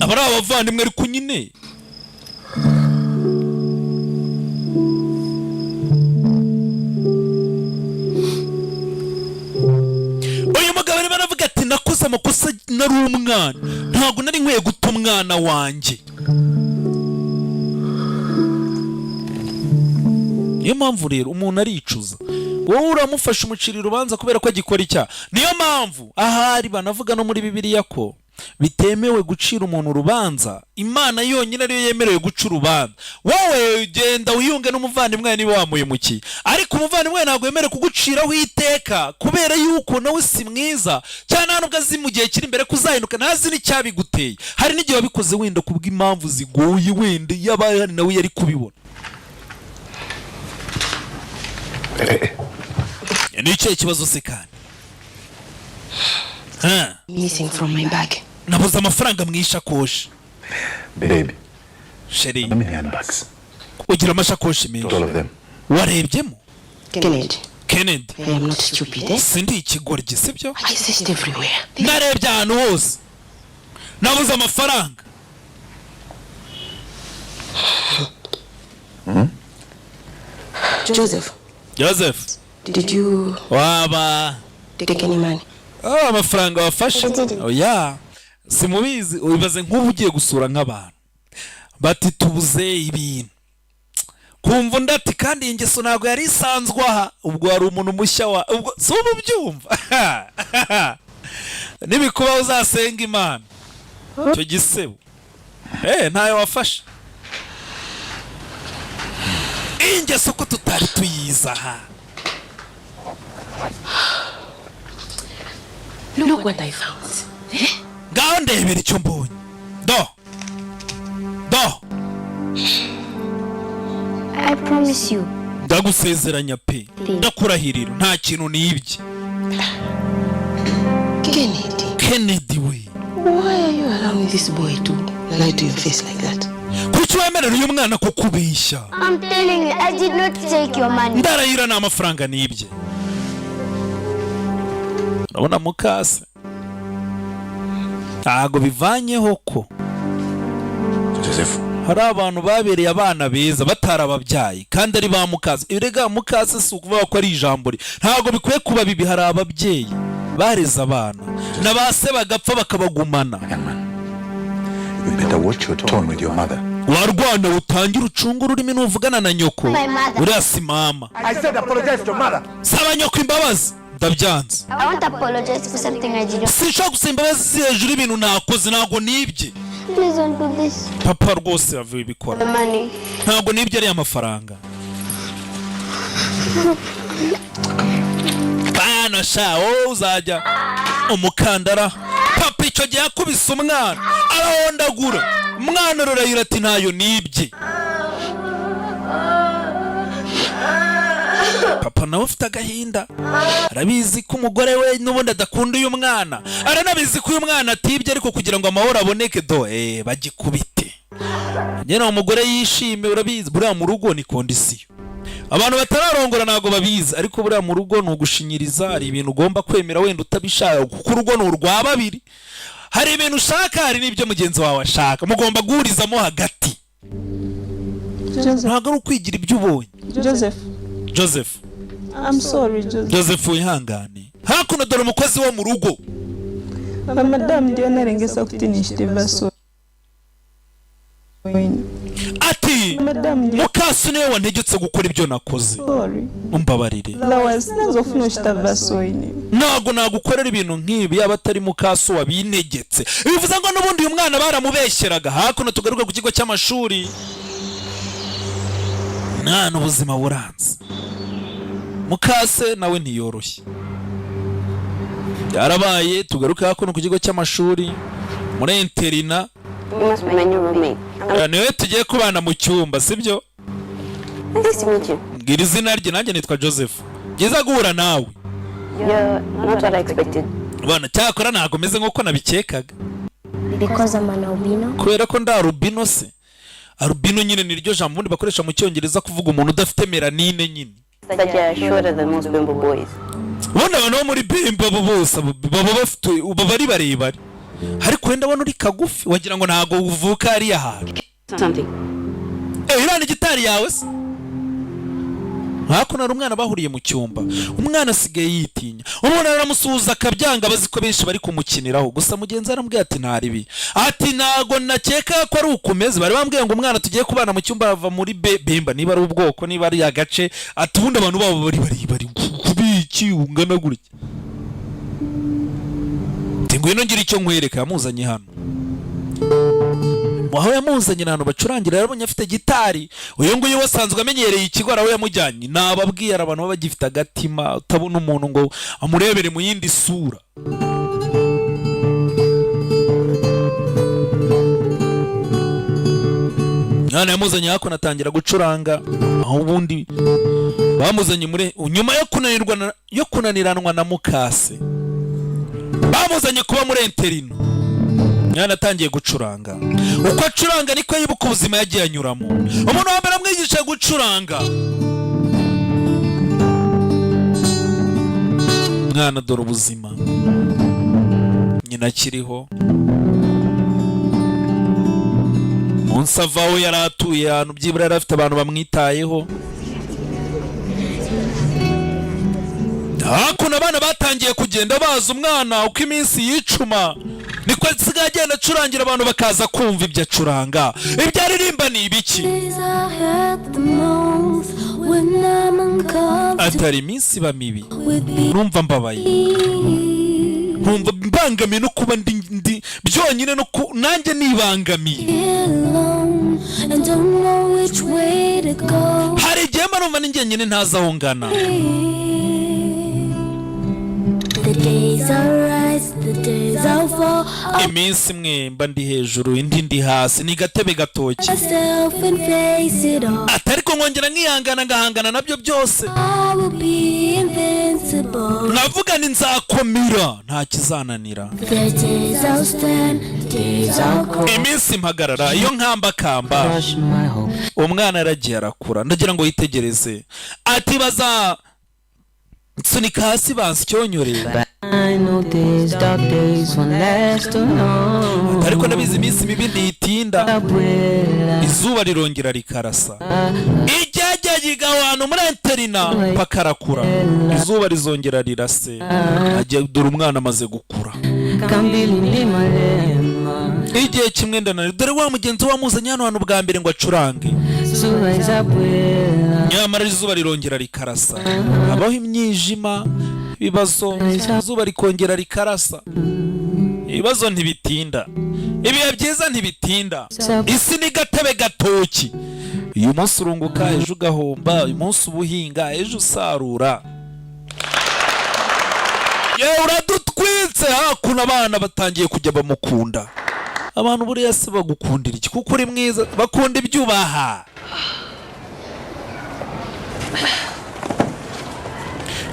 Speaker 1: Abari abavandimwe ariko nyine uyu mugabo ni baravuga ati nakoze amakosa nari umwana ntabwo nari nkwiye guta umwana wanjye. Niyo mpamvu rero umuntu aricuza. Wowe uramufasha umuciri urubanza kubera ko agikora icyaha. Niyo mpamvu ahari banavuga no muri Bibiliya ko bitemewe gucira umuntu urubanza. Imana yonyine ariyo yemerewe guca urubanza. Wowe genda wiyunge n'umuvandimwe niba wamuhemukiye, ariko umuvandimwe ntabwo yemerewe kuguciraho iteka kubera yuko nawe si mwiza cyane nubwo azi mu gihe kiri imbere kuzahinduka ntazi n'icyabiguteye. Hari n'igihe wabikoze wenda kubw'impamvu zigoye wenda yabaye nawe yari kubibona. Ni icyo kibazo se kandi?
Speaker 5: Missing from my bag.
Speaker 1: Nabuze amafaranga mu ishakoshi.
Speaker 3: Baby.
Speaker 1: Sheri.
Speaker 3: How many handbags?
Speaker 1: Ugira amashakoshi menshi.
Speaker 3: All of them.
Speaker 1: Warebyemo?
Speaker 5: Kennedy.
Speaker 1: I
Speaker 5: am not stupid.
Speaker 1: Sindi ikigoryi sibyo?
Speaker 5: I searched everywhere.
Speaker 1: Narebye ahantu hose. Nabuze amafaranga.
Speaker 5: Joseph. Did you
Speaker 1: waba
Speaker 5: take any money?
Speaker 1: amafaranga wafashe? Oya, simubizi. Ubibaze nk'ubu ugiye gusura nk'abantu bati tubuze ibintu, kumva ndati kandi ingeso ntabwo yari isanzwe aha, ubwo hari umuntu mushya wa ubwo si ubyumva. Nibikuba uzasenga Imana cyo gisebo ntayo wafashe. Ingeso ko tutari tuyiza aha.
Speaker 5: Look what I found.
Speaker 1: Ngaho ndebera icyo mbonye. Do
Speaker 6: I promise you.
Speaker 1: ndagusezeranya pe, ndakurahirira nta kintu nibye. Kennedy we,
Speaker 5: why are you allowing this boy to lie to your face like that?
Speaker 1: kuki wemerera uyu mwana kukubeshya?
Speaker 6: I'm telling you, I did not take your money.
Speaker 1: Ndarahira nta mafaranga nibye. Urabona mukase ntago bivanyeho ko
Speaker 12: Joseph,
Speaker 1: hari abantu babereye abana beza batarababyaye kandi ari ba mukase. Irega mukase si ukuvuga ko ari ijambo ntago bikwiye kuba bibi. Hari ababyeyi bareze abana na base bagapfa bakabagumana.
Speaker 12: you better watch your tone with your mother.
Speaker 1: Warwana utangira ucunga ururimi n'uvugana na nyoko. Uriya si mama.
Speaker 9: I said apologize to mother.
Speaker 1: Saba nyoko imbabazi. Ndabyanze.
Speaker 6: I want to apologize for something I did.
Speaker 1: Sinshaka gusaba imbabazi hejuru y'ibintu nakoze, ntago nibye.
Speaker 6: Please don't do this.
Speaker 1: Papa rwose yavuye bikora.
Speaker 6: The money.
Speaker 1: Ntago nibye ari amafaranga. Bana sha uzajya umukandara. Papa icyo gihe yakubise umwana arahondagura. Umwana rurayira ati ntayo nibye. Papa nawe ufite agahinda, arabizi ko umugore we n'ubundi adakunda uyu mwana, aranabizi ko uyu mwana atibye, ariko kugira ngo amahoro aboneke bagikubite. Nyina umugore yishime. Urabizi buriya mu rugo ni kondisiyo. Abantu batararongora ntago babizi, ariko buriya mu rugo ni ugushinyiriza. Hari ibintu ugomba kwemera wenda utabishaka, kuko urugo ni urwa babiri. Hari ibintu ushaka, hari n'ibyo mugenzi wawe ashaka, mugomba guhurizamo hagati. Ntago ari ukwigira ibyo ubonye. Joseph,
Speaker 7: I'm sorry,
Speaker 1: Joseph wihangane. Hakuno dore umukozi wo mu rugo.
Speaker 7: Madam ndiyo narengesa kutinishite baso.
Speaker 1: Ati mukasi niwe wantegetse gukora ibyo nakoze. Umbabarire. Ntago nagukorera ibintu nk'ibi yaba atari mukasi wabintegetse. Bivuze ngo n'ubundi uyu mwana baramubeshyeraga. Hakuno tugaruka ku kigo cy'amashuri. Mwana ubuzima buranze. Mukase nawe ntiyoroshye. Yarabaye tugaruka hakuno ku kigo cy'amashuri muri interina. Niwe tugiye kubana mu cyumba, sibyo? Ngira izina rye, nanjye nitwa Joseph. Ngiza guhura nawe.
Speaker 2: Not what I expected.
Speaker 1: Bana cyakora ntago meze nk'uko nabikekaga.
Speaker 6: Because I'm an albino.
Speaker 1: Kubera ko nda albino se. Albino nyine niryo jambo ubundi bakoresha mu cyongereza kuvuga umuntu udafite melanine nyine.
Speaker 2: That you're shorter than most bimbo boys.
Speaker 1: Ubona abantu bo muri bimbo bose baba bafite bari barebare. Ariko wenda abona uri kagufi wagira ngo ntago uvuka ari ahantu.
Speaker 2: Something.
Speaker 1: Irani gitari yawe se. Hakuno ari umwana bahuriye mu cyumba. Umwana asigaye yitinya. Umuntu aramusuhuza akabyanga, bazi ko benshi bari kumukiniraho. Gusa mugenzi aramubwiye ati ntaribi. Ati ntago nakeka ko ari ukumeze. Bari bambwiye ngo umwana tugiye kubana mu cyumba ava muri bemba, niba ari ubwoko, niba ari agace. Ati ubundi abantu babo bari kubiki ungana gutya. Ngwino ngira icyo nkwereka. Yamuzanye hano. Waho yamuzanye hano bacurangira, yarabonye afite gitari. Uyu nguyu wasanzwe amenyereye ikigo, araho yamujyanye. Nababwiye abantu baba bagifite agatima, utabona umuntu ngo amurebere mu yindi sura. None yamuzanye hako natangira gucuranga. Aho ubundi bamuzanye muri nyuma yo kunaniranwa na mukase. Bamuzanye kuba muri interino. Mwana atangiye gucuranga. Uko acuranga niko yibuka ubuzima yagiye anyuramo. Umuntu wa mbere amwigisha gucuranga. Mwana dore ubuzima. Nyina akiriho. Unsavaho yaratuye ahantu byibura yarafite abantu bamwitayeho. hakuno abana batangiye kugenda baza umwana uko iminsi yicuma niko asigaye agenda acurangira abantu bakaza kumva ibyo acuranga. Ibyo aririmba ni ibiki? Atari iminsi iba mibi, numva mbabaye, nkumva mbangamiye no kuba ndi byonyine no nanjye nibangamiye. Hari igihe mba numva ninjye nyine ntazi aho ngana. Iminsi imwe mba ndi hejuru indi ndi hasi, ni gatebe gatoki. Atariko nkongera nkihangana ngahangana nabyo byose. Navuga ni nzakomera nta kizananira. Iminsi mpagarara iyo nkambakamba. Umwana aragiye arakura, ndagira ngo yitegereze. Ati baza nsunika hasi bansyonyorera. Ariko nabizi iminsi mibi ntitinda, izuba rirongera rikarasa. Ijyajya yigawana muri interina pakarakura, izuba rizongera rirase. Ajya dore umwana amaze gukura. Igihe kimwe ndanari, dore wa mugenzi wamuzanye hano hantu bwa mbere ngo acurange. Nyamara izuba rirongera rikarasa, habaho imyijima, ibibazo, izuba rikongera rikarasa. Ibibazo ntibitinda, ibihe byiza ntibitinda. Isi ni gatebe gatoki. Uyu munsi urunguka, ejo ugahomba. Uyu munsi ubuhinga, ejo usarura. Yewe uradutwitse. Hakuno abana batangiye kujya bamukunda. Abantu buriya se bagukundira iki? Kuko uri mwiza, bakunda ibyubaha.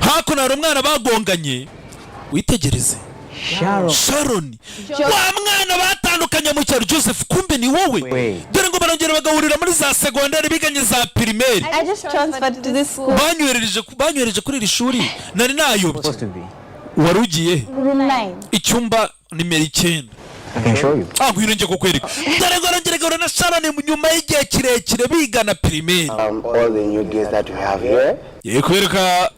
Speaker 1: Hakuno hari umwana bagonganye, witegereze. Sharon, wa mwana batandukanye mu cyaro. Joseph, kumbe ni wowe. Dore ngo barongera bagahurira muri za segondari biganye za primaire.
Speaker 7: I just transferred to this school.
Speaker 1: Banyohereje kuri iri shuri nari nayobye. Wari ugiye icyumba nimero 9.
Speaker 3: I can show you.
Speaker 1: Ngwino nje kukwereka. Dore ngo arongera na Sharon nyuma y'igihe kirekire bigana primaire.
Speaker 3: All the new gears that we have here.
Speaker 1: Yekwereka.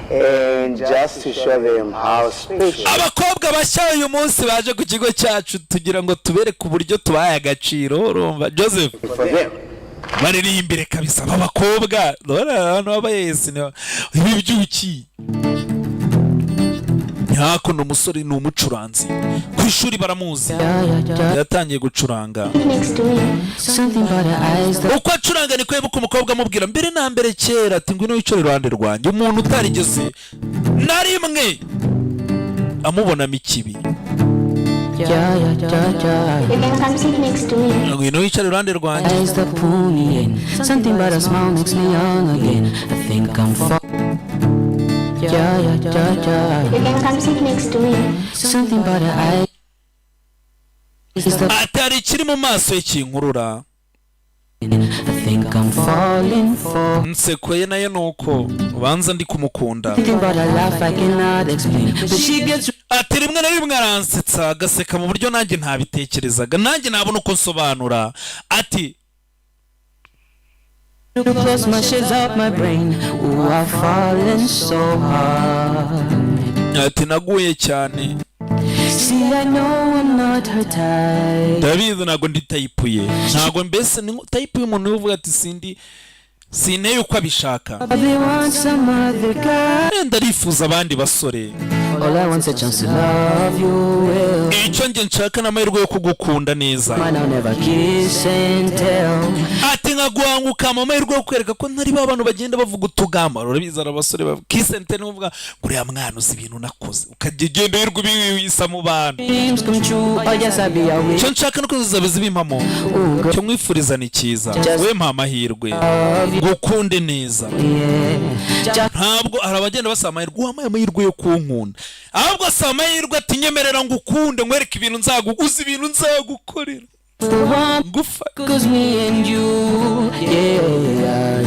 Speaker 3: And just to show them how special.
Speaker 1: Abakobwa bashya uyu munsi baje ku kigo cyacu tugira ngo tubereke uburyo tubaye agaciro. Urumva Joseph? Baririmbire kabisa abakobwa. Dore abantu babayesi ibi byuki. Hakuno umusore ni umucuranzi ku ishuri baramuzi, yatangiye gucuranga. Uko acuranga niko yibuka umukobwa amubwira mbere na mbere kera ati ngwino wicare iruhande rwanjye. Umuntu utarigeze na rimwe amubonamo ikibi. Ngwino wicare iruhande rwanjye.
Speaker 2: You can come sit next to me. Something about her eyes.
Speaker 1: Atari kiri mu maso y'kinkurura. Nseko ye nayo nuko ubanza ndi kumukunda. Ati rimwe na rimwe aransetsa agaseka mu buryo nanjye ntabitekerezaga, nanjye nabona uko nsobanura. Ati
Speaker 14: You close my shades up my brain. Ooh, I've fallen so hard.
Speaker 1: Ati naguye cyane.
Speaker 14: See, I know I'm not her type.
Speaker 1: David nago ndi type ye. Nago mbese ni type y'umuntu uvuga ati sinteye uko abishaka. Ndarifuza abandi basore.
Speaker 14: All I want is a chance to love you well.
Speaker 1: Icyo nge nshaka n'amahirwe yo kugukunda neza. Ati nkaguhanguka amahirwe yo kwereka ko ntari ba bantu bagenda bavuga utugamba. Urabizi abasore ba kiss and tell uvuga ngo uriya mwana uzi ibintu nakoze ukagenda wirwa ibisa mu bantu. Icyo nshaka no kuzabiza ibimpamo. Cyo mwifuriza ni cyiza. We mpa amahirwe gukunde neza. Ntabwo arabagenda basaba amahirwe amahirwe yo kunkunda. Ahubwo asaba amahirwe ati nyemerera ngo ukunde nkwereke ibintu nzaguguza ibintu nzagukorera.
Speaker 14: Cause me and you, yeah.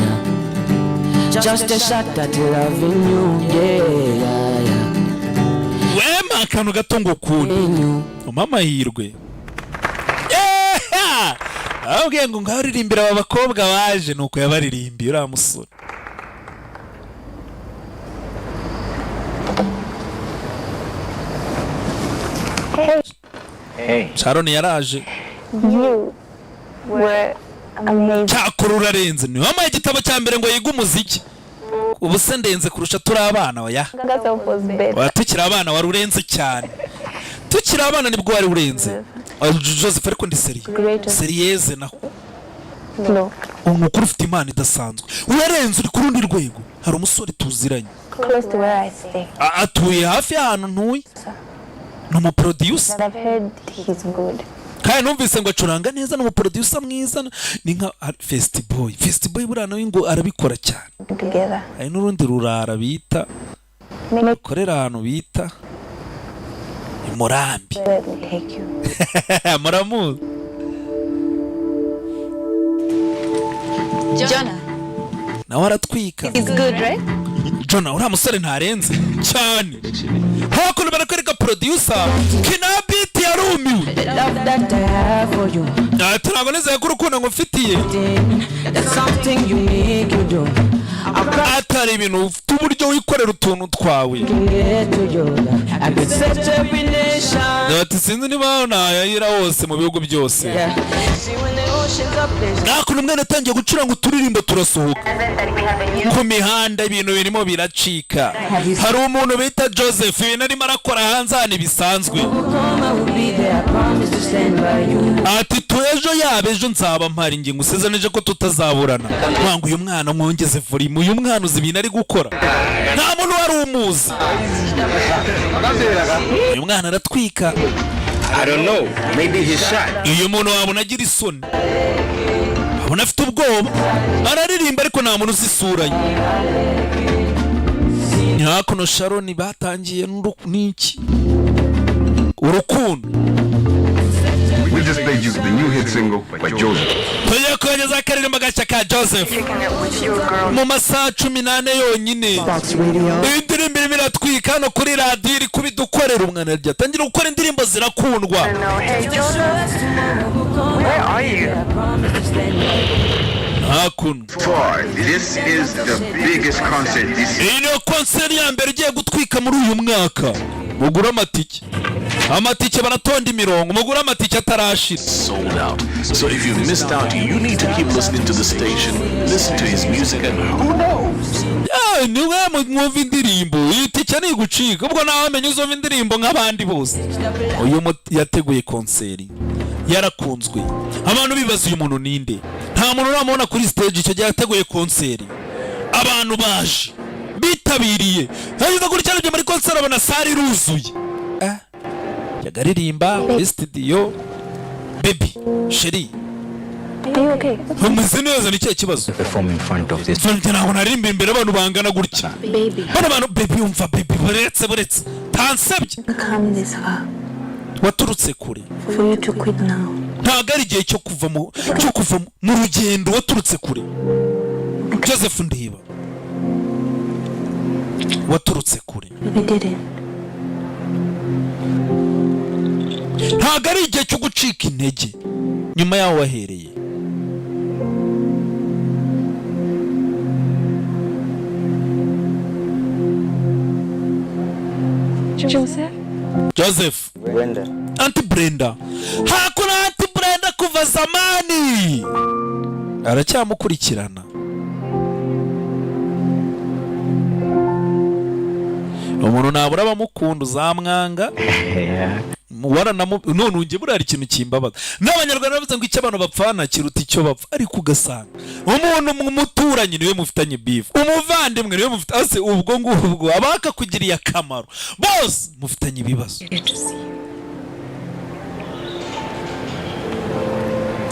Speaker 14: Just a shot at loving you, yeah.
Speaker 1: Wema akantu gato ngo ukunde. Umpa amahirwe. Ahubwo ngo ngaririmbira aba bakobwa baje nuko yabaririmbiye uriya musore. Sharon yaraje.
Speaker 4: You were amazing.
Speaker 1: Cyakora urarenze. Ni wamaye igitabo cya mbere ngo yiga umuziki. Ubu se ndenze kurusha turi abana oya. Tukiri abana wari urenze cyane. Tukiri abana nibwo wari urenze. Joseph ariko ndi seriyeze naho.
Speaker 4: No.
Speaker 1: Umukuru ufite imana idasanzwe. Urarenze uri ku rundi rwego. Hari umusore tuziranye.
Speaker 4: Close to where I stay.
Speaker 1: Atuye hafi y'ahantu ntuye. Ni umuproducer.
Speaker 4: I've heard he's good.
Speaker 1: Kandi numvise ngo acuranga neza, ni umuproducer mwiza, ni nka Festiboy. Festiboy buriya nawe ngo arabikora cyane.
Speaker 4: Together.
Speaker 1: Hari n'urundi rurara bita korera ahantu bita Murambi. Muramu.
Speaker 7: Jonah.
Speaker 1: Nawe aratwika.
Speaker 7: It's good, right?
Speaker 1: Jonah uriya musore ntarenze cyane. Hakuno barakwereka producer Kinabiti yarumiwe.
Speaker 14: Love that I have for you.
Speaker 1: Ntabwo neza yakuru ukuntu ngufitiye.
Speaker 14: That's something you make you do.
Speaker 1: Atari ibintu ufite uburyo wikorera utuntu twawe. Ati sinzi niba nayayira hose mu bihugu byose. Nakuno umwana atangiye gucuranga uturirimbo turasohoka ku mihanda, ibintu birimo biracika. Hari umuntu bita Joseph ibintu arimo arakora hanze hano bisanzwe. Ati ejo yaba ejo nzaba mpari nge ngusezeneje ko tutazaburana. Wangu uyu mwana mwongeze volume, uyu mwana uzi ibintu ari gukora. Nta muntu wari umuzi. Uyu mwana aratwika.
Speaker 12: I don't know, maybe he's shy.
Speaker 1: Uyu muntu wabona agira isoni. Abona afite ubwoba. Araririmba ariko nta muntu usisura ye. Nyakuno Sharon batangiye n'iki? Urukundo.
Speaker 12: We just played you the new hit single by Joseph.
Speaker 1: Tugiye kongeza akaririmbo gashya ka Joseph. Mu masaha 18 yonyine. Indirimbo irimo iratwika hano kuri radio iri kubidukorera umwana rya. Tangira gukora indirimbo zirakundwa.
Speaker 15: Where are you?
Speaker 1: Hakuno.
Speaker 12: This is the biggest concert this year.
Speaker 1: Iyi ni concert ya mbere igiye gutwika muri uyu mwaka. Mugura amatike. Amatike baratonda imirongo, mugura amatike atarashira.
Speaker 16: Sold out. So if you missed out, you need to keep listening to the station, listen to his music, and who knows?
Speaker 1: Niwe mwumva indirimbo, itike ni gucika. Ubwo nawe amenye uzumva indirimbo nk'abandi bose. Uyu yateguye concert. Yarakunzwe. Abantu bibaza uyu muntu ninde? Nta muntu uramubona kuri stage icyo gihe yateguye concert. Abantu baje bitabiriye. Yagize kuri cyane byo muri concert abona sari ruzuye. Yagaririmba muri studio. Baby, Sheri.
Speaker 4: Are you okay?
Speaker 1: Umeze neza ni cyo kibazo.
Speaker 3: Perform in front of this.
Speaker 1: Ntabwo narimba imbere abantu bangana gutya.
Speaker 7: Baby.
Speaker 1: Abantu baby umva baby buretse. Tansebye.
Speaker 7: Come this far.
Speaker 1: Waturutse kure.
Speaker 7: For you to quit now.
Speaker 1: Ntabwo ari igihe cyo kuva mu rugendo, waturutse kure. Joseph Ndiba. Waturutse kure.
Speaker 7: We did it.
Speaker 1: Ntabwo ari igihe cyo gucika intege. Nyuma yaho wahereye. Joseph.
Speaker 3: Brenda.
Speaker 1: Auntie Brenda. Hakuna Auntie Brenda kuva zamani. Aracyamukurikirana. Umuntu nabura abamukunda uzamwanga. None unge burari ikintu kimbabaza. N'abanyarwanda bavuze ngo icyo abantu bapfana kiruta icyo bapfa, ariko ugasanga umuntu umuturanyi niwe mufitanye beef, umuvandimwe niwe mufite ase ubwo ngubwo abaka kugiriye akamaro bose mufitanye ibibazo.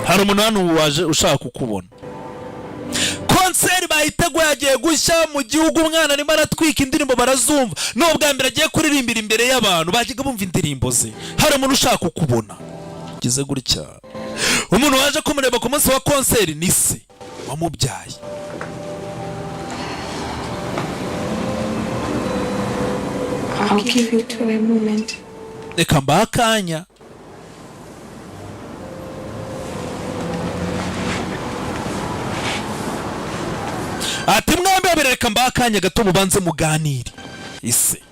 Speaker 1: Hari umuntu hano waje ushaka kukubona. Concert bayiteguye yagiye gushya mu gihugu, umwana arimo aratwika indirimbo barazumva. N'ubwa mbere agiye kuririmbira imbere y'abantu bagiye bumva indirimbo ze. Hari umuntu ushaka kukubona. Gize gutya. Umuntu waje kumureba ku munsi wa concert ni se wamubyaye.
Speaker 7: I'll give you to a moment.
Speaker 1: Reka mbakanya. Ati mwembe bereka mbakanya gato mubanze muganire. Ise.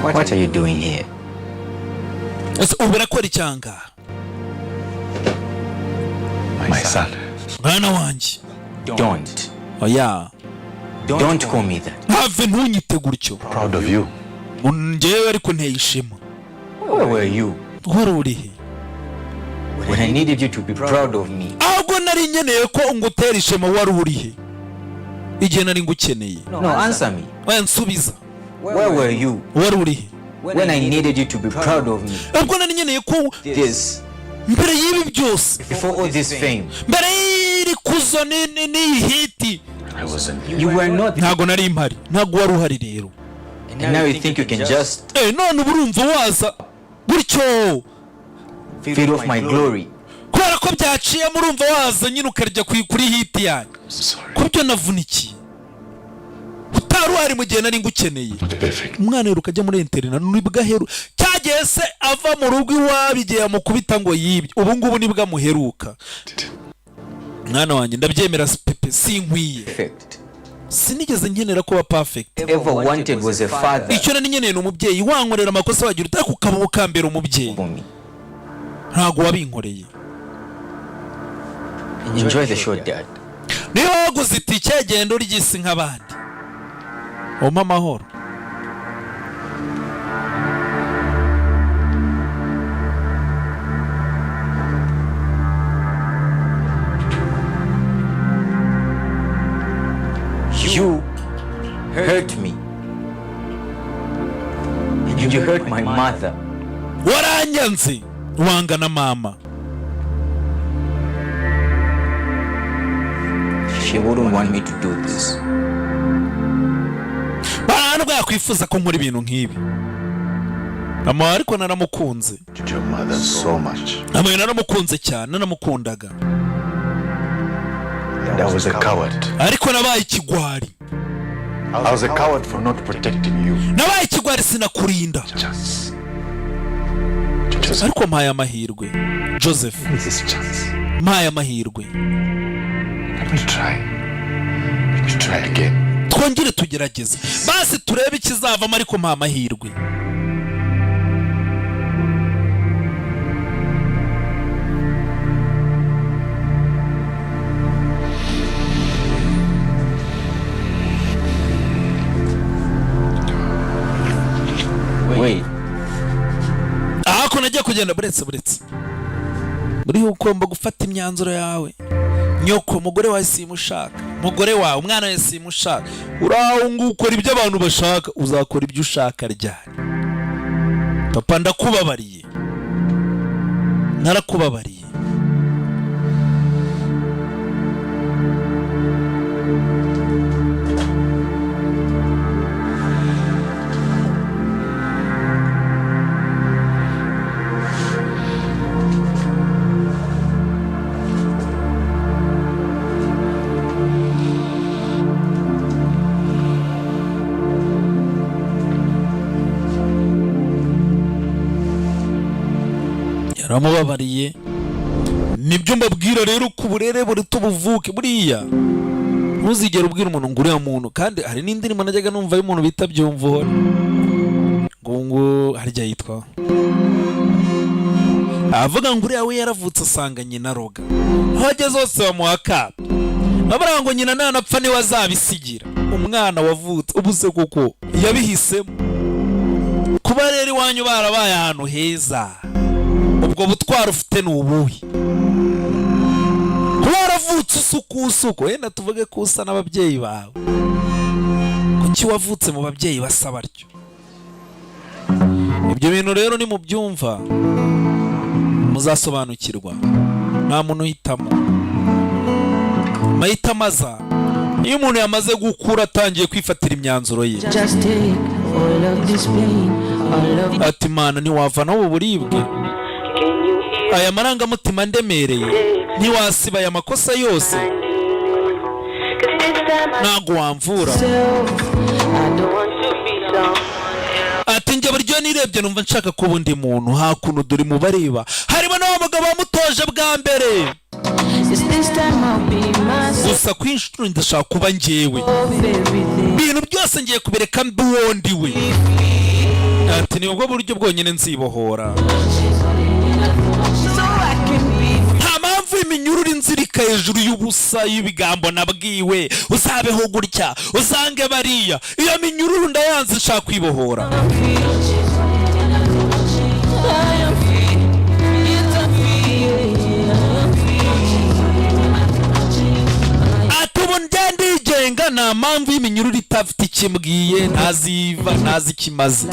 Speaker 15: What are you doing here?
Speaker 1: Uburakora icyanga.
Speaker 15: My son.
Speaker 1: Mwana wanjye.
Speaker 15: Don't.
Speaker 1: Oya.
Speaker 15: Don't call me that.
Speaker 1: Have ntunyite gutyo.
Speaker 15: Proud of you.
Speaker 1: Njyewe ariko nteye ishema.
Speaker 15: Where were you?
Speaker 1: Wari urihe?
Speaker 15: When I needed you to be proud of me.
Speaker 1: Ahubwo nari nkeneye ko ngutera ishema wari urihe? Igihe nari ngukeneye.
Speaker 15: No, answer me.
Speaker 1: Oya nsubiza.
Speaker 15: Where were you?
Speaker 1: Wari urihe?
Speaker 15: When I needed you to be proud of me.
Speaker 1: Ahubwo nari nkeneye ko
Speaker 15: This.
Speaker 1: mbere y'ibi byose.
Speaker 15: Before all this fame.
Speaker 1: Mbere y'iri kuzo ni hiti.
Speaker 15: You were not.
Speaker 1: Ntago nari impari. Ntago wari uhari rero.
Speaker 15: And now you think you can just.
Speaker 1: None urumva waza gutyo.
Speaker 15: Feed off my glory.
Speaker 1: Kubera ko byaciye murumva waza nyine ukarya kuri hiti yanyu. Kubyo navunikiye. Utari wari mu gihe nari ngukeneye. Umwana rero ukajya muri internet nibwa heru. Cyagiye se ava mu rugo iwabi igihe yamukubita ngo yibye. Ubu ngubu nibwa muheruka. Mwana wanjye ndabyemera pepe sinkwiye. Sinigeze nkenera kuba perfect.
Speaker 15: Ever wanted was a father.
Speaker 1: Icyo nari nkeneye n'umubyeyi wankorera amakosa wagira utaka ukaba ukambera umubyeyi. Ntago wabinkoreye.
Speaker 15: Enjoy the show, Dad.
Speaker 1: Niyo waguze itike gendo ry'isi nk'abandi. Oma mahoro.
Speaker 15: You hurt me. And you hurt my mother.
Speaker 1: Waranyanze wanga na mama.
Speaker 15: She wouldn't want me to do this.
Speaker 1: Ntabwo yakwifuza ko nkora ibintu nk'ibi. Mama ariko naramukunze.
Speaker 12: Your mother so much.
Speaker 1: Mama naramukunze cyane, naramukundaga.
Speaker 12: That was a coward.
Speaker 1: Ariko nabaye ikigwari.
Speaker 12: I was a coward for not protecting you.
Speaker 1: Nabaye ikigwari sinakurinda. Ariko mpaye amahirwe. Joseph. Mpaye amahirwe.
Speaker 12: Let me try again.
Speaker 1: Twongere tugerageze. Basi turebe ikizavamo ariko mpaye amahirwe.
Speaker 15: Wait.
Speaker 1: Ako najya kugenda buretse. Buri ugomba gufata imyanzuro yawe. Nyoko umugore wawe simushaka. Umugore wawe umwana we simushaka. Uraho ngukora ibyo abantu bashaka, uzakora ibyo ushaka ryari. Papa ndakubabariye. Narakubabariye. Yaramubabariye. Nibyo mbabwira rero ku burere buri tubuvuke buriya. Ntuzigera ubwira umuntu ngo uriya muntu kandi hari n'indirimbo najyaga numva y'umuntu bita byumvuho. Ngo harya yitwa. Avuga ngo uriya we yaravutse asanga nyina roga. Hageze hose bamuhaka. Babara ngo nyina nanapfa ni wazabisigira. Umwana wavutse ubuse kuko yabihisemo. Kuba rero iwanyu barabaye ahantu heza. Ubwo butwara ufite n'ubuhe? Waravutse usuko wenda tuvuge ko usa n'ababyeyi bawe. Kuki wavutse mu babyeyi basa batyo? Ibyo bintu rero ni mu byumva muzasobanukirwa. Nta muntu uhitamo. Mahitamo aza iyo umuntu yamaze gukura atangiye kwifatira imyanzuro ye. Ati Mana ntiwavana ubu buribwe. Aya marangamutima ndemereye ntiwasiba aya makosa yose. Ntago wamvura. Ati njye buryo nirebye numva nshaka kuba undi muntu. Hakuno duri mu bareba harimo n'abo mugabo bamutoje bwa mbere. Gusa kwinshuro ndashaka kuba njyewe. Ibintu byose ngiye kubireka mbi wondiwe. ati ni ubwo buryo bwonyine nzibohora. Nta mpamvu iminyururu inzirika hejuru y'ubusa y'ibigambo nabwiwe uzabeho gutya usange bariya. Iyo minyururu ndayanze nshaka kwibohora. Ndigenga nta mpamvu y'iminyururu itafite ikimbwiye ntaziva ntazi ikimaze.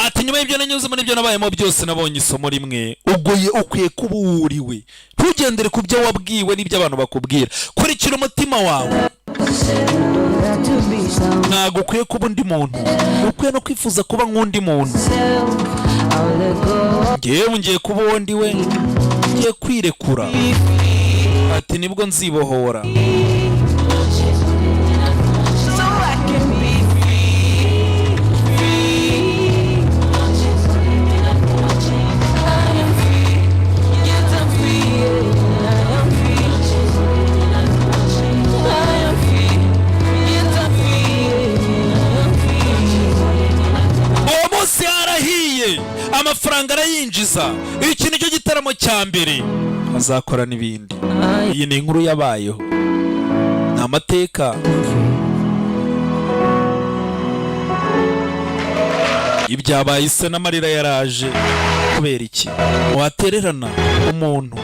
Speaker 1: Ati nyuma y'ibyo nanyuzemo n'ibyo nabayemo byose nabonye isomo rimwe. Ukwiye kuba uwuriwe, ntugendere ku byo wabwiwe n'ibyo abantu bakubwira. Kurikira umutima wawe. Ntabwo ukwiye kuba undi muntu, ukwiye no kwifuza kuba nk'undi muntu. Ngewe ngiye kuba uwo ndiwe, ngiye kwirekura. Ati nibwo nzibohora. Amafaranga arayinjiza. Iki nicyo gitaramo cya mbere, azakora n'ibindi. Iyi ni inkuru yabayeho, ni amateka. Ibyabaye ise n'amarira yaraje. Kubera iki watererana umuntu?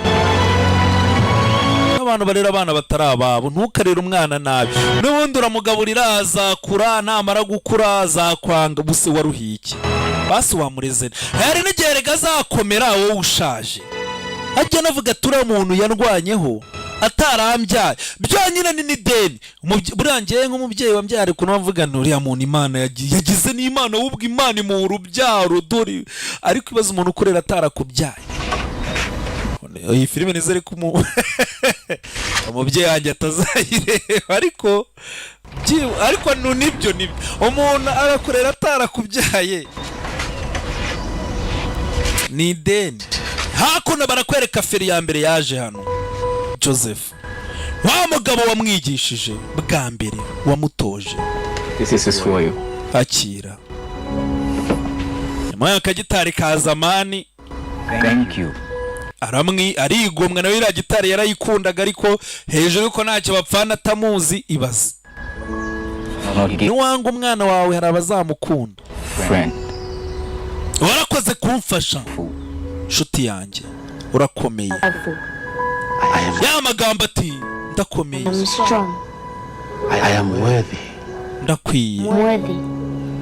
Speaker 1: Abantu barera abana batari ababo, ntukarere umwana nabi. N'ubundi uramugaburira azakura, namara gukura azakwanga. Buse waruhiye iki? Basi wamureze. Hari n'igihe rega azakomera wowe ushaje. Ajya navuga turi umuntu yandwanyeho atarambyaye. Byonyine ni n'ideni. Burangiye nk'umubyeyi wambyare kuno bavuga nturiya muntu Imana yagize n'Imana wubwo Imana imuha urubyaro dore. Ariko ibaza umuntu ukorera atarakubyaye. Iyi filime nizere ko umubyeyi wanjye atazayireba. Ariko nibyo umuntu arakorera atarakubyaye ni ideni. Hakuno barakwereka feri ya mbere yaje hano. Joseph, wa mugabo wamwigishije bwa mbere, wamutoje.
Speaker 15: This is for you.
Speaker 1: Akira. Nyuma y'akagitari ka zamani.
Speaker 15: Thank you.
Speaker 1: Arigomwa nawe iriya gitari yarayikundaga, ariko hejuru yuko ntacyo bapfana atamuzi. Ibaze niwanga umwana wawe hari abazamukunda. Warakoze kumfasha nshuti yanjye, urakomeye. Ya magambo ati ndakomeye,
Speaker 3: I am worthy,
Speaker 1: ndakwiye,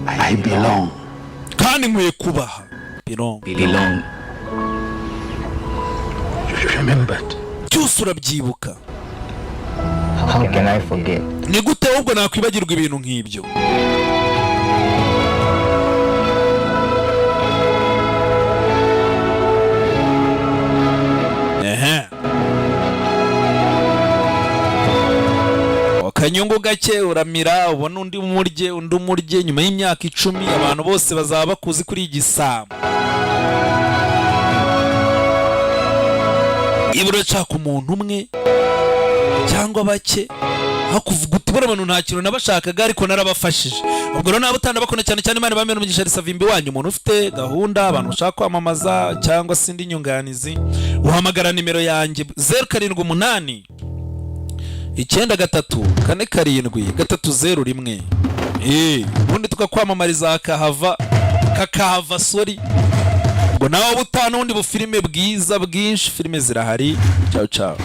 Speaker 3: I belong,
Speaker 1: kandi nkwiye kubaha. Belong.
Speaker 3: Remembered.
Speaker 1: Cyose urabyibuka.
Speaker 15: How can I forget?
Speaker 1: Ni gute ahubwo nakwibagirwa ibintu nk'ibyo? Akanyungu gake uramira, ubona undi umurye. Nyuma y'imyaka 10 abantu bose bazaba bakuzi kuri igisambo. Ibura caka umuntu umwe cyangwa bake, hakuvuga uti bora abantu nta kintu nabashakaga ariko narabafashije. Ubwo rero nabo bakona cyane cyane Imana bamwe n'umugisha risavimbi wanyu. Umuntu ufite gahunda, abantu ushaka kwamamaza cyangwa sindi nyunganizi, uhamagara nimero yanjye 078 9 3 4 7 301. Ubundi tukakwamamariza kakahava sorry. Ngo nawe butano undi bufilime bwiza bwinshi, filime zirahari. Ciao ciao.